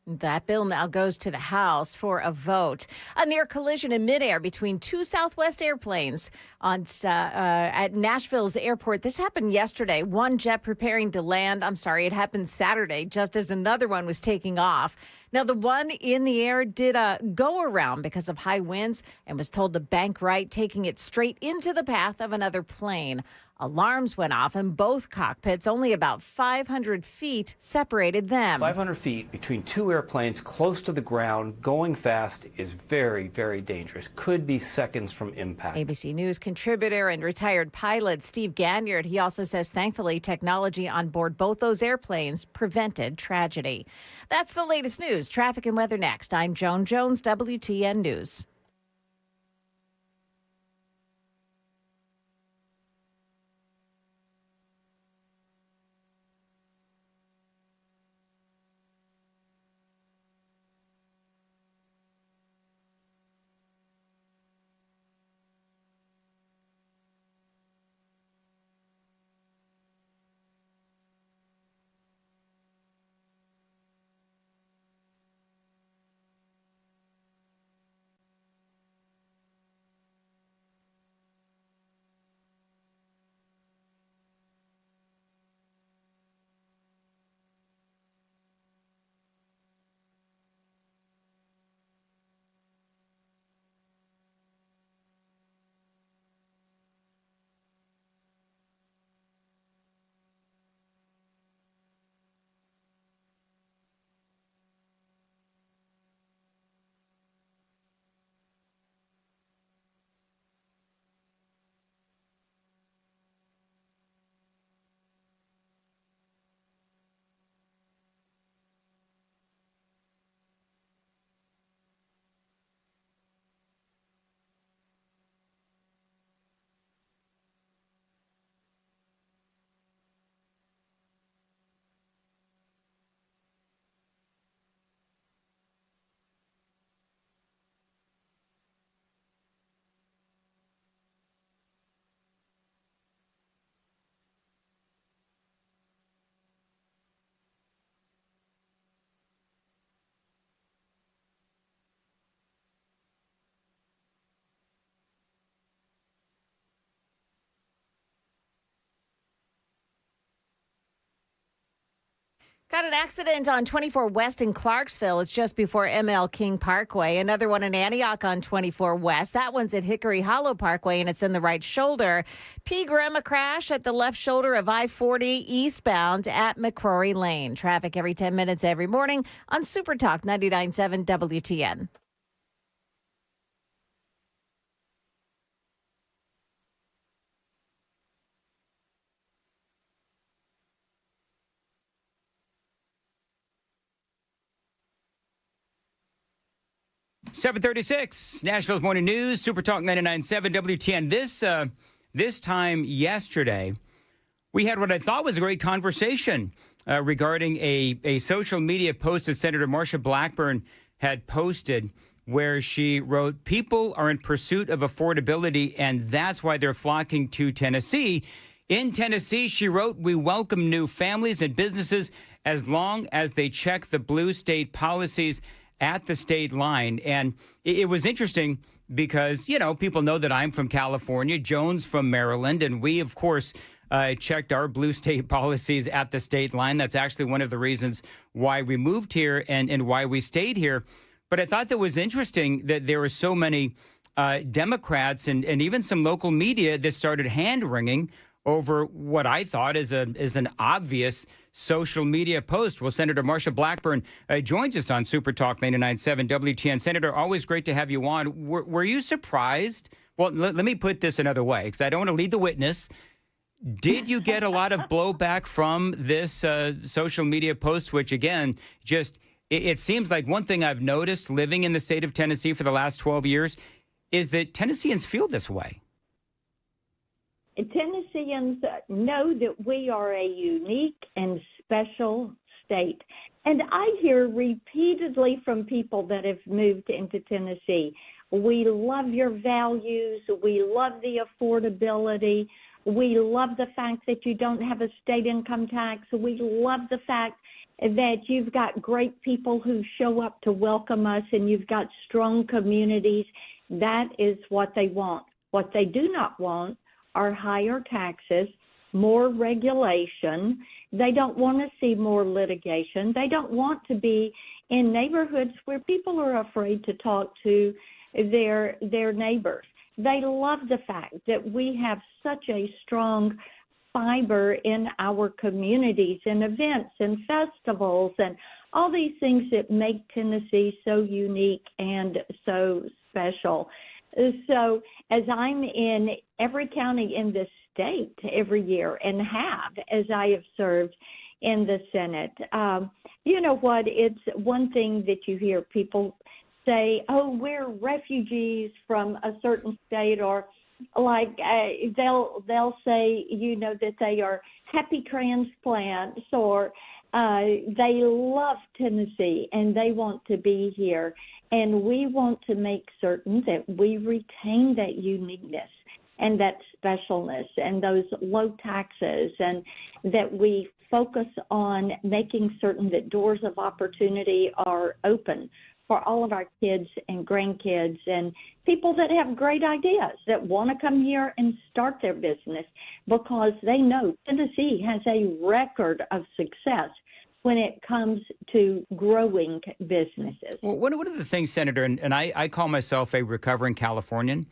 That bill now goes to the House for a vote. A near collision in midair between two Southwest airplanes at Nashville's airport. This happened yesterday. One jet preparing to land. It happened Saturday, just as another one was taking off. Now, the one in the air did a go around because of high winds and was told to bank right, taking it straight into the path of another plane. Alarms went off in both cockpits. Only about 500 feet separated them. 500 feet between two airplanes close to the ground, going fast, is very, very dangerous. Could be seconds from impact. ABC News contributor and retired pilot Steve Ganyard, he also says thankfully technology on board both those airplanes prevented tragedy. That's the latest news. Traffic and weather next. I'm Joan Jones, WTN News. Got an accident on 24 West in Clarksville. It's just before ML King Parkway. Another one in Antioch on 24 West. That one's at Hickory Hollow Parkway, and it's in the right shoulder. Pegram, a crash at the left shoulder of I-40 eastbound at McCrory Lane. Traffic every 10 minutes every morning on Super Talk 99.7 WTN. .736, Nashville's Morning News, Super Talk 99.7 WTN. This time yesterday, we had what I thought was a great conversation regarding a social media post that Senator Marsha Blackburn had posted where she wrote, people are in pursuit of affordability, and that's why they're flocking to Tennessee. In Tennessee, she wrote, we welcome new families and businesses as long as they check the blue state policies at the state line. And it was interesting because, you know, people know that I'm from California, Jones from Maryland, and we, of course, checked our blue state policies at the state line. That's actually one of the reasons why we moved here and why we stayed here. But I thought that was interesting that there were so many Democrats and even some local media that started hand-wringing over what I thought is an obvious social media post. Well, Senator Marsha Blackburn joins us on Super Talk 99.7 WTN. Senator, always great to have you on. Were you surprised? Well, let me put this another way, because I don't want to lead the witness. Did you get a lot of blowback from this social media post, which, again, just it seems like one thing I've noticed living in the state of Tennessee for the last 12 years is that Tennesseans feel this way. Tennesseans know that we are a unique and special state. And I hear repeatedly from people that have moved into Tennessee, we love your values, we love the affordability, we love the fact that you don't have a state income tax, we love the fact that you've got great people who show up to welcome us and you've got strong communities. That is what they want. What they do not want are higher taxes, more regulation. They don't want to see more litigation. They don't want to be in neighborhoods where people are afraid to talk to their neighbors. They love the fact that we have such a strong fiber in our communities and events and festivals and all these things that make Tennessee so unique and so special. So as I'm in every county in this state every year and have, as I have served in the Senate, you know what, it's one thing that you hear people say, oh, we're refugees from a certain state, or like they'll say, you know, that they are happy transplants, or they love Tennessee and they want to be here. And we want to make certain that we retain that uniqueness and that specialness and those low taxes, and that we focus on making certain that doors of opportunity are open for all of our kids and grandkids and people that have great ideas that want to come here and start their business, because they know Tennessee has a record of success when it comes to growing businesses. Well, one of the things, Senator, and I call myself a recovering Californian,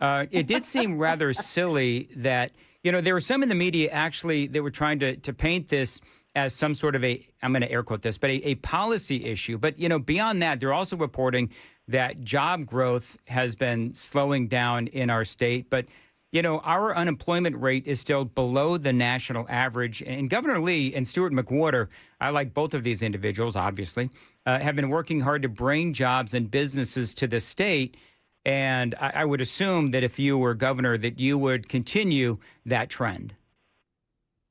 it did seem rather silly that, you know, there were some in the media actually that were trying to paint this as some sort of a, I'm going to air quote this, but a policy issue. But, you know, beyond that, they're also reporting that job growth has been slowing down in our state. But, you know, our unemployment rate is still below the national average. And Governor Lee and Stuart McWhorter, I like both of these individuals, obviously, have been working hard to bring jobs and businesses to the state. And I would assume that if you were governor, that you would continue that trend.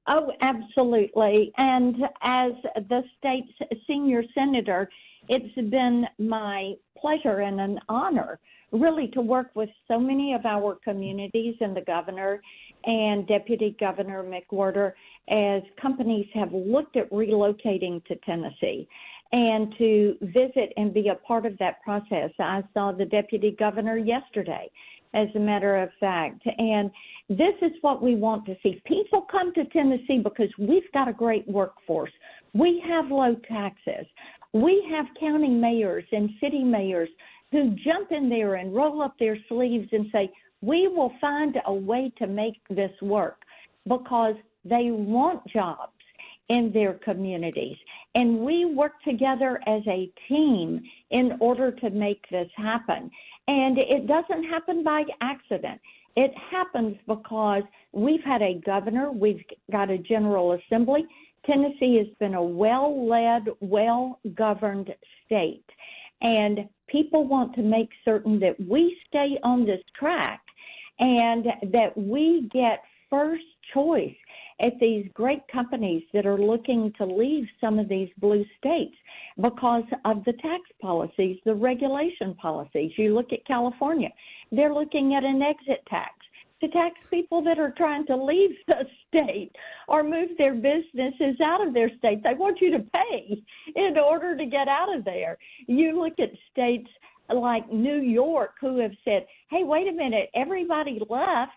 Oh, absolutely. And as the state's senior senator, it's been my pleasure and an honor really to work with so many of our communities and the governor and Deputy Governor McWhorter as companies have looked at relocating to Tennessee and to visit and be a part of that process. I saw the Deputy Governor yesterday, as a matter of fact. And this is what we want to see. People come to Tennessee because we've got a great workforce. We have low taxes. We have county mayors and city mayors who jump in there and roll up their sleeves and say, we will find a way to make this work, because they want jobs in their communities. And we work together as a team in order to make this happen. And it doesn't happen by accident. It happens because we've had a governor, we've got a General Assembly. Tennessee has been a well-led, well-governed state. And people want to make certain that we stay on this track and that we get first choice at these great companies that are looking to leave some of these blue states because of the tax policies, the regulation policies. You look at California, they're looking at an exit tax to tax people that are trying to leave the state or move their businesses out of their state. They want you to pay in order to get out of there. You look at states like New York who have said, hey, wait a minute, everybody left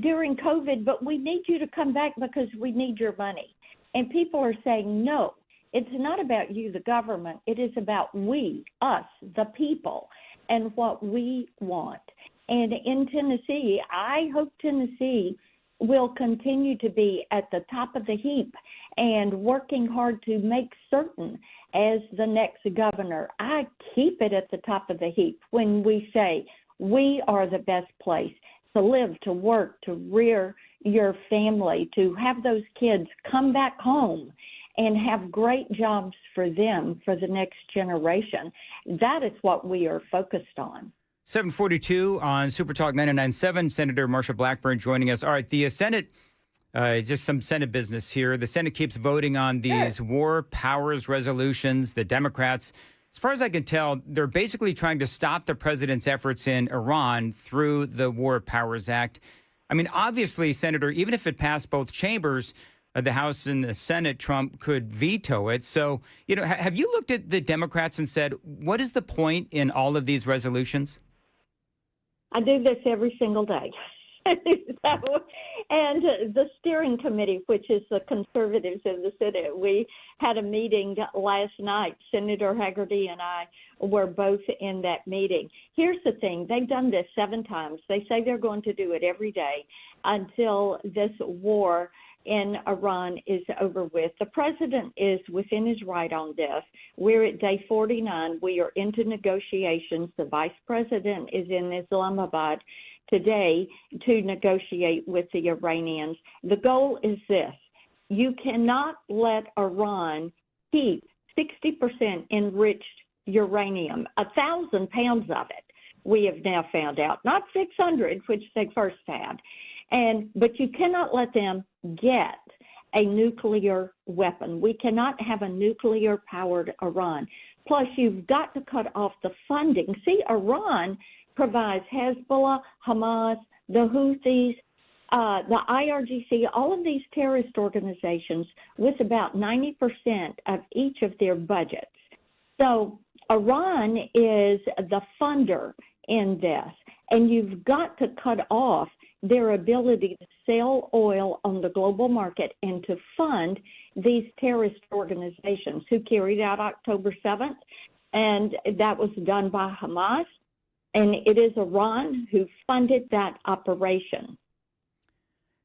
during COVID, but we need you to come back because we need your money. And people are saying, no, it's not about you, the government. It is about we, us, the people, and what we want. And in Tennessee, I hope Tennessee will continue to be at the top of the heap and working hard to make certain as the next governor, I keep it at the top of the heap when we say we are the best place to live, to work, to rear your family, to have those kids come back home and have great jobs for them for the next generation. That is what we are focused on. 742 on Super Talk 99.7. Senator Marsha Blackburn joining us. All right, the Senate, just some Senate business here. The Senate keeps voting on these war powers resolutions. The Democrats, as far as I can tell, they're basically trying to stop the president's efforts in Iran through the War Powers Act. I mean, obviously, Senator, even if it passed both chambers, the House and the Senate, Trump could veto it. So, have you looked at the Democrats and said, what is the point in all of these resolutions? I do this every single day. And the steering committee, which is the conservatives of the Senate, we had a meeting last night. Senator Haggerty and I were both in that meeting. Here's the thing. They've done this 7 times. They say they're going to do it every day until this war in Iran is over with. The president is within his right on this. We're at day 49. We are into negotiations. The vice president is in Islamabad today to negotiate with the Iranians. The goal is this. You cannot let Iran keep 60% enriched uranium, 1,000 pounds of it, we have now found out, not 600, which they first had. But you cannot let them get a nuclear weapon. We cannot have a nuclear-powered Iran. Plus, you've got to cut off the funding. See, Iran provides Hezbollah, Hamas, the Houthis, the IRGC, all of these terrorist organizations with about 90% of each of their budgets. So Iran is the funder in this, and you've got to cut off their ability to sell oil on the global market and to fund these terrorist organizations who carried out October 7th, and that was done by Hamas, and it is Iran who funded that operation.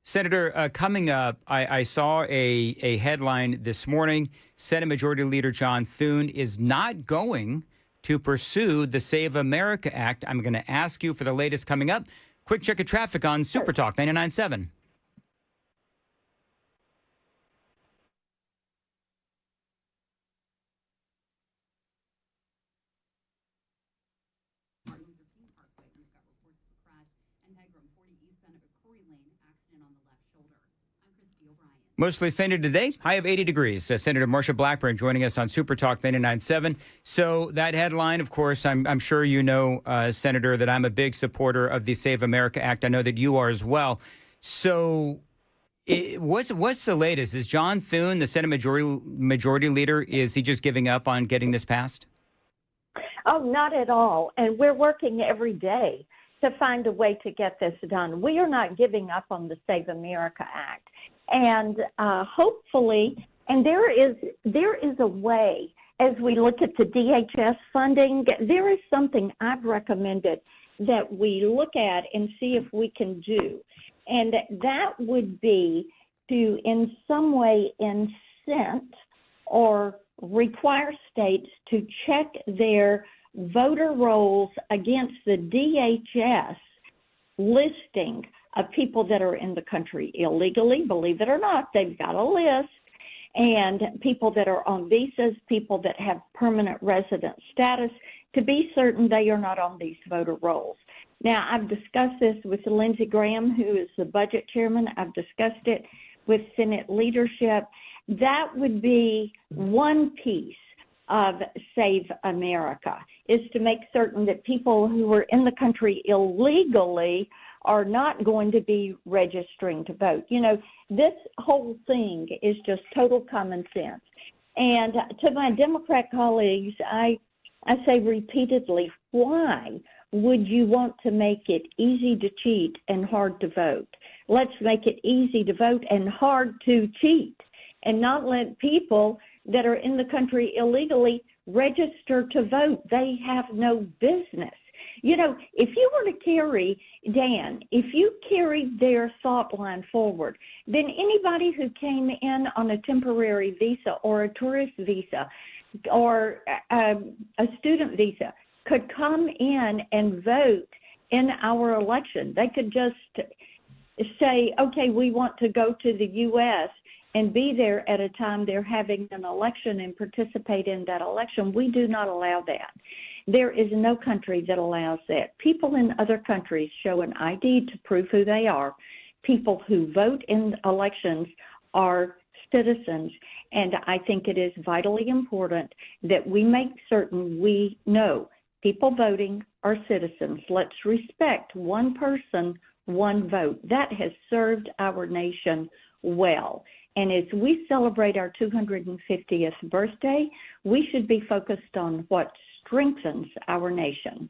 Senator, coming up, I saw a headline this morning. Senate Majority Leader John Thune is not going to pursue the Save America Act. I'm going to ask you for the latest coming up. Quick check of traffic on Super Talk 99.7. Mostly sunny today, high of 80 degrees. Senator Marsha Blackburn joining us on Super Talk 99.7. So that headline, of course, I'm sure you know, Senator, that I'm a big supporter of the Save America Act. I know that you are as well. So what's the latest? Is John Thune, the Senate Majority Leader, is he just giving up on getting this passed? Oh, not at all. And we're working every day to find a way to get this done. We are not giving up on the Save America Act. And hopefully, and there is a way, as we look at the DHS funding, there is something I've recommended that we look at and see if we can do. And that would be to in some way incent or require states to check their voter rolls against the DHS listing of people that are in the country illegally. Believe it or not, they've got a list. And people that are on visas, people that have permanent resident status, to be certain they are not on these voter rolls. Now, I've discussed this with Lindsey Graham, who is the budget chairman. I've discussed it with Senate leadership. That would be one piece of Save America, is to make certain that people who are in the country illegally are not going to be registering to vote. You know, this whole thing is just total common sense. And to my Democrat colleagues, I say repeatedly, why would you want to make it easy to cheat and hard to vote? Let's make it easy to vote and hard to cheat, and not let people that are in the country illegally register to vote. They have no business. You know, if you were to carry, Dan, if you carried their thought line forward, then anybody who came in on a temporary visa or a tourist visa or a student visa could come in and vote in our election. They could just say, okay, we want to go to the U.S. and be there at a time they're having an election and participate in that election. We do not allow that. There is no country that allows that. People in other countries show an ID to prove who they are. People who vote in elections are citizens, and I think it is vitally important that we make certain we know people voting are citizens. Let's respect one person, one vote. That has served our nation well. And as we celebrate our 250th birthday, we should be focused on what strengthens our nation.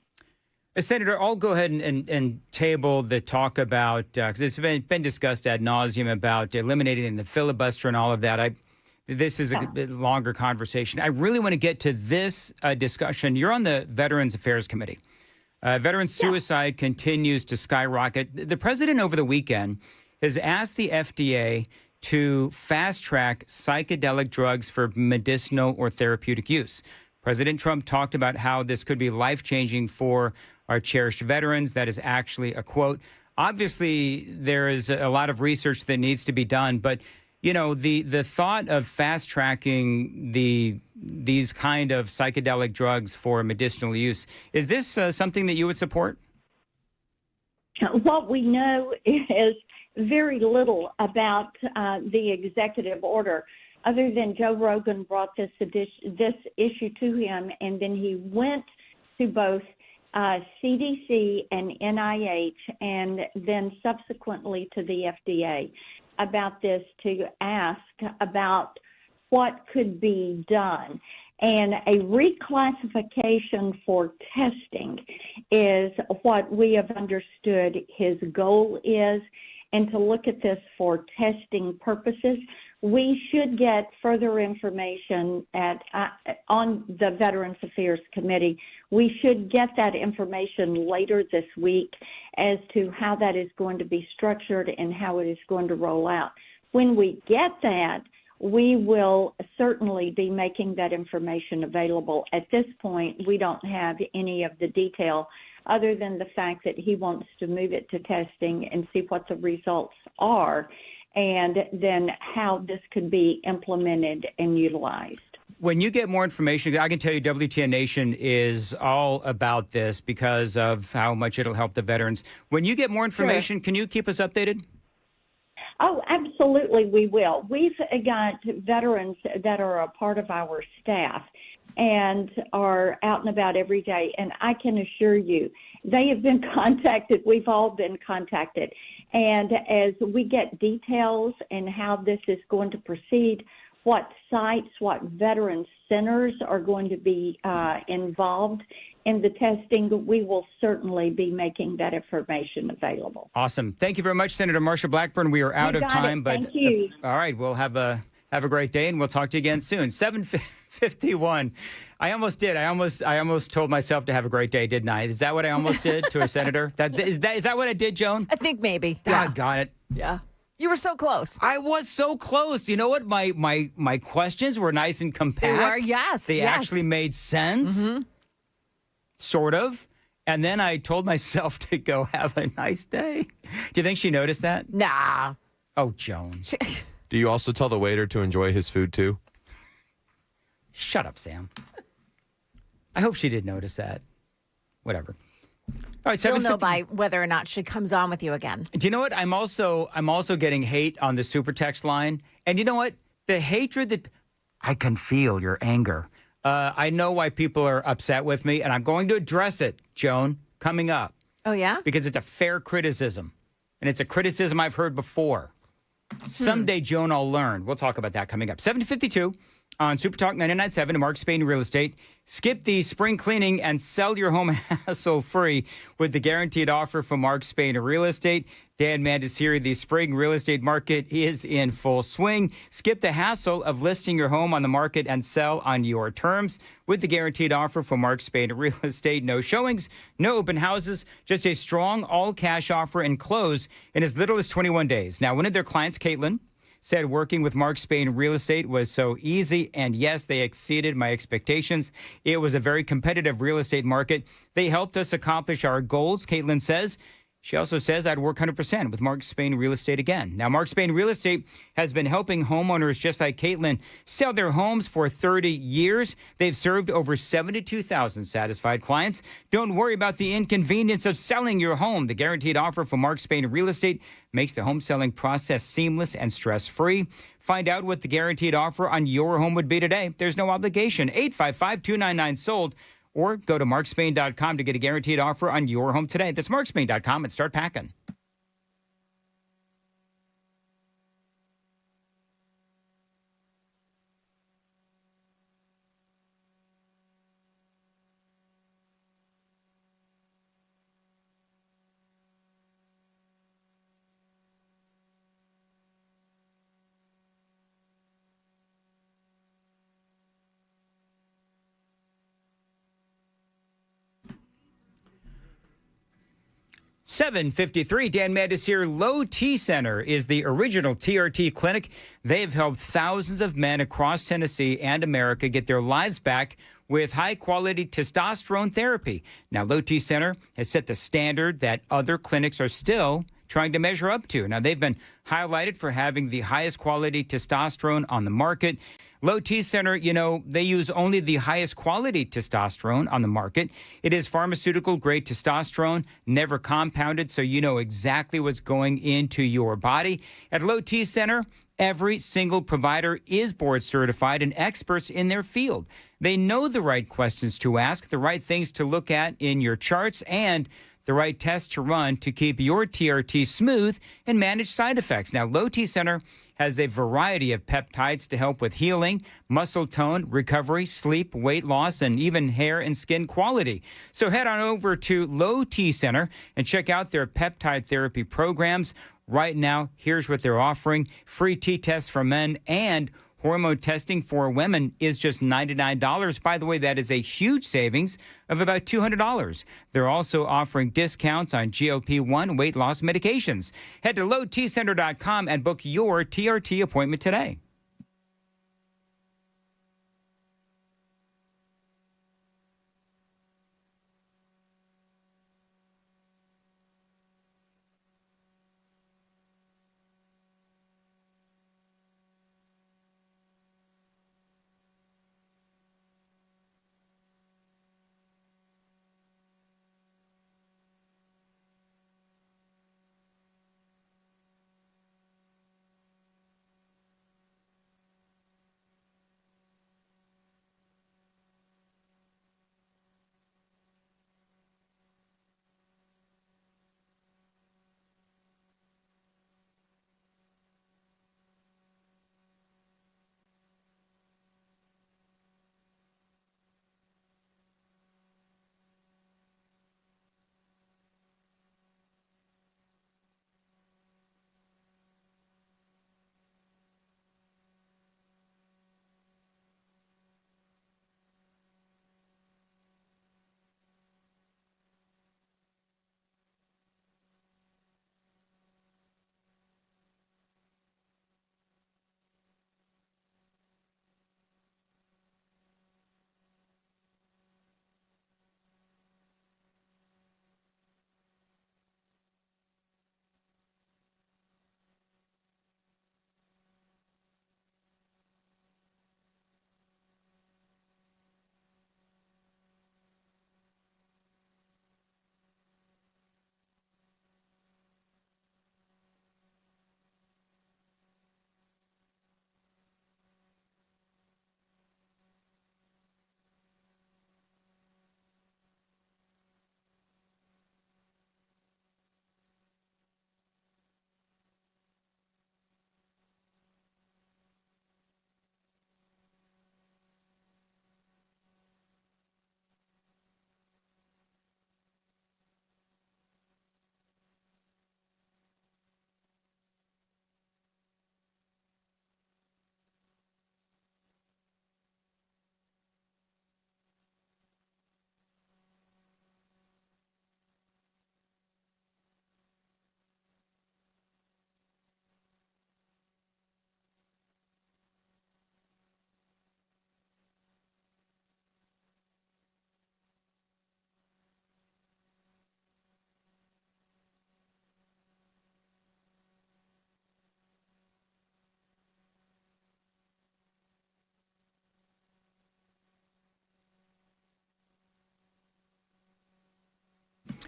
Senator, I'll go ahead and table the talk about, because it's been discussed ad nauseum about eliminating the filibuster and all of that. This is a bit longer conversation. I really want to get to this discussion. You're on the Veterans Affairs Committee. Veteran suicide continues to skyrocket. The president over the weekend has asked the FDA to fast-track psychedelic drugs for medicinal or therapeutic use. President Trump talked about how this could be life-changing for our cherished veterans. That is actually a quote. Obviously, there is a lot of research that needs to be done, but the thought of fast-tracking these kind of psychedelic drugs for medicinal use, is this something that you would support? What we know is very little about the executive order, other than Joe Rogan brought this issue to him, and then he went to both CDC and NIH, and then subsequently to the FDA about this to ask about what could be done. And a reclassification for testing is what we have understood his goal is, and to look at this for testing purposes. We should get further information on the Veterans Affairs Committee. We should get that information later this week as to how that is going to be structured and how it is going to roll out. When we get that, we will certainly be making that information available. At this point, we don't have any of the detail other than the fact that he wants to move it to testing and see what the results are, and then how this could be implemented and utilized. When you get more information, I can tell you WTN Nation is all about this because of how much it'll help the veterans. When you get more information, Can you keep us updated? Oh, absolutely, we will. We've got veterans that are a part of our staff and are out and about every day, and I can assure you they have been contacted. We've all been contacted. And as we get details and how this is going to proceed, what sites, what veteran centers are going to be involved in the testing, we will certainly be making that information available. Awesome. Thank you very much, Senator Marsha Blackburn. We are out of time. But thank you. All right, we'll have a great day, and we'll talk to you again soon. 7:51. I almost did. I almost told myself to have a great day, didn't I? Is that what I almost did to a senator? Is that what I did, Joan? I think maybe. Got it. Yeah. You were so close. I was so close. You know what? My questions were nice and compact. They were, yes. They actually made sense. Mm-hmm. Sort of. And then I told myself to go have a nice day. Do you think she noticed that? Nah. Oh, Joan. Do you also tell the waiter to enjoy his food too? Shut up, Sam. I hope she did notice that. Whatever. All right, you'll know by whether or not she comes on with you again. Do you know what? I'm also getting hate on the super text line. And you know what? The hatred that I can feel your anger. I know why people are upset with me, and I'm going to address it, Joan, coming up. Oh, yeah? Because it's a fair criticism. And it's a criticism I've heard before. Someday, Joan, I'll learn. We'll talk about that coming up. 7:52 on Super Talk 99.7 and Mark Spain Real Estate. Skip the spring cleaning and sell your home hassle-free with the guaranteed offer from Mark Spain Real Estate. Dan Mandisiri, the spring real estate market is in full swing. Skip the hassle of listing your home on the market and sell on your terms with the guaranteed offer from Mark Spain Real Estate. No showings, no open houses, just a strong all-cash offer and close in as little as 21 days. Now, one of their clients, Caitlin, said working with Mark Spain Real Estate was so easy, and yes, they exceeded my expectations. It was a very competitive real estate market. They helped us accomplish our goals, Caitlin says. She also says I'd work 100% with Mark Spain Real Estate again. Now, Mark Spain Real Estate has been helping homeowners just like Caitlin sell their homes for 30 years. They've served over 72,000 satisfied clients. Don't worry about the inconvenience of selling your home. The guaranteed offer from Mark Spain Real Estate makes the home selling process seamless and stress-free. Find out what the guaranteed offer on your home would be today. There's no obligation. 855-299-SOLD. Or go to markspain.com to get a guaranteed offer on your home today. That's markspain.com and start packing. $7:53. Dan Mandis here. Low T Center is the original TRT clinic. They've helped thousands of men across Tennessee and America get their lives back with high-quality testosterone therapy. Now, Low T Center has set the standard that other clinics are still trying to measure up to. Now, they've been highlighted for having the highest quality testosterone on the market. Low T Center, they use only the highest quality testosterone on the market. It is pharmaceutical-grade testosterone, never compounded, so you know exactly what's going into your body. At Low T Center, every single provider is board certified and experts in their field. They know the right questions to ask, the right things to look at in your charts, and the right tests to run to keep your TRT smooth and manage side effects. Now, Low T Center has a variety of peptides to help with healing, muscle tone, recovery, sleep, weight loss, and even hair and skin quality. So head on over to Low T Center and check out their peptide therapy programs. Right now, here's what they're offering. Free T-tests for men and hormone testing for women is just $99. By the way, that is a huge savings of about $200. They're also offering discounts on GLP-1 weight loss medications. Head to lowtcenter.com and book your TRT appointment today.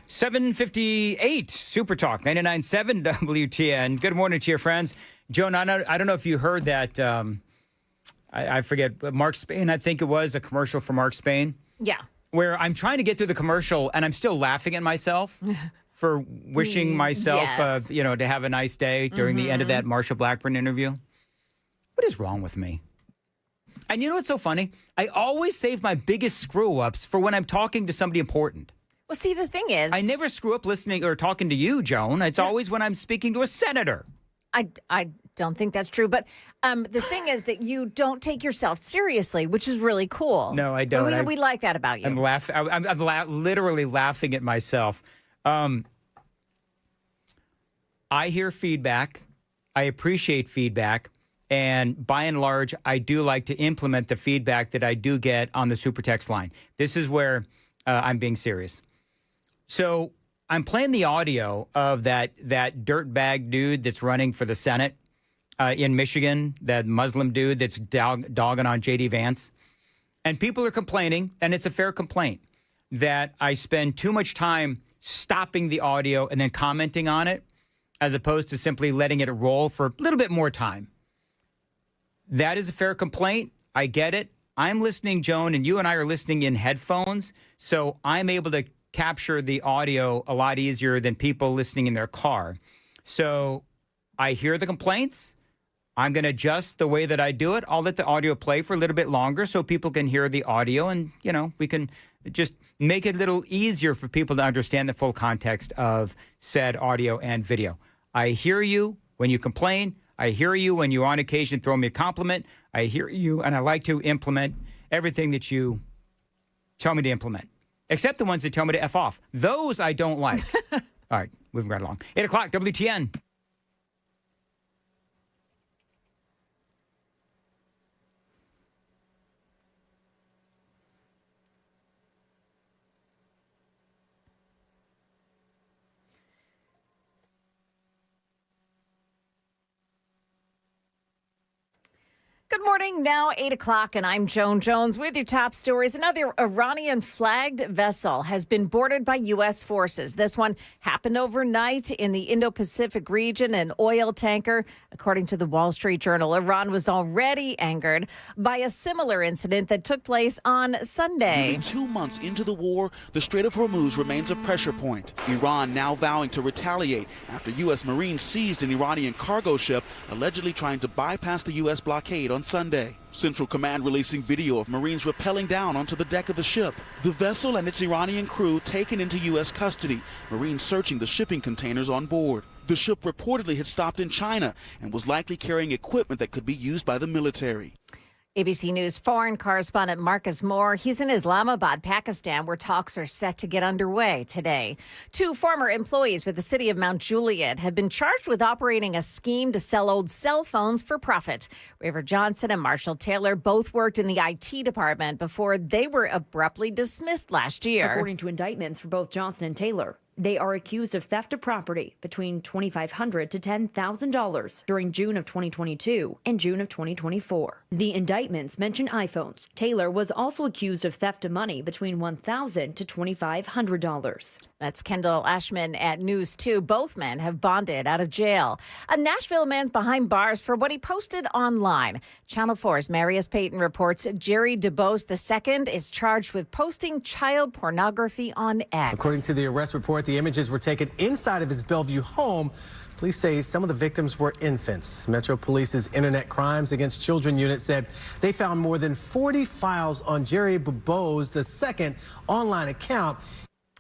7:58 Super Talk 99.7 WTN. Good morning to your friends. Joan, I don't know if you heard that. I forget, Mark Spain, I think it was a commercial for Mark Spain. Yeah. Where I'm trying to get through the commercial and I'm still laughing at myself for wishing myself, Yes. to have a nice day during the end of that Marsha Blackburn interview. What is wrong with me? And you know what's so funny? I always save my biggest screw-ups for when I'm talking to somebody important. Well, see, the thing is, I never screw up listening or talking to you, Joan. It's always when I'm speaking to a senator. I don't think that's true. But the thing is that you don't take yourself seriously, which is really cool. No, I don't. We like that about you. I'm laughing. I'm literally laughing at myself. I hear feedback. I appreciate feedback. And by and large, I do like to implement the feedback that I do get on the super text line. This is where I'm being serious. So I'm playing the audio of that dirtbag dude that's running for the Senate in Michigan, that Muslim dude that's dogging on J.D. Vance. And people are complaining, and it's a fair complaint, that I spend too much time stopping the audio and then commenting on it, as opposed to simply letting it roll for a little bit more time. That is a fair complaint. I get it. I'm listening, Joan, and you and I are listening in headphones, so I'm able to capture the audio a lot easier than people listening in their car. So I hear the complaints. I'm going to adjust the way that I do it. I'll let the audio play for a little bit longer so people can hear the audio, and, we can just make it a little easier for people to understand the full context of said audio and video. I hear you when you complain. I hear you when you on occasion throw me a compliment. I hear you, and I like to implement everything that you tell me to implement, except the ones that tell me to F off. Those I don't like. All right, moving right along. 8 o'clock, WTN. Good morning. Now 8 o'clock, and I'm Joan Jones with your top stories. Another Iranian-flagged vessel has been boarded by U.S. forces. This one happened overnight in the Indo-Pacific region, an oil tanker. According to the Wall Street Journal, Iran was already angered by a similar incident that took place on Sunday. Nearly 2 months into the war, the Strait of Hormuz remains a pressure point. Iran now vowing to retaliate after U.S. Marines seized an Iranian cargo ship allegedly trying to bypass the U.S. blockade on Sunday. Central Command releasing video of Marines rappelling down onto the deck of the ship. The vessel and its Iranian crew taken into U.S. custody. Marines searching the shipping containers on board. The ship reportedly had stopped in China and was likely carrying equipment that could be used by the military. ABC News foreign correspondent Marcus Moore. He's in Islamabad, Pakistan, where talks are set to get underway today. 2 former employees with the city of Mount Juliet have been charged with operating a scheme to sell old cell phones for profit. River Johnson and Marshall Taylor both worked in the IT department before they were abruptly dismissed last year. According to indictments for both Johnson and Taylor, they are accused of theft of property between $2,500 to $10,000 during June of 2022 and June of 2024. The indictments mention iPhones. Taylor was also accused of theft of money between $1,000 to $2,500. That's Kendall Ashman at News 2. Both men have bonded out of jail. A Nashville man's behind bars for what he posted online. Channel 4's Marius Payton reports Jerry DeBose II is charged with posting child pornography on X. According to the arrest report, the images were taken inside of his Bellevue home. Police say some of the victims were infants. Metro Police's Internet Crimes Against Children unit said they found more than 40 files on Jerry DeBose II online account.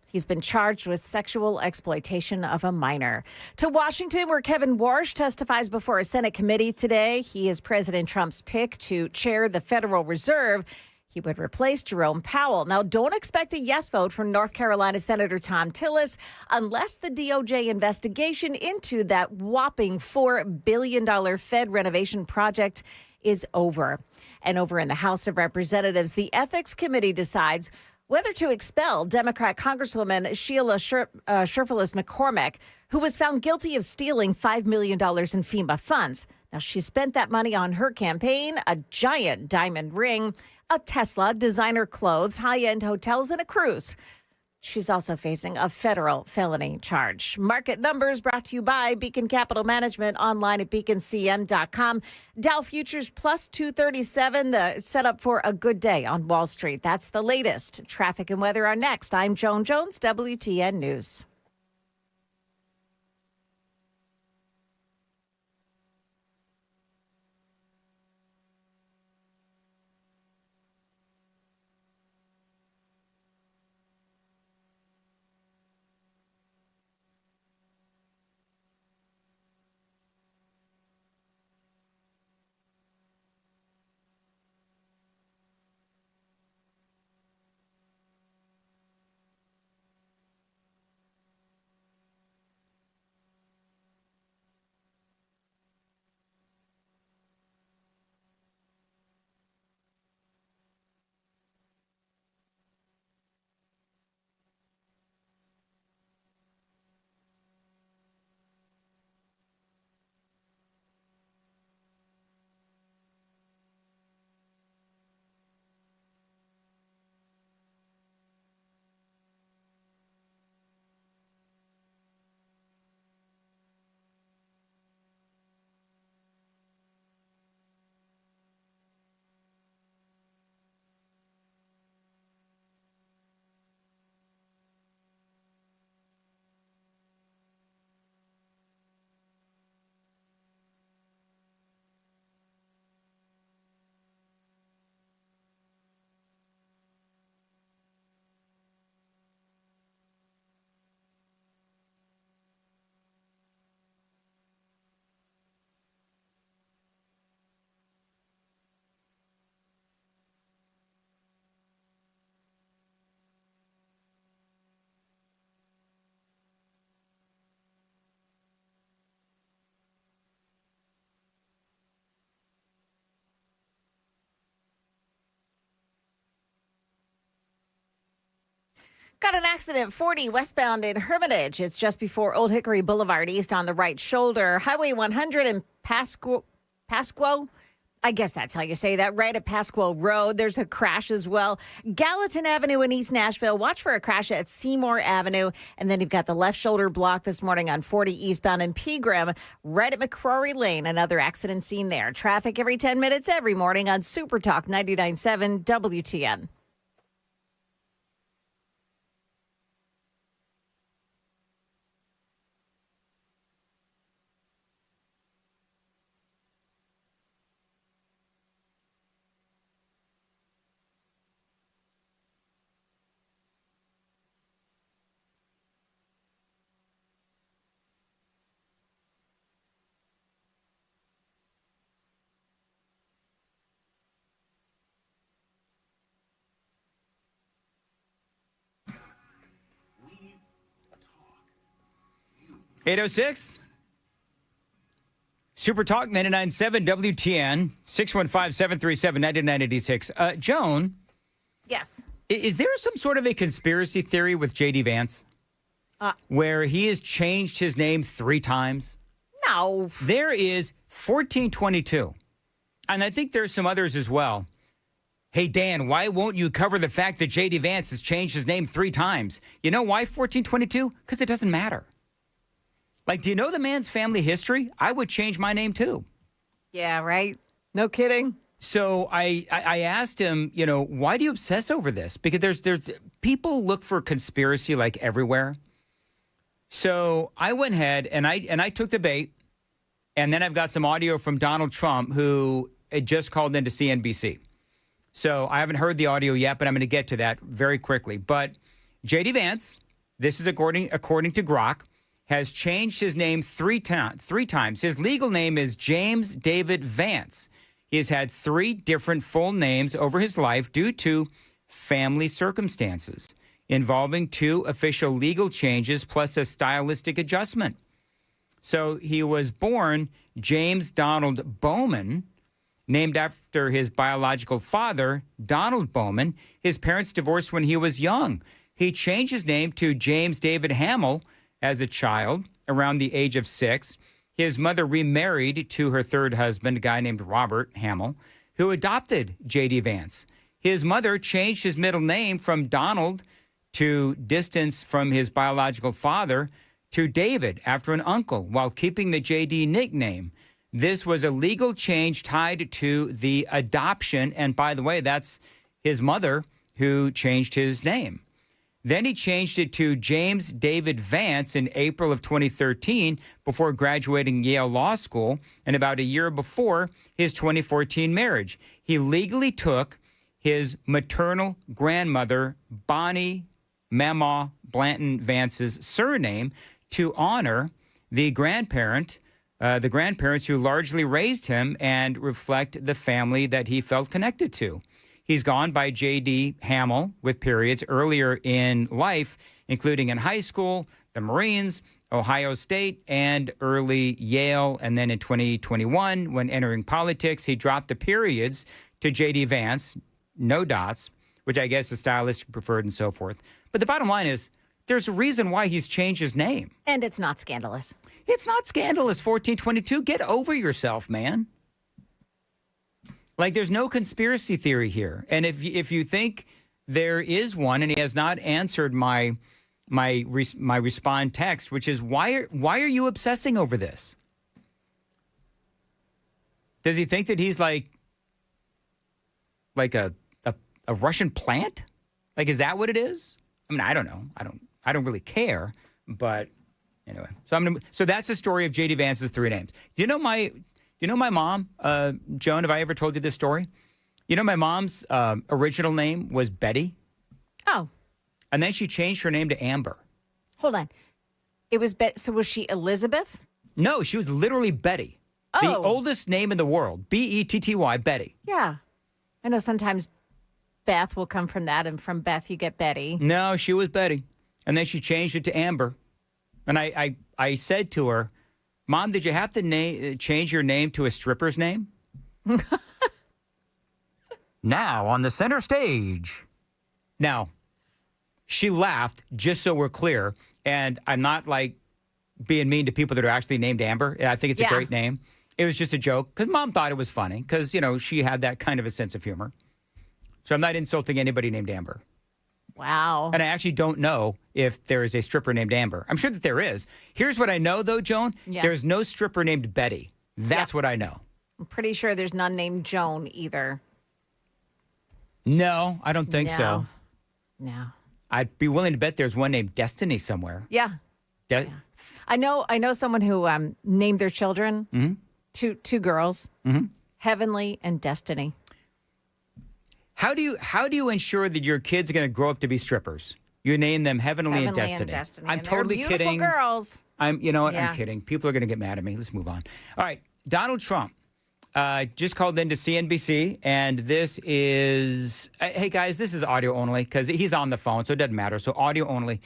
He's been charged with sexual exploitation of a minor. To Washington, where Kevin Warsh testifies before a Senate committee today. He is President Trump's pick to chair the Federal Reserve. He would replace Jerome Powell. Now, don't expect a yes vote from North Carolina Senator Tom Tillis unless the DOJ investigation into that whopping $4 billion Fed renovation project is over. And over in the House of Representatives, the Ethics Committee decides whether to expel Democrat Congresswoman Sheila Sherfilis McCormick, who was found guilty of stealing $5 million in FEMA funds. Now, she spent that money on her campaign, a giant diamond ring, a Tesla, designer clothes, high-end hotels, and a cruise. She's also facing a federal felony charge. Market numbers brought to you by Beacon Capital Management, online at beaconcm.com. Dow futures plus 237, the setup for a good day on Wall Street. That's the latest. Traffic and weather are next. I'm Joan Jones, WTN News. Got an accident 40 westbound in Hermitage. It's just before Old Hickory Boulevard East on the right shoulder. Highway 100 in Pasquo. I guess that's how you say that, right at Pasquo Road. There's a crash as well. Gallatin Avenue in East Nashville. Watch for a crash at Seymour Avenue. And then you've got the left shoulder block this morning on 40 eastbound in Pegram, right at McCrory Lane. Another accident scene there. Traffic every 10 minutes every morning on Super Talk 99.7 WTN. '806 Super Talk 99.7 WTN 615-737-9986. Joan. Yes. Is there some sort of a conspiracy theory with J.D. Vance where he has changed his name 3 times? No. There is 1422. And I think there's some others as well. Hey, Dan, why won't you cover the fact that J.D. Vance has changed his name 3 times? You know why 1422? Because it doesn't matter. Like, do you know the man's family history? I would change my name too. Yeah, right. No kidding. So I asked him, you know, why do you obsess over this? Because there's people look for conspiracy like everywhere. So I went ahead and I took the bait, and then I've got some audio from Donald Trump, who had just called into CNBC. So I haven't heard the audio yet, but I'm going to get to that very quickly. But J.D. Vance, this is according to Grok, has changed his name 3 times. His legal name is James David Vance. He has had 3 different full names over his life due to family circumstances involving 2 official legal changes plus a stylistic adjustment. So he was born James Donald Bowman, named after his biological father, Donald Bowman. His parents divorced when he was young. He changed his name to James David Hamill as a child, around the age of 6. His mother remarried to her 3rd husband, a guy named Robert Hamill, who adopted J.D. Vance. His mother changed his middle name from Donald to distance from his biological father to David after an uncle while keeping the JD nickname. This was a legal change tied to the adoption. And by the way, that's his mother who changed his name. Then he changed it to James David Vance in April of 2013 before graduating Yale Law School and about a year before his 2014 marriage. He legally took his maternal grandmother, Bonnie Mamaw Blanton Vance's surname to honor the grandparents who largely raised him and reflect the family that he felt connected to. He's gone by J.D. Hamill with periods earlier in life, including in high school, the Marines, Ohio State, and early Yale. And then in 2021, when entering politics, he dropped the periods to J.D. Vance, no dots, which I guess is stylistic preferred and so forth. But the bottom line is there's a reason why he's changed his name. And it's not scandalous. It's not scandalous, 1422. Get over yourself, man. Like, there's no conspiracy theory here. And if you think there is one, and he has not answered my respond text, which is, why are you obsessing over this? Does he think that he's like a Russian plant? Like, is that what it is? I mean, I don't know. I don't really care. But anyway, so that's the story of J.D. Vance's three names. Do you know my mom, Joan, have I ever told you this story? You know, my mom's original name was Betty. Oh. And then she changed her name to Amber. Hold on. It was so was she Elizabeth? No, she was literally Betty. Oh. The oldest name in the world. Betty, Betty. Yeah. I know sometimes Beth will come from that, and from Beth you get Betty. No, she was Betty. And then she changed it to Amber. And I said to her, Mom, did you have to change your name to a stripper's name? Now, on the center stage. Now, she laughed, just so we're clear. And I'm not like being mean to people that are actually named Amber. I think it's a great name. It was just a joke because Mom thought it was funny because, you know, she had that kind of a sense of humor. So I'm not insulting anybody named Amber. Wow. And I actually don't know if there is a stripper named Amber. I'm sure that there is. Here's what I know, though, Joan. Yeah. There's no stripper named Betty. That's what I know. I'm pretty sure there's none named Joan either. No, I don't think so. No. I'd be willing to bet there's one named Destiny somewhere. Yeah. I know someone who named their children two girls, Heavenly and Destiny. How do you ensure that your kids are going to grow up to be strippers? You name them Heavenly and Destiny. I'm and totally they're beautiful kidding. Girls. You know what? Yeah. I'm kidding. People are going to get mad at me. Let's move on. All right. Donald Trump just called into CNBC, and this is, hey guys, this is audio only because he's on the phone, so it doesn't matter. So audio only.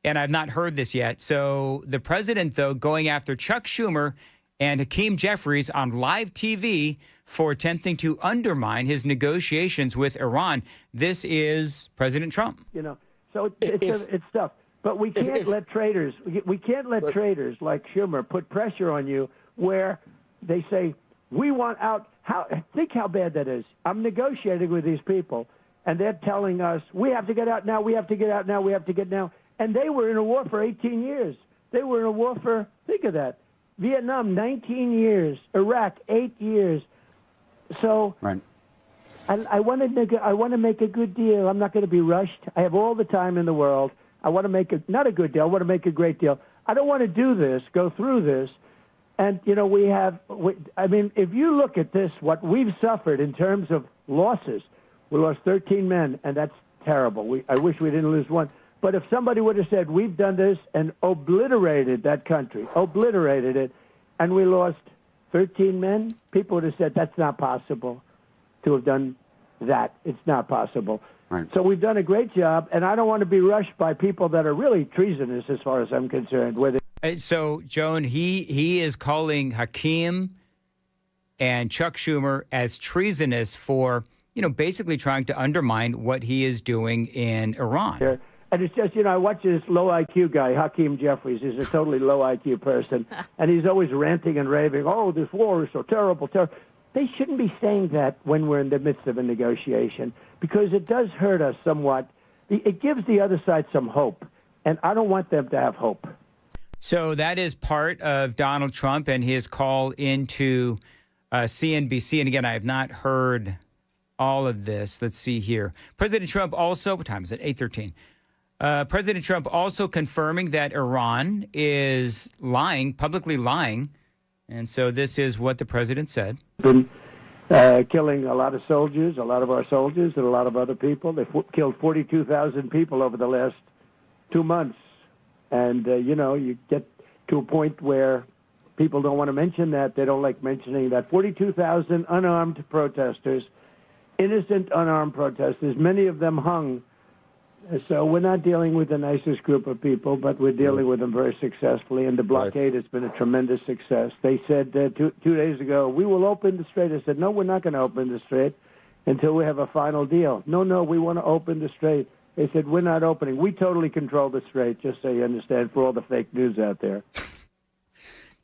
And I've not heard this yet. So the president, though, going after Chuck Schumer and Hakeem Jeffries on live TV for attempting to undermine his negotiations with Iran. This is President Trump. You know, so it's tough. But we can't let traitors. We can't let traitors like Schumer put pressure on you where they say we want out. Think how bad that is. I'm negotiating with these people, and they're telling us we have to get out now. We have to get out now. We have to get now. And they were in a war for 18 years. They were in a war for, think of that, Vietnam, 19 years, Iraq, 8 years. So right. I want to make a good deal. I'm not going to be rushed. I have all the time in the world. I want to make not a good deal. I want to make a great deal. I don't want to do this, go through this. And, you know, if you look at this, what we've suffered in terms of losses, we lost 13 men, and that's terrible. I wish we didn't lose one. But if somebody would have said, we've done this and obliterated that country, obliterated it, and we lost 13 men, people would have said, that's not possible to have done that. It's not possible. Right. So we've done a great job, and I don't want to be rushed by people that are really treasonous as far as I'm concerned with it. So, Joan, he is calling Hakeem and Chuck Schumer as treasonous for, you know, basically trying to undermine what he is doing in Iran. Yeah. And it's just, you know, I watch this low IQ guy, Hakeem Jeffries. He's a totally low IQ person. And he's always ranting and raving, oh, this war is so terrible, terrible. They shouldn't be saying that when we're in the midst of a negotiation because it does hurt us somewhat it gives the other side some hope, and I don't want them to have hope. So that is part of Donald Trump and his call into CNBC. And again, I have not heard all of this. Let's see here. President Trump also, what time is it? 8:13. President Trump also confirming that Iran is lying, publicly lying. And so this is what the president said. Been killing a lot of soldiers, a lot of our soldiers, and a lot of other people. They've killed 42,000 people over the last 2 months. And, you get to a point where people don't want to mention that. They don't like mentioning that. 42,000 unarmed protesters, innocent unarmed protesters, many of them hung. So we're not dealing with the nicest group of people, but we're dealing with them very successfully. And the blockade has been a tremendous success. They said 2 days ago, we will open the strait. I said, no, we're not going to open the strait until we have a final deal. No, we want to open the strait. They said, we're not opening. We totally control the strait, just so you understand, for all the fake news out there.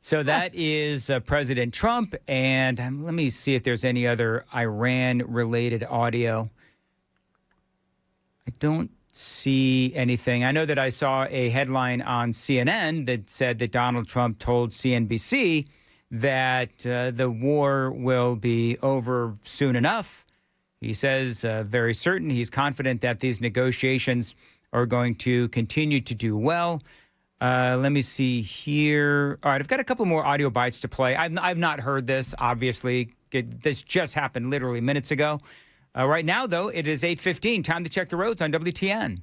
So that is President Trump. And let me see if there's any other Iran-related audio. I don't see anything. I know that I saw a headline on CNN that said that Donald Trump told CNBC that the war will be over soon enough. He says very certain, he's confident that these negotiations are going to continue to do well. Let me see here. All right, I've got a couple more audio bites to play. I've not heard this, obviously. This just happened literally minutes ago. Right now, though, it is 8:15. Time to check the roads on WTN.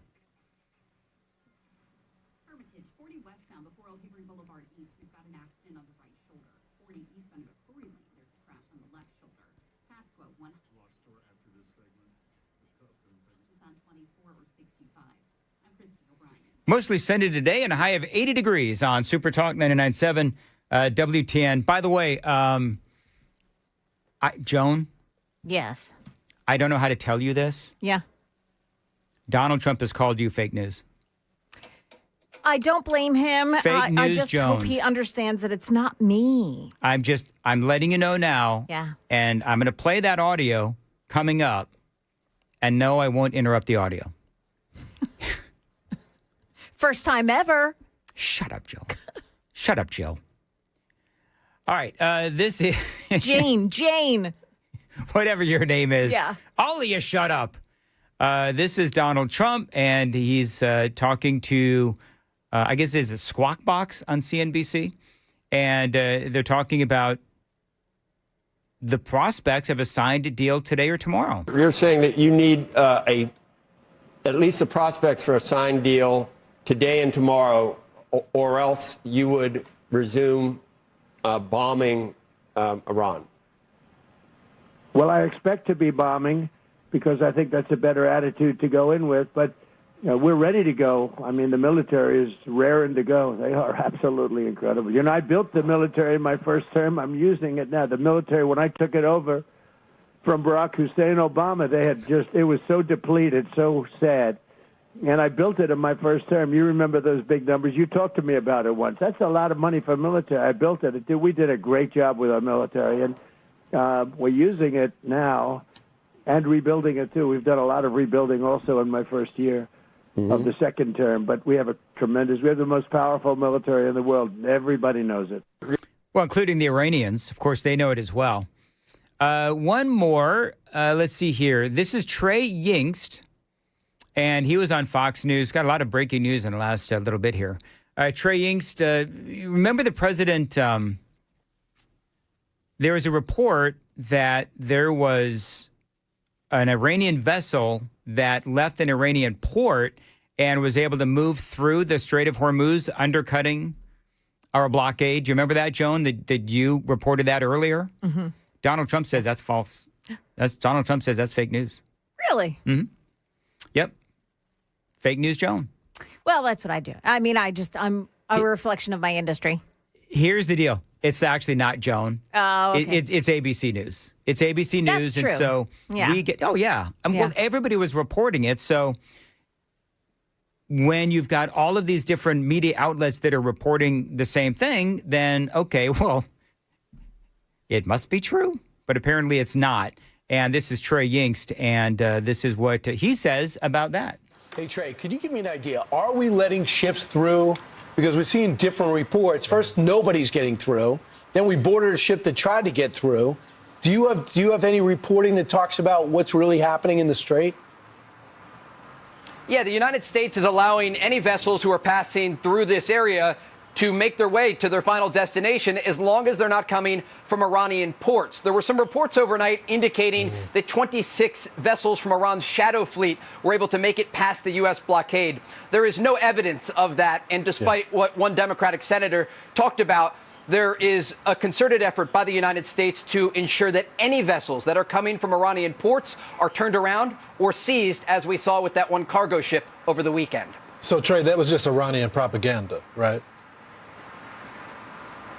Mostly sunny today and a high of 80 degrees on Super Talk 99.7 WTN. By the way, Joan? Yes. I don't know how to tell you this. Yeah. Donald Trump has called you fake news. I don't blame him. Fake news, I just Jones. hope he understands that it's not me. I'm letting you know now. Yeah. And I'm going to play that audio coming up. And no, I won't interrupt the audio. First time ever. Shut up, Joe. Shut up, Jill. All right. This is Jane. Whatever your name is. Yeah. All of you shut up. This is Donald Trump, and he's talking to, I guess it's a Squawk Box on CNBC. And they're talking about the prospects of a signed deal today or tomorrow. You're saying that you need at least the prospects for a signed deal today and tomorrow, or else you would resume bombing Iran. Well, I expect to be bombing because I think that's a better attitude to go in with. But we're ready to go. I mean, the military is raring to go. They are absolutely incredible. I built the military in my first term. I'm using it now. The military, when I took it over from Barack Hussein Obama, it was so depleted, so sad. And I built it in my first term. You remember those big numbers. You talked to me about it once. That's a lot of money for military. I built it. We did a great job with our military. And we're using it now and rebuilding it, too. We've done a lot of rebuilding also in my first year of the second term. But we have we have the most powerful military in the world. Everybody knows it. Well, including the Iranians. Of course, they know it as well. One more. Let's see here. This is Trey Yingst. And he was on Fox News. Got a lot of breaking news in the last little bit here. Trey Yingst, remember the president, there was a report that there was an Iranian vessel that left an Iranian port and was able to move through the Strait of Hormuz, undercutting our blockade. Do you remember that, Joan, that you reported that earlier? Mm-hmm. Donald Trump says that's false. Donald Trump says that's fake news. Really? Mm-hmm. Yep. Fake news, Joan. Well, that's what I do. I mean, I'm a reflection of my industry. Here's the deal. It's actually not Joan. Oh, okay. It's ABC News. It's ABC News. That's true. And so we get, well, everybody was reporting it. So when you've got all of these different media outlets that are reporting the same thing, then, okay, well, it must be true. But apparently it's not. And this is Trey Yingst, and this is what he says about that. Hey, Trey, could you give me an idea? Are we letting ships through? Because we're seeing different reports. First, nobody's getting through. Then we boarded a ship that tried to get through. Do you have any reporting that talks about what's really happening in the Strait? Yeah, the United States is allowing any vessels who are passing through this area to make their way to their final destination as long as they're not coming from Iranian ports. There were some reports overnight indicating that 26 vessels from Iran's shadow fleet were able to make it past the U.S. blockade. There is no evidence of that, and despite what one Democratic senator talked about, there is a concerted effort by the United States to ensure that any vessels that are coming from Iranian ports are turned around or seized, as we saw with that one cargo ship over the weekend. So, Trey, that was just Iranian propaganda, right?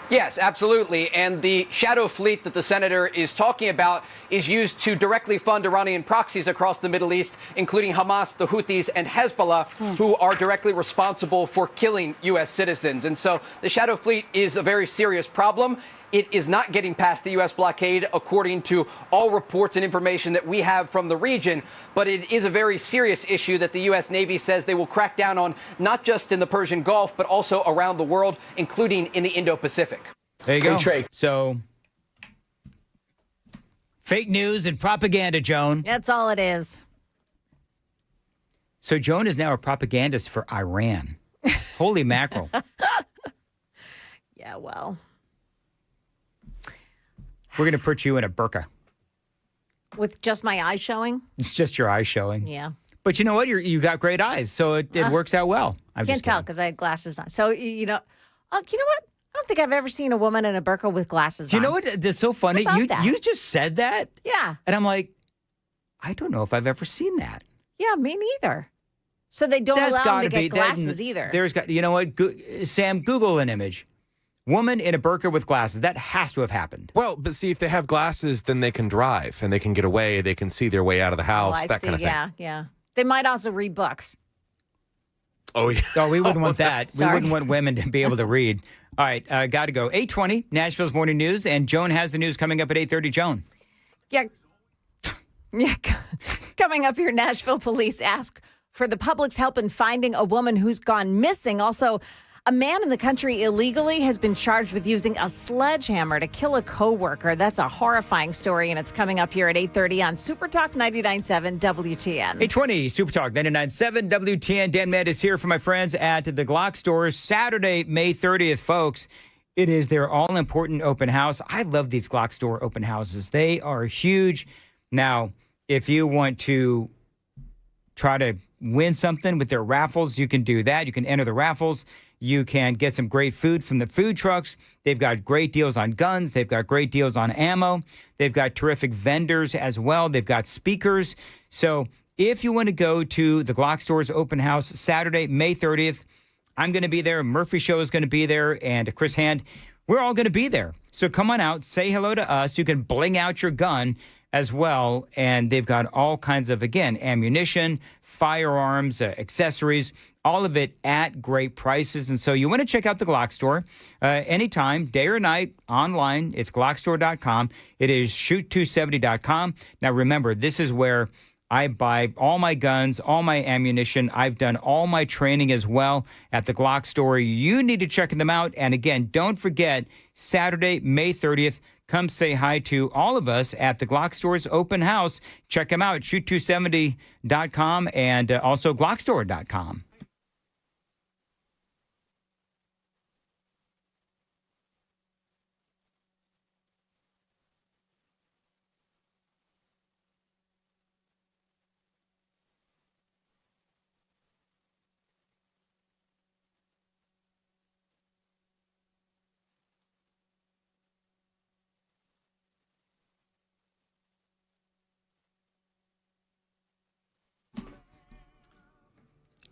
Yes, absolutely. And the shadow fleet that the senator is talking about is used to directly fund Iranian proxies across the Middle East, including Hamas, the Houthis, and Hezbollah, who are directly responsible for killing U.S. citizens. And so the shadow fleet is a very serious problem. It is not getting past the U.S. blockade, according to all reports and information that we have from the region. But it is a very serious issue that the U.S. Navy says they will crack down on, not just in the Persian Gulf, but also around the world, including in the Indo-Pacific. There you go. Hey, Trey. So, fake news and propaganda, Joan. That's all it is. So, Joan is now a propagandist for Iran. Holy mackerel. Yeah, well. We're going to put you in a burqa. With just my eyes showing? It's just your eyes showing. Yeah. But you know what? You got great eyes, so it works out well. I Can't tell because I had glasses on. So, you know what? I don't think I've ever seen a woman in a burqa with glasses Do on. you know what? That's so funny. You just said that. Yeah. And I'm like, I don't know if I've ever seen that. Yeah, me neither. So they don't That's allow them to gotta get be glasses either. You know what? Sam, Google an image. Woman in a burqa with glasses. That has to have happened. Well, but see, if they have glasses, then they can drive and they can get away. They can see their way out of the house, that kind of thing. Yeah. They might also read books. Oh, yeah. Oh, we wouldn't want that. We Sorry. wouldn't want women to be able to read. All right, got to go. 8:20, Nashville's Morning News, and Joan has the news coming up at 8:30. Joan. Yeah. Coming up here, Nashville police ask for the public's help in finding a woman who's gone missing. Also, a man in the country illegally has been charged with using a sledgehammer to kill a coworker. That's a horrifying story, and it's coming up here at 8:30 on Super Talk 99.7 WTN. 8:20, Super Talk 99.7 WTN. Dan Mandis here for my friends at the Glock stores. Saturday, May 30th, folks. It is their all-important open house. I love these Glock store open houses. They are huge. Now, if you want to try to win something with their raffles, you can do that. You can enter the raffles. You can get some great food from the food trucks. They've got great deals on guns. They've got great deals on ammo. They've got terrific vendors as well. They've got speakers. So if you want to go to the Glock Store's open house Saturday, May 30th, I'm going to be there. Murphy Show is going to be there, and Chris Hand. We're all going to be there. So come on out. Say hello to us. You can bling out your gun as well. And they've got all kinds of, again, ammunition, firearms, accessories, all of it at great prices. And so you want to check out the Glock store anytime, day or night, online. It's glockstore.com. It is shoot270.com. Now, remember, this is where I buy all my guns, all my ammunition. I've done all my training as well at the Glock store. You need to check them out. And again, don't forget, Saturday, May 30th, come say hi to all of us at the Glock Store's open house. Check them out, shoot270.com and also glockstore.com.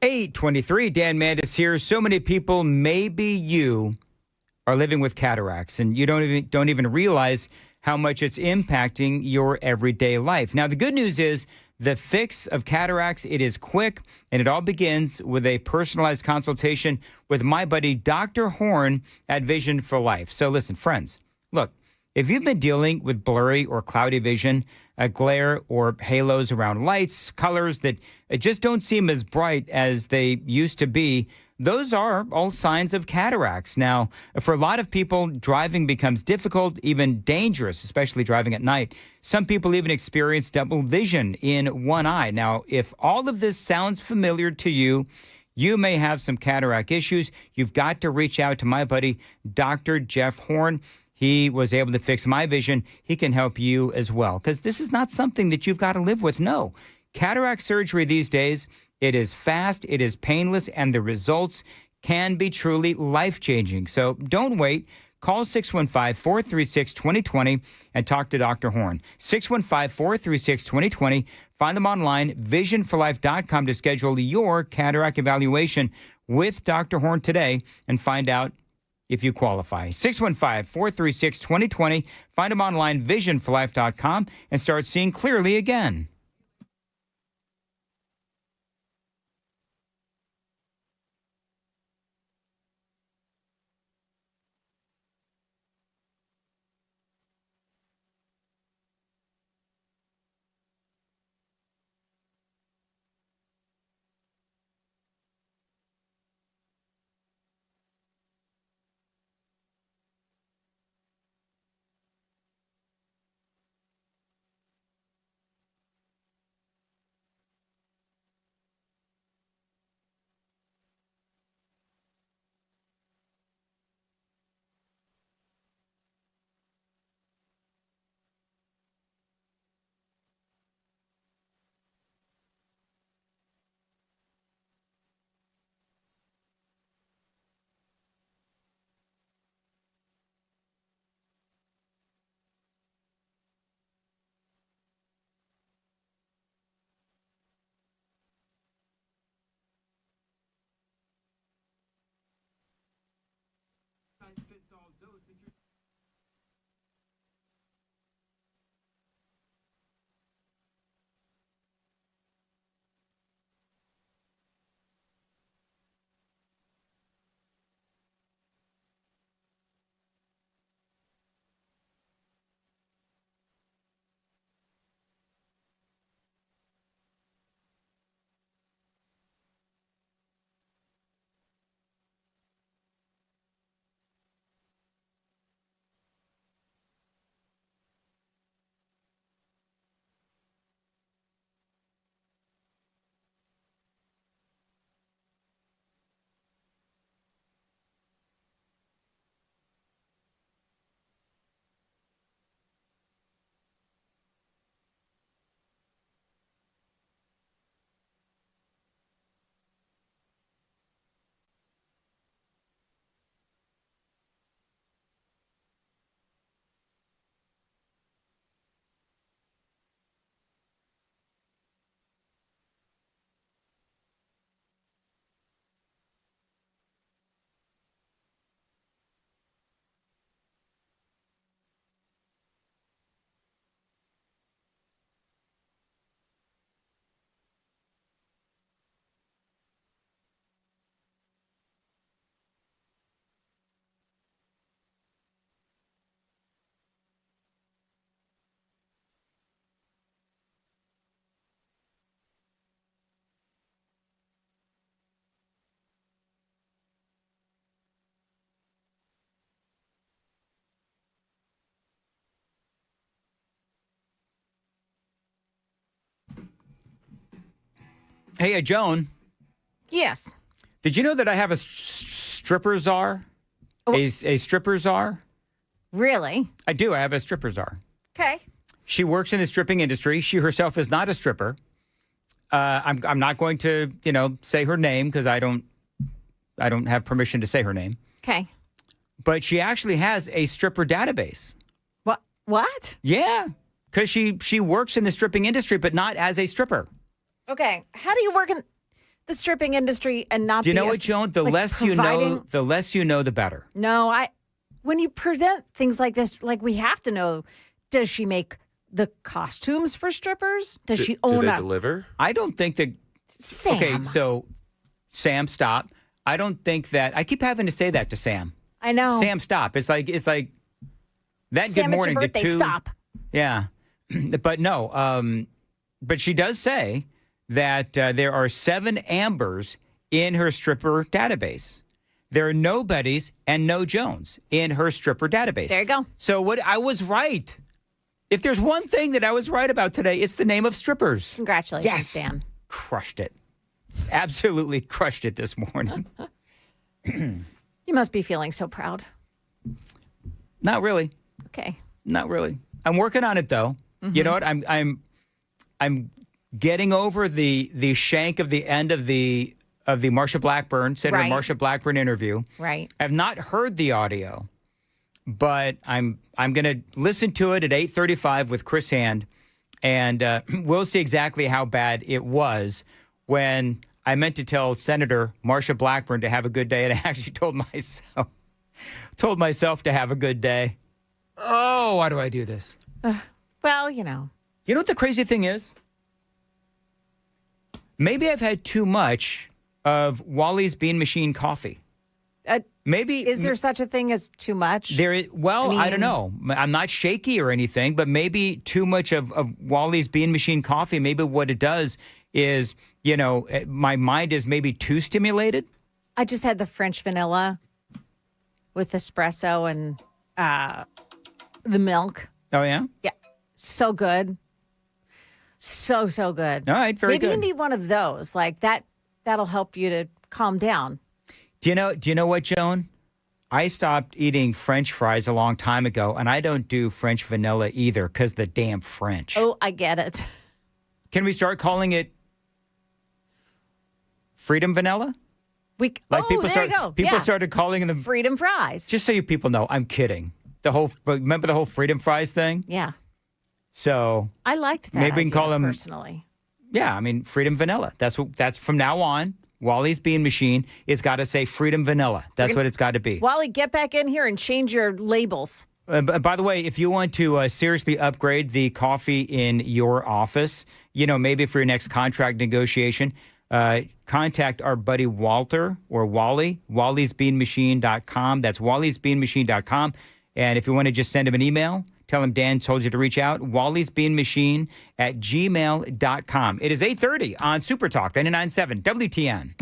$8:23, Dan Mandis here. So many people, maybe you, are living with cataracts, and you don't even realize how much it's impacting your everyday life. Now, the good news is the fix of cataracts, it is quick, and it all begins with a personalized consultation with my buddy, Dr. Horn at Vision for Life. So listen, friends, look, If you've been dealing with blurry or cloudy vision, a glare or halos around lights, colors that just don't seem as bright as they used to be, those are all signs of cataracts. Now, for a lot of people, driving becomes difficult, even dangerous, especially driving at night. Some people even experience double vision in one eye. Now, if all of this sounds familiar to you, you may have some cataract issues. You've got to reach out to my buddy, Dr. Jeff Horn. He was able to fix my vision. He can help you as well, because this is not something that you've got to live with. No. Cataract surgery these days, it is fast, it is painless, and the results can be truly life-changing. So don't wait. Call 615-436-2020 and talk to Dr. Horn. 615-436-2020. Find them online, visionforlife.com, to schedule your cataract evaluation with Dr. Horn today and find out if you qualify. 615-436-2020. Find them online, visionforlife.com, and start seeing clearly again. Hey, Joan. Yes. Did you know that I have a stripper czar? A stripper czar? Really? I do. I have a stripper czar. Okay. She works in the stripping industry. She herself is not a stripper. I'm not going to, say her name because I don't have permission to say her name. Okay. But she actually has a stripper database. What? Yeah, because she works in the stripping industry, but not as a stripper. Okay. How do you work in the stripping industry and not? Do you know what, Joan? The less you know, the better. No, when you present things like this, like we have to know, does she make the costumes for strippers? Does she own do they deliver? I don't think that. Sam. Okay, so Sam, stop. I don't think that. I keep having to say that to Sam. I know. Sam, stop. It's like That Sam, Good Morning, it's your birthday. the two. Stop. Yeah. But no, but she does say that there are 7 Ambers in her stripper database. There are nobodies and no Jones in her stripper database. There you go. So I was right. If there's one thing that I was right about today, it's the name of strippers. Congratulations, Yes. Dan. Crushed it. Absolutely crushed it this morning. You must be feeling so proud. Not really. Okay. Not really. I'm working on it though. You know what? I'm getting over the shank of the end of the Marsha Blackburn, Senator Right. Marsha Blackburn interview. Right. I've not heard the audio, but I'm going to listen to it at 8:35 with Chris Hand, and we'll see exactly how bad it was when I meant to tell Senator Marsha Blackburn to have a good day, and I actually told myself to have a good day. Oh, why do I do this? Well, you know. You know what the crazy thing is? Maybe I've had too much of Wally's Bean Machine coffee. Maybe Is there such a thing as too much? There is, well, I don't know. I'm not shaky or anything, but maybe too much of Wally's Bean Machine coffee. Maybe what it does is, you know, my mind is maybe too stimulated. I just had the French vanilla with espresso and the milk. Oh, yeah? Yeah. So good. So good. All right, very Maybe good. you need one of those. Like that'll help you to calm down. Do you know what, Joan? I stopped eating French fries a long time ago, and I don't do French vanilla either because the damn French. Oh, I get it. Can we start calling it Freedom Vanilla? There you go. People Yeah. started calling them Freedom fries. Just so you people know, I'm kidding. Remember the whole Freedom Fries thing? Yeah. So I liked that. maybe we can call them personally. Yeah, I mean Freedom Vanilla. That's from now on. Wally's Bean Machine, it's got to say Freedom Vanilla. That's what it's got to be. Wally, get back in here and change your labels. By the way, if you want to seriously upgrade the coffee in your office, you know, maybe for your next contract negotiation, contact our buddy Walter or Wally, wallysbeanmachine.com. That's wallysbeanmachine.com. And if you want to just send him an email, tell him Dan told you to reach out, wallysbeanmachine@gmail.com. It is 8:30 on Super Talk 99.7 WTN.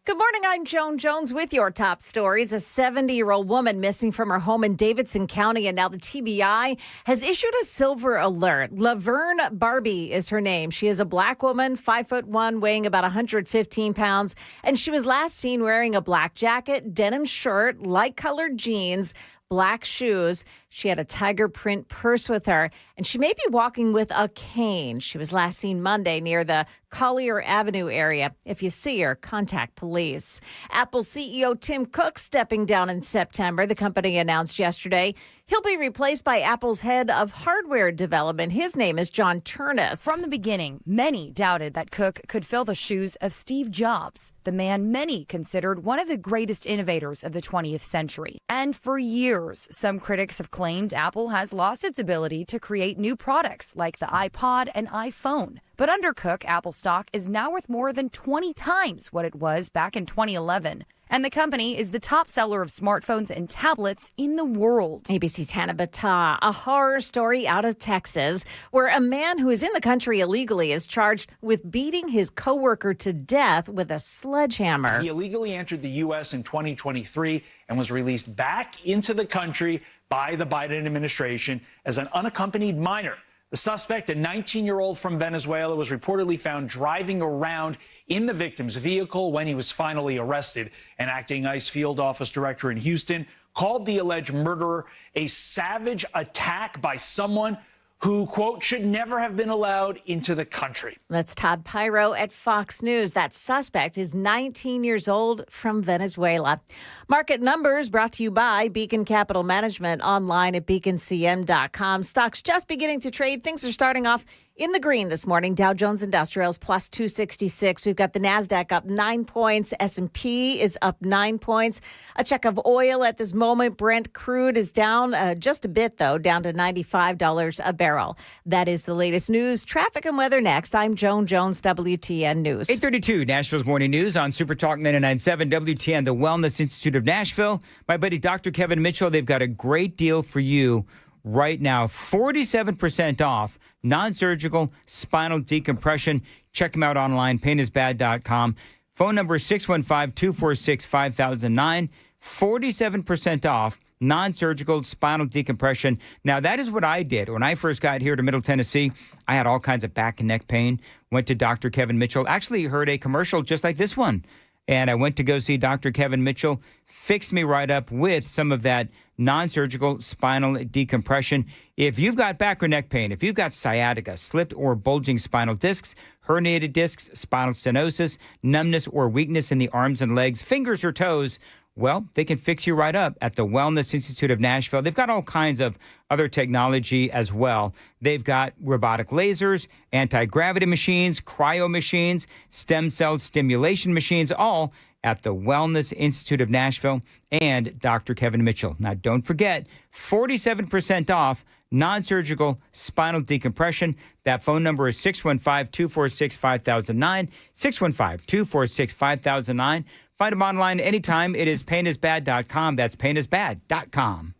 Good morning. I'm Joan Jones with your top stories. A 70-year-old woman missing from her home in Davidson County, and now the TBI has issued a silver alert. Laverne Barbie is her name. She is a black woman, 5'1", weighing about 115 pounds, and she was last seen wearing a black jacket, denim shirt, light-colored jeans, black shoes. She had a tiger print purse with her, and she may be walking with a cane. She was last seen Monday near the Collier Avenue area. If you see her, contact police. Apple CEO Tim Cook stepping down in September. The company announced yesterday he'll be replaced by Apple's head of hardware development. His name is John Turnus. From the beginning, many doubted that Cook could fill the shoes of Steve Jobs, the man many considered one of the greatest innovators of the 20th century. And for years, some critics have claimed Apple has lost its ability to create new products like the iPod and iPhone. But under Cook, Apple stock is now worth more than 20 times what it was back in 2011. And the company is the top seller of smartphones and tablets in the world. ABC's Hannah Battah, a horror story out of Texas where a man who is in the country illegally is charged with beating his coworker to death with a sledgehammer. He illegally entered the U.S. in 2023 and was released back into the country by the Biden administration as an unaccompanied minor. The suspect, a 19-year-old from Venezuela, was reportedly found driving around in the victim's vehicle when he was finally arrested. An acting ICE field office director in Houston called the alleged murderer a savage attack by someone who, quote, should never have been allowed into the country. That's Todd Pyro at Fox News. That suspect is 19 years old from Venezuela. Market numbers brought to you by Beacon Capital Management, online at beaconcm.com. Stocks just beginning to trade. Things are starting off In the green this morning, Dow Jones Industrials plus 266. We've got the NASDAQ up 9 points. S&P is up 9 points. A check of oil at this moment. Brent crude is down just a bit, though, down to $95 a barrel. That is the latest news. Traffic and weather next. I'm Joan Jones, WTN News. 8:32, Nashville's Morning News on Super Talk 99.7 WTN, the Wellness Institute of Nashville. My buddy Dr. Kevin Mitchell, they've got a great deal for you right now. 47% off non-surgical spinal decompression. Check them out online, painisbad.com. Phone number is 615-246-5009. 47% off non-surgical spinal decompression. Now, that is what I did. When I first got here to Middle Tennessee, I had all kinds of back and neck pain. Went to Dr. Kevin Mitchell. Actually heard a commercial just like this one. And I went to go see Dr. Kevin Mitchell, fixed me right up with some of that non-surgical spinal decompression. If you've got back or neck pain, if you've got sciatica, slipped or bulging spinal discs, herniated discs, spinal stenosis, numbness or weakness in the arms and legs, fingers or toes, well, they can fix you right up at the Wellness Institute of Nashville. They've got all kinds of other technology as well. They've got robotic lasers, anti-gravity machines, cryo machines, stem cell stimulation machines, all at the Wellness Institute of Nashville and Dr. Kevin Mitchell. Now, don't forget, 47% off non-surgical spinal decompression. That phone number is 615-246-5009, 615-246-5009. Find them online anytime. It is painisbad.com. That's painisbad.com.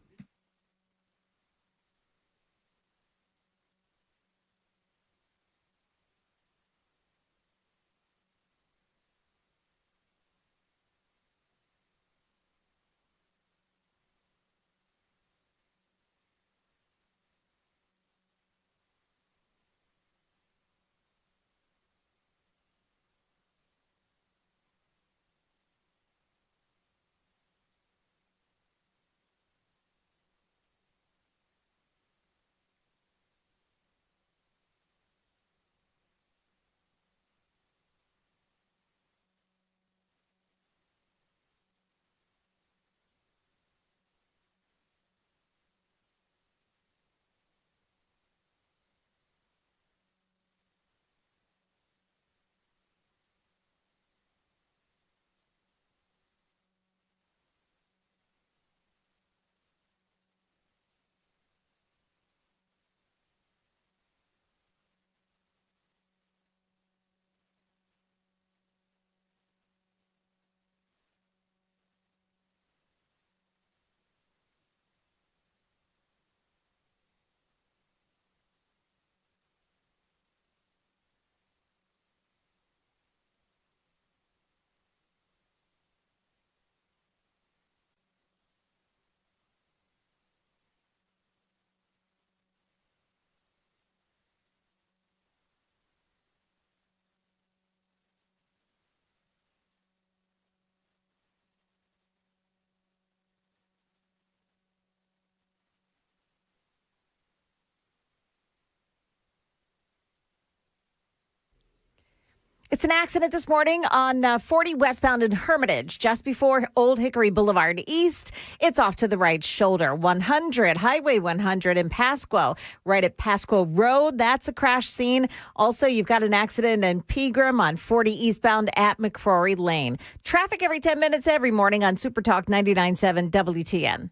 It's an accident this morning on 40 westbound in Hermitage, just before Old Hickory Boulevard East. It's off to the right shoulder. 100, Highway 100 in Pasquo, right at Pasquo Road. That's a crash scene. Also, you've got an accident in Pegram on 40 eastbound at McCrory Lane. Traffic every 10 minutes every morning on Super Talk 99.7 WTN.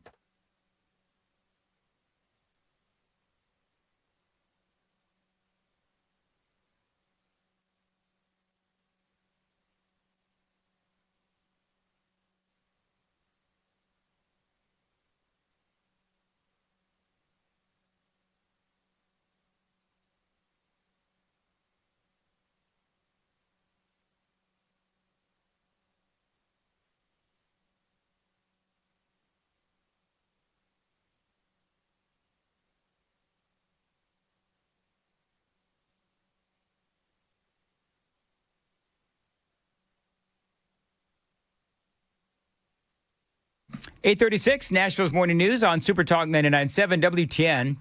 .836, Nashville's Morning News on Super Talk 99.7 WTN.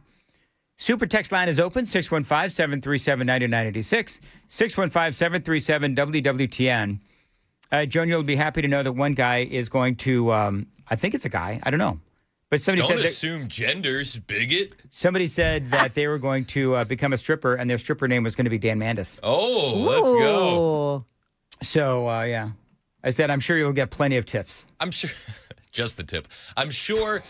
Super text line is open, 615-737-9986, 615-737-WWTN. Joan, you'll be happy to know that one guy is going to, I think it's a guy, I don't know, But somebody Don't said assume genders, bigot. somebody said that they were going to become a stripper, and their stripper name was going to be Dan Mandis. Oh, let's go. So yeah, I said I'm sure you'll get plenty of tips. I'm sure. Just the tip. I'm sure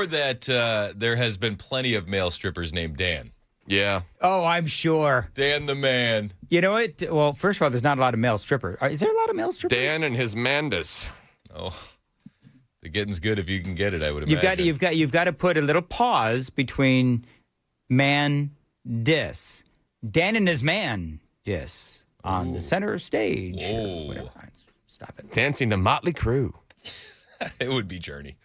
that there has been plenty of male strippers named Dan. Yeah. Oh, I'm sure. Dan the man. You know what? Well, first of all, there's not a lot of male strippers. Is there a lot of male strippers? Dan and his Mandis. Oh, the getting's good if you can get it, I would imagine. You've got to put a little pause between man dis. Dan and his man dis on the center stage. Whoa. Whatever. Stop it. Dancing to Motley Crue. It would be Journey.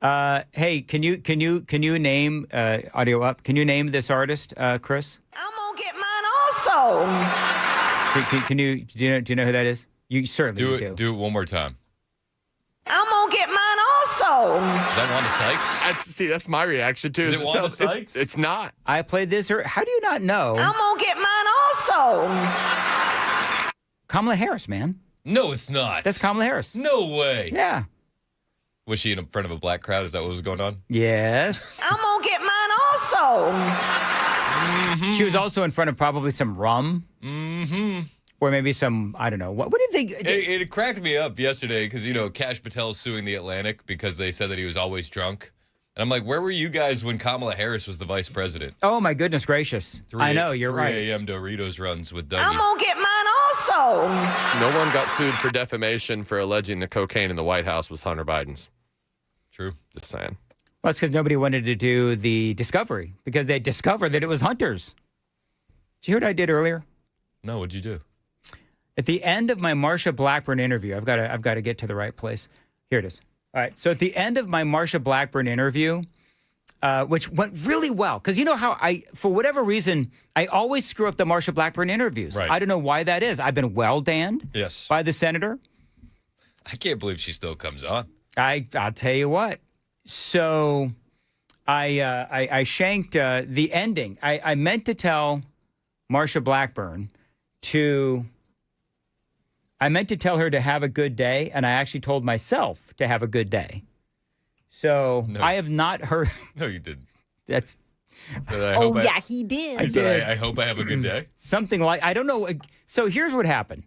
Hey, can you name audio up? Can you name this artist, Chris? I'm gonna get mine also. Do you know who that is? You certainly do. Do it one more time. I'm gonna get mine also. Is that Wanda Sykes? That's my reaction too. Is it Wanda Sykes? It's not. I played this. How do you not know? I'm gonna get mine also. Kamala Harris, man. No, it's not. That's Kamala Harris. No way. Yeah. Was she in front of a black crowd? Is that what was going on? Yes. I'm gonna get mine also. Mm-hmm. She was also in front of probably some rum. Mm-hmm. Or maybe some, I don't know. What do you think? It cracked me up yesterday because, Kash Patel's suing The Atlantic because they said that he was always drunk. And I'm like, where were you guys when Kamala Harris was the vice president? Oh, my goodness gracious. I know, you're right. 3 a.m. Doritos runs with Dougie. I'm gonna get mine also. No one got sued for defamation for alleging the cocaine in the White House was Hunter Biden's. True. Just saying. Well, it's because nobody wanted to do the discovery because they discovered that it was Hunter's. Did you hear what I did earlier? No, what'd you do? At the end of my Marsha Blackburn interview, I've got to get to the right place. Here it is. All right. So at the end of my Marsha Blackburn interview, which went really well, because you know how for whatever reason, I always screw up the Marsha Blackburn interviews. Right. I don't know why that is. I've been well danned by the senator. I can't believe she still comes on. I'll tell you what. So I shanked the ending. I meant to tell Marsha Blackburn I meant to tell her to have a good day, and I actually told myself to have a good day. So I have not heard. No, you didn't. That's. He did. I did. I hope I have a good day. Something like, I don't know. So here's what happened.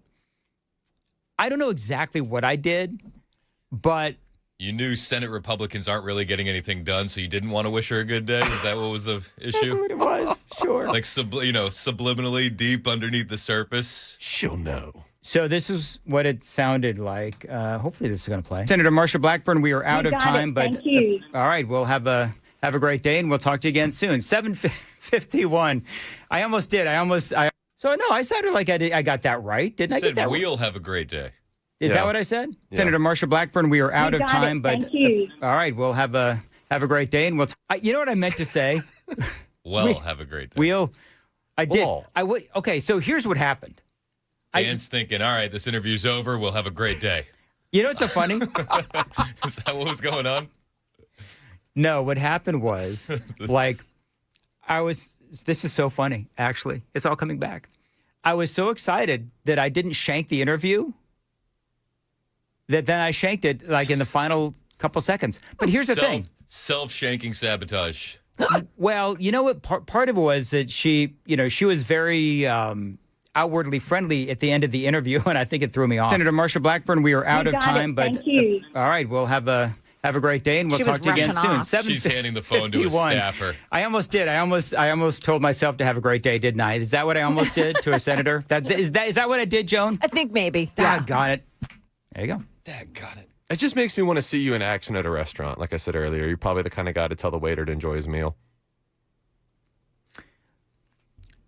I don't know exactly what I did, but. You knew Senate Republicans aren't really getting anything done, so you didn't want to wish her a good day? Is that what was the issue? That's what it was, sure. Like, subliminally deep underneath the surface? She'll know. So this is what it sounded like. Hopefully this is going to play. Senator Marsha Blackburn, we are out of time, but Thank you. All right, we'll have a great day, and we'll talk to you again soon. 7:51. I almost did. So no, I sounded like I got that right, didn't I? Get that we'll have a great day. Is that what I said? Yeah. Senator Marsha Blackburn, we are out of time, but Thank you. All right, we'll have a great day, and we'll. You know what I meant to say? Have a great day. I did. Okay, so here's what happened. Dan's thinking, all right, this interview's over. We'll have a great day. You know what's so funny? Is that what was going on? No, what happened was, this is so funny, actually. It's all coming back. I was so excited that I didn't shank the interview that then I shanked it in the final couple seconds. But here's the thing. Self-shanking sabotage. Well, you know what? Part of it was that she was very outwardly friendly at the end of the interview, and I think it threw me off. Senator Marsha Blackburn, we are out of time, but thank you. All right, we'll have a great day, and we'll talk to you again soon. She's handing the phone to a staffer. I almost did. I almost told myself to have a great day, didn't I? Is that what I almost did to a senator? Is that what I did, Joan? I think maybe. Got it. There you go. Got it. It just makes me want to see you in action at a restaurant. Like I said earlier, you're probably the kind of guy to tell the waiter to enjoy his meal.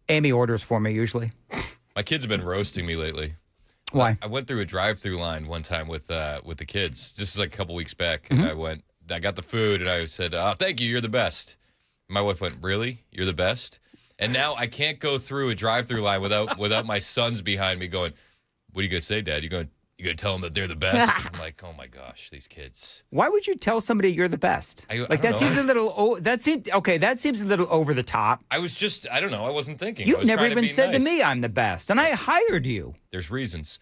Amy orders for me usually. My kids have been roasting me lately. Why? I went through a drive-through line one time with the kids, just like a couple weeks back, and I got the food, and I said, "Thank you, you're the best." My wife went, "Really? You're the best?" And now I can't go through a drive-through line without my sons behind me going, "What are you gonna say, Dad? You gonna tell them that they're the best?" I'm like, "Oh my gosh, these kids." Why would you tell somebody you're the best? That seems a little. That seems a little over the top. I was just, I don't know. I wasn't thinking. You've never even said to me I'm the best, and I hired you. There's reasons.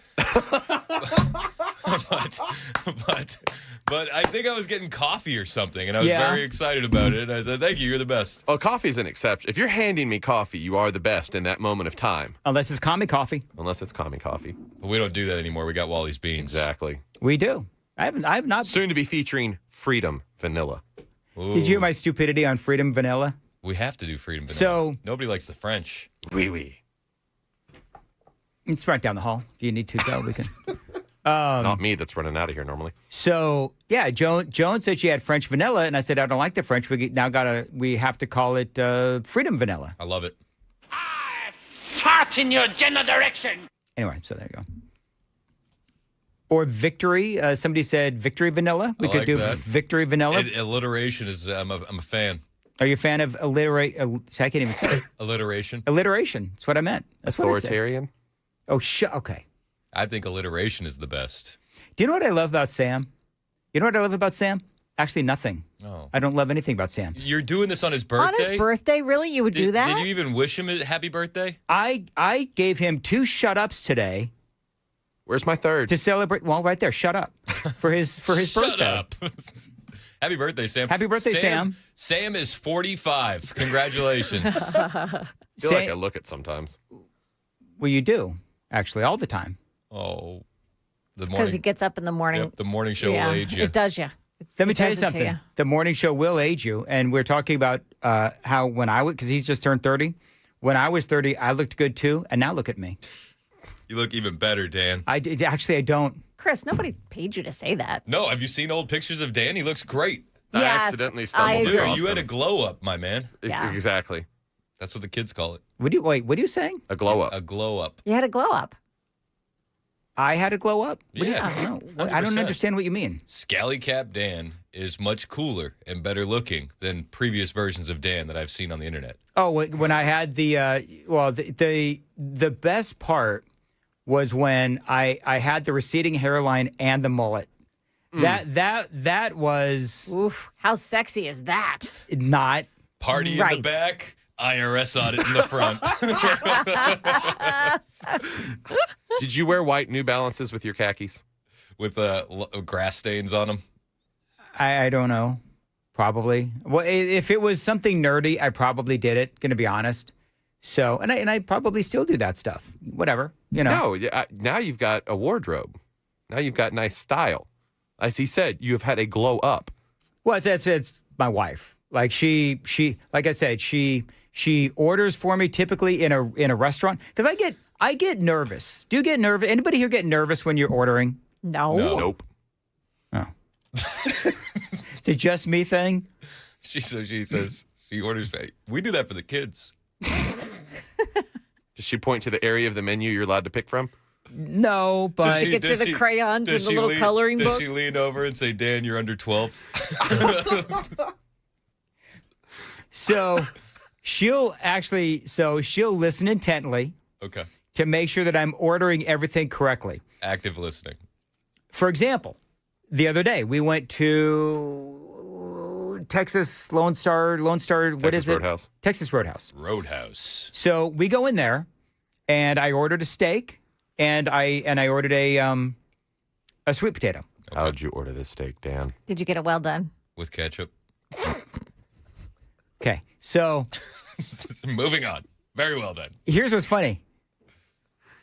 But I think I was getting coffee or something, and I was very excited about it. And I said, "Thank you, you're the best." Oh, coffee's an exception. If you're handing me coffee, you are the best in that moment of time. Unless it's commie coffee. Unless it's commie coffee. But we don't do that anymore. We got Wally's beans. Exactly. We do. I have not. Soon to be featuring Freedom Vanilla. Ooh. Did you hear my stupidity on Freedom Vanilla? We have to do Freedom Vanilla. So nobody likes the French. Oui. It's right down the hall. If you need to go, we can. Not me that's running out of here normally. So yeah, Joan said she had French vanilla, and I said I don't like the French. We have to call it Freedom Vanilla. I love it. Fart in your general direction. Anyway, so there you go. Or Victory. Somebody said Victory Vanilla. We I could like do that. Victory Vanilla. Alliteration is. I'm a fan. Are you a fan of I can't even say it. Alliteration. Alliteration. That's what I meant. That's what I said. Authoritarian. Oh, okay. I think alliteration is the best. Do you know what I love about Sam? You know what I love about Sam? Actually, nothing. No. I don't love anything about Sam. You're doing this on his birthday? On his birthday, really? You would do that? Did you even wish him a happy birthday? I gave him 2 shut-ups today. Where's my third? To celebrate. Well, right there. Shut up. For his birthday. Shut up. Happy birthday, Sam. Happy birthday, Sam. Sam is 45. Congratulations. I feel like I look it sometimes. Well, you do, actually, all the time. Oh. Because he gets up in the morning. Yep, the morning show will age you. It does you. Let me It tell you does it to something. you. The morning show will age you. And we're talking about how when I was, because he's just turned 30. When I was 30, I looked good too. And now look at me. You look even better, Dan. Actually, I don't. Chris, nobody paid you to say that. No, have you seen old pictures of Dan? He looks great. Yes, I accidentally stumbled Dude, across you had a them. glow up, my man. Yeah. Exactly. That's what the kids call it. What are you saying? A glow up. A glow up. You had a glow up. I had a glow up? Yeah. I don't understand what you mean. Scally Cap Dan is much cooler and better looking than previous versions of Dan that I've seen on the internet. Oh, when I had the best part was when I had the receding hairline and the mullet. That was Oof, how sexy is that? not Party in Right. the back, IRS audit in the front. Did you wear white New Balances with your khakis? With grass stains on them? I don't know. Probably. Well, if it was something nerdy, I probably did it. Going to be honest. So, and I probably still do that stuff. Whatever, you know. No, now you've got a wardrobe. Now you've got nice style. As he said, you have had a glow up. Well, it's my wife. Like she like I said, she orders for me typically in a restaurant because I get nervous. Do you get nervous? Anybody here get nervous when you're ordering? No. Nope. Oh. It's a just me thing. She says she orders. We do that for the kids. Does she point to the area of the menu you're allowed to pick from? No, but Get you the crayons and the little coloring does book. she lean over and say, Dan, you're under 12? so she'll listen intently. Okay. To make sure that I'm ordering everything correctly. Active listening. For example, the other day we went to Texas Lone Star, what is it? Roadhouse. Texas Roadhouse. Roadhouse. So we go in there and I ordered a steak and I ordered a sweet potato. Okay. How'd you order this steak, Dan? Did you get it well done? With ketchup. Okay. So moving on. Very well done. Here's what's funny.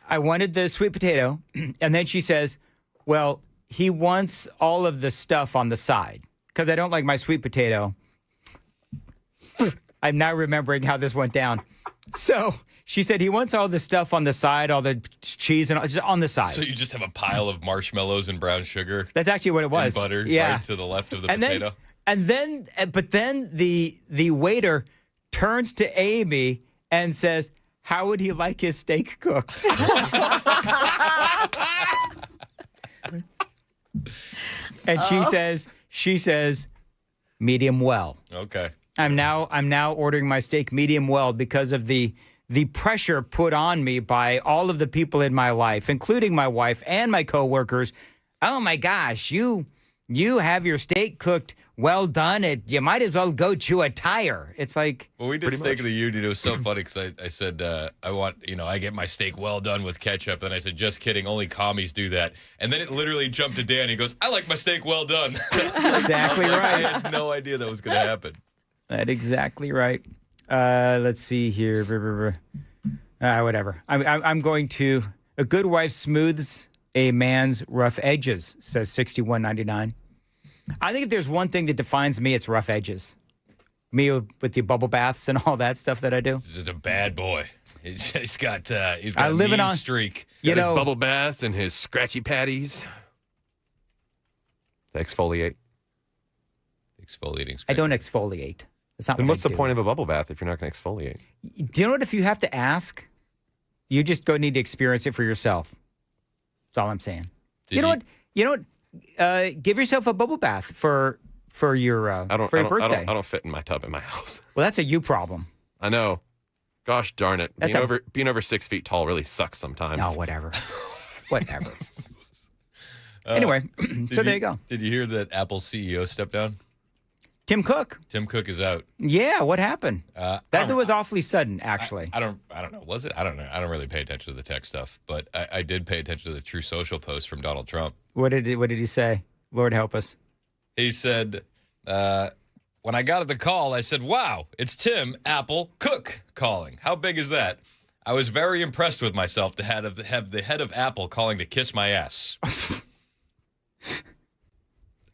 I wanted the sweet potato, and then she says, well, he wants all of the stuff on the side because I don't like my sweet potato. I'm now remembering how this went down. So she said he wants all the stuff on the side, all the cheese and all, just on the side. So you just have a pile of marshmallows and brown sugar. That's actually what it was. And butter right to the left of the potato. But then the waiter turns to Amy and says, how would he like his steak cooked? And she says, medium well. Okay. I'm now ordering my steak medium well because of the pressure put on me by all of the people in my life, including my wife and my coworkers. Oh my gosh, you You have your steak cooked well done. You might as well go chew a tire. It's like, well, we did Steak of the Union. It was so funny because I said, I want, I get my steak well done with ketchup. And I said, just kidding. Only commies do that. And then it literally jumped to Dan. He goes, I like my steak well done. That's exactly right. I had no idea that was going to happen. That's exactly right. Let's see here. Whatever. I'm going to, a good wife smooths a man's rough edges, says 61.99. I think if there's one thing that defines me, it's rough edges. Me with the bubble baths and all that stuff that I do. This is a bad boy. He's got a living mean on streak. He's got his bubble baths and his scratchy patties. Exfoliate. Exfoliating. I don't exfoliate. That's not then what what's I the do. point of a bubble bath if you're not going to exfoliate? Do you know what? If you have to ask, you just need to experience it for yourself. That's all I'm saying. You know what? Give yourself a bubble bath for your birthday. I don't fit in my tub in my house. Well, that's a you problem. I know. Gosh darn it. Being over 6 feet tall really sucks sometimes. No, whatever. Whatever. Anyway, so there you go. Did you hear that Apple's CEO stepped down? Tim Cook. Tim Cook is out. Yeah, what happened? That was awfully sudden, actually. I don't know. Was it? I don't know. I don't really pay attention to the tech stuff, but I did pay attention to the True Social post from Donald Trump. What did he say? Lord help us. He said, when I got the call, I said, wow, it's Tim Apple Cook calling. How big is that? I was very impressed with myself to have the head of Apple calling to kiss my ass.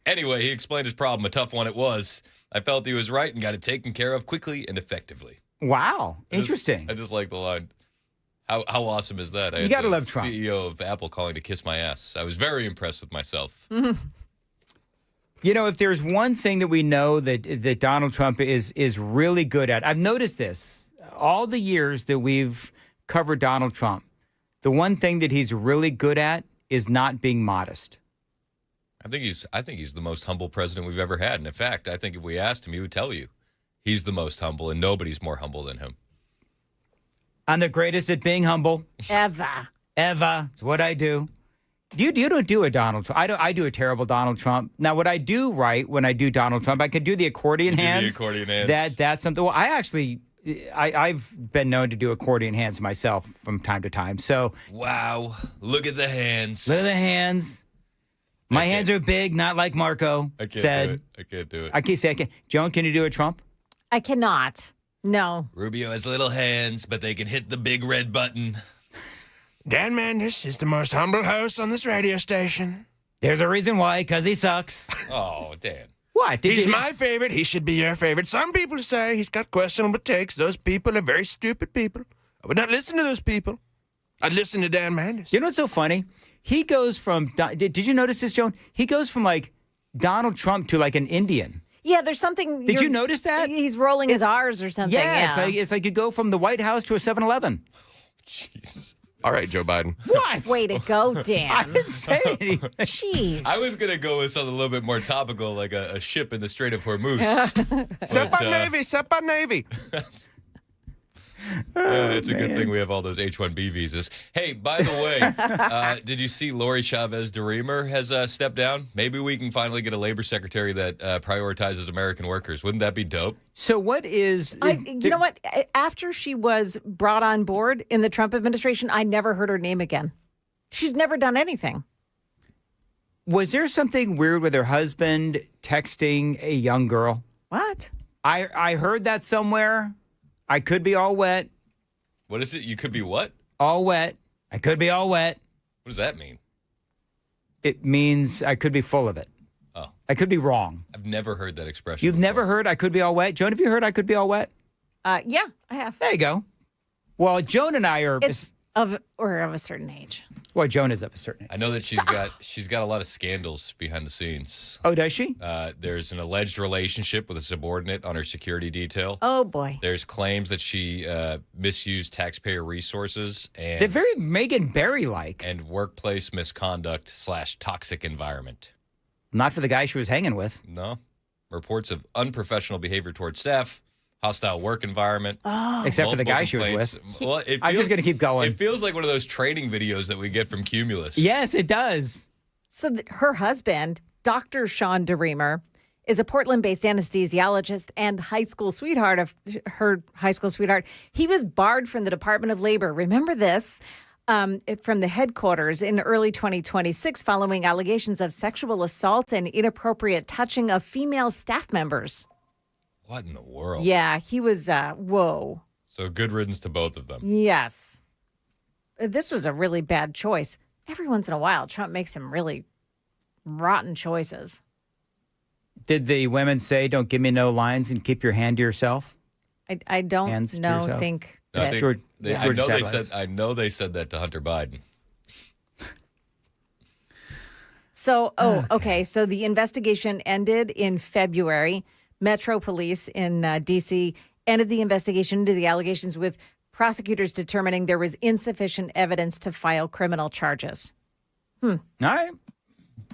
Anyway, he explained his problem, a tough one it was. I felt he was right and got it taken care of quickly and effectively. Wow. Interesting. I just like the line. How awesome is that? You got to love Trump. CEO of Apple calling to kiss my ass. I was very impressed with myself. You know, if there's one thing that we know that Donald Trump is really good at, I've noticed this all the years that we've covered Donald Trump. The one thing that he's really good at is not being modest. I think he's the most humble president we've ever had. And in fact, I think if we asked him, he would tell you he's the most humble, and nobody's more humble than him. I'm the greatest at being humble. Ever. It's what I do. You don't do a Donald Trump. I do a terrible Donald Trump. Now, what I do right when I do Donald Trump, I could do the accordion hands. The accordion hands. That's something. Well, I've been known to do accordion hands myself from time to time. So wow, look at the hands. Look at the hands. My hands are big, not like Marco said. I can't do it. I can't say I can't. Joan, can you do a Trump? I cannot. No. Rubio has little hands, but they can hit the big red button. Dan Mandis is the most humble host on this radio station. There's a reason why, because he sucks. Oh, Dan. What? He's my favorite. He should be your favorite. Some people say he's got questionable takes. Those people are very stupid people. I would not listen to those people. I'd listen to Dan Mandis. You know what's so funny? He goes from, did you notice this, Joan? He goes from like Donald Trump to like an Indian. Yeah, there's something. Did you notice that? He's rolling his R's or something. Yeah, it's like you go from the White House to a 7-Eleven. Jesus. All right, Joe Biden. What? Way to go, Dan. I didn't say anything. Jeez. I was going to go with something a little bit more topical, like a ship in the Strait of Hormuz. Sup on Navy, sup on Navy. It's a good thing we have all those H-1B visas. Hey, by the way, did you see Lori Chavez DeRemer has stepped down? Maybe we can finally get a labor secretary that prioritizes American workers. Wouldn't that be dope? So what is you know what? After she was brought on board in the Trump administration, I never heard her name again. She's never done anything. Was there something weird with her husband texting a young girl? What? I heard that somewhere. I could be all wet. What is it? You could be what? All wet. I could be all wet. What does that mean? It means I could be full of it. Oh. I could be wrong. I've never heard that expression. You've before. never heard I could be all wet? Joan, have you heard I could be all wet? Yeah, I have. There you go. Well, Joan and I are... It's of a certain age. Well, Joan is of a certain age. I know that she's got a lot of scandals behind the scenes. Oh, does she? There's an alleged relationship with a subordinate on her security detail. Oh, boy. There's claims that she misused taxpayer resources. And they're very Megan Barry-like. And workplace misconduct / toxic environment. Not for the guy she was hanging with. No. Reports of unprofessional behavior towards staff. Hostile work environment. Oh. Except for the guy she was with. Well, I'm just going to keep going. It feels like one of those training videos that we get from Cumulus. Yes, it does. So her husband Dr. Sean DeReamer is a Portland-based anesthesiologist and high school sweetheart of her high school sweetheart. He was barred from the Department of Labor. Remember this? From the headquarters in early 2026 following allegations of sexual assault and inappropriate touching of female staff members. What in the world? Yeah, he was, whoa. So good riddance to both of them. Yes. This was a really bad choice. Every once in a while, Trump makes some really rotten choices. Did the women say, don't give me no lines and keep your hand to yourself? I don't Hands to know, yourself? think No, that. I know they said that to Hunter Biden. So, okay. So the investigation ended in February. Metro Police in D.C. ended the investigation into the allegations with prosecutors determining there was insufficient evidence to file criminal charges. All right.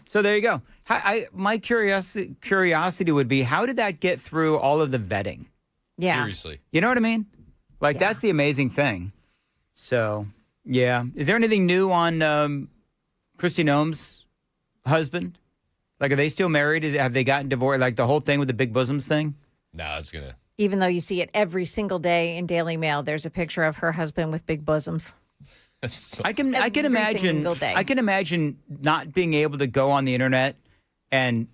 So there you go. My curiosity would be, how did that get through all of the vetting? Yeah. Seriously. You know what I mean? Like, that's the amazing thing. So, yeah. Is there anything new on Kristi Noem's husband? Like, are they still married? Have they gotten divorced? Like, the whole thing with the big bosoms thing? No, it's going to. Even though you see it every single day in Daily Mail, there's a picture of her husband with big bosoms. I can imagine not being able to go on the internet and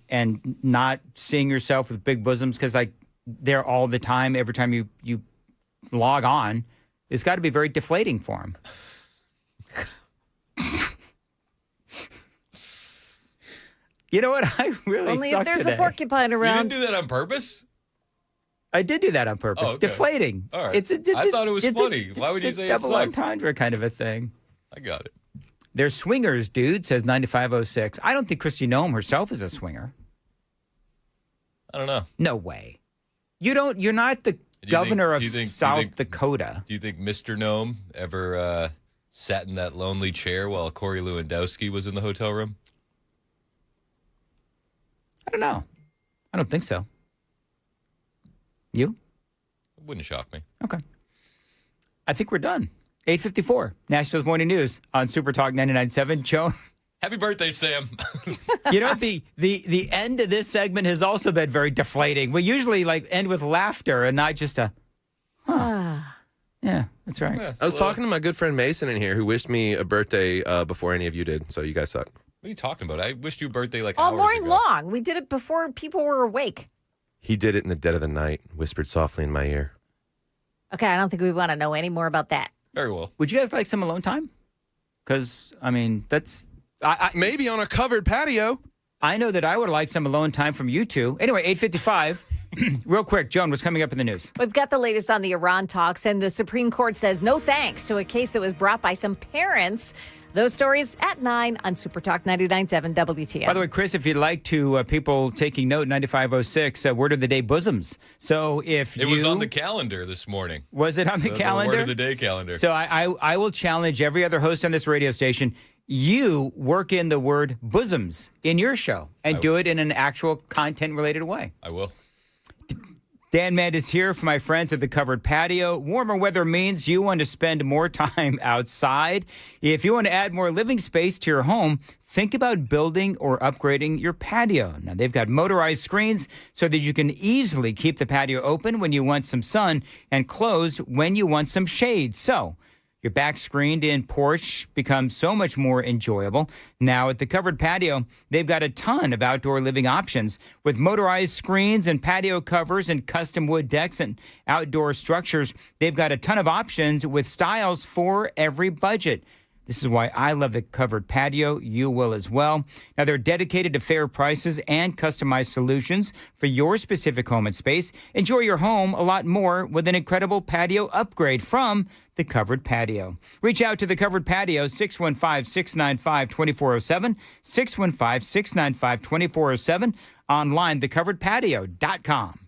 not seeing yourself with big bosoms because like they're all the time. Every time you log on, it's got to be very deflating for him. You know what? I really Only suck if there's today. a porcupine around. You didn't do that on purpose? I did do that on purpose. Oh, okay. Deflating. All right. I thought it was funny. Why would you say it double sucked? entendre kind of a thing. I got it. They're swingers, dude, says 9506. I don't think Kristi Noem herself is a swinger. I don't know. No way. You're not the governor of South Dakota. Do you think Mr. Noem ever sat in that lonely chair while Corey Lewandowski was in the hotel room? I don't know. I don't think so. You? It wouldn't shock me. Okay. I think we're done. 8:54, Nashville's Morning News on Super Talk 99.7. Joan. Happy birthday, Sam. You know what? The end of this segment has also been very deflating. We usually like end with laughter and not just a, Yeah, that's right. I was talking to my good friend Mason in here who wished me a birthday before any of you did, so you guys suck. What are you talking about? I wished you a birthday like All hours morning ago. long. We did it before people were awake. He did it in the dead of the night, whispered softly in my ear. Okay, I don't think we want to know any more about that. Very well. Would you guys like some alone time? Because, I mean, that's... maybe on a covered patio. I know that I would like some alone time from you two. Anyway, 8:55. Real quick, Joan, what's coming up in the news? We've got the latest on the Iran talks, and the Supreme Court says no thanks to a case that was brought by some parents. Those stories at 9 on Super Talk 99.7 WTN. By the way, Chris, if you'd like to, people taking note, 9506, word of the day, bosoms. So if It was on the calendar this morning. Was it on the calendar? The word of the day calendar. So I will challenge every other host on this radio station. You work in the word bosoms in your show and do it in an actual content-related way. I will. Dan Mand is here for my friends at the Covered Patio. Warmer weather means you want to spend more time outside. If you want to add more living space to your home, think about building or upgrading your patio. Now, they've got motorized screens so that you can easily keep the patio open when you want some sun and closed when you want some shade. So your back screened-in porch becomes so much more enjoyable. Now, at the Covered Patio, they've got a ton of outdoor living options with motorized screens and patio covers and custom wood decks and outdoor structures. They've got a ton of options with styles for every budget. This is why I love the Covered Patio. You will as well. Now, they're dedicated to fair prices and customized solutions for your specific home and space. Enjoy your home a lot more with an incredible patio upgrade from the Covered Patio. Reach out to the Covered Patio, 615-695-2407, 615-695-2407, online, thecoveredpatio.com.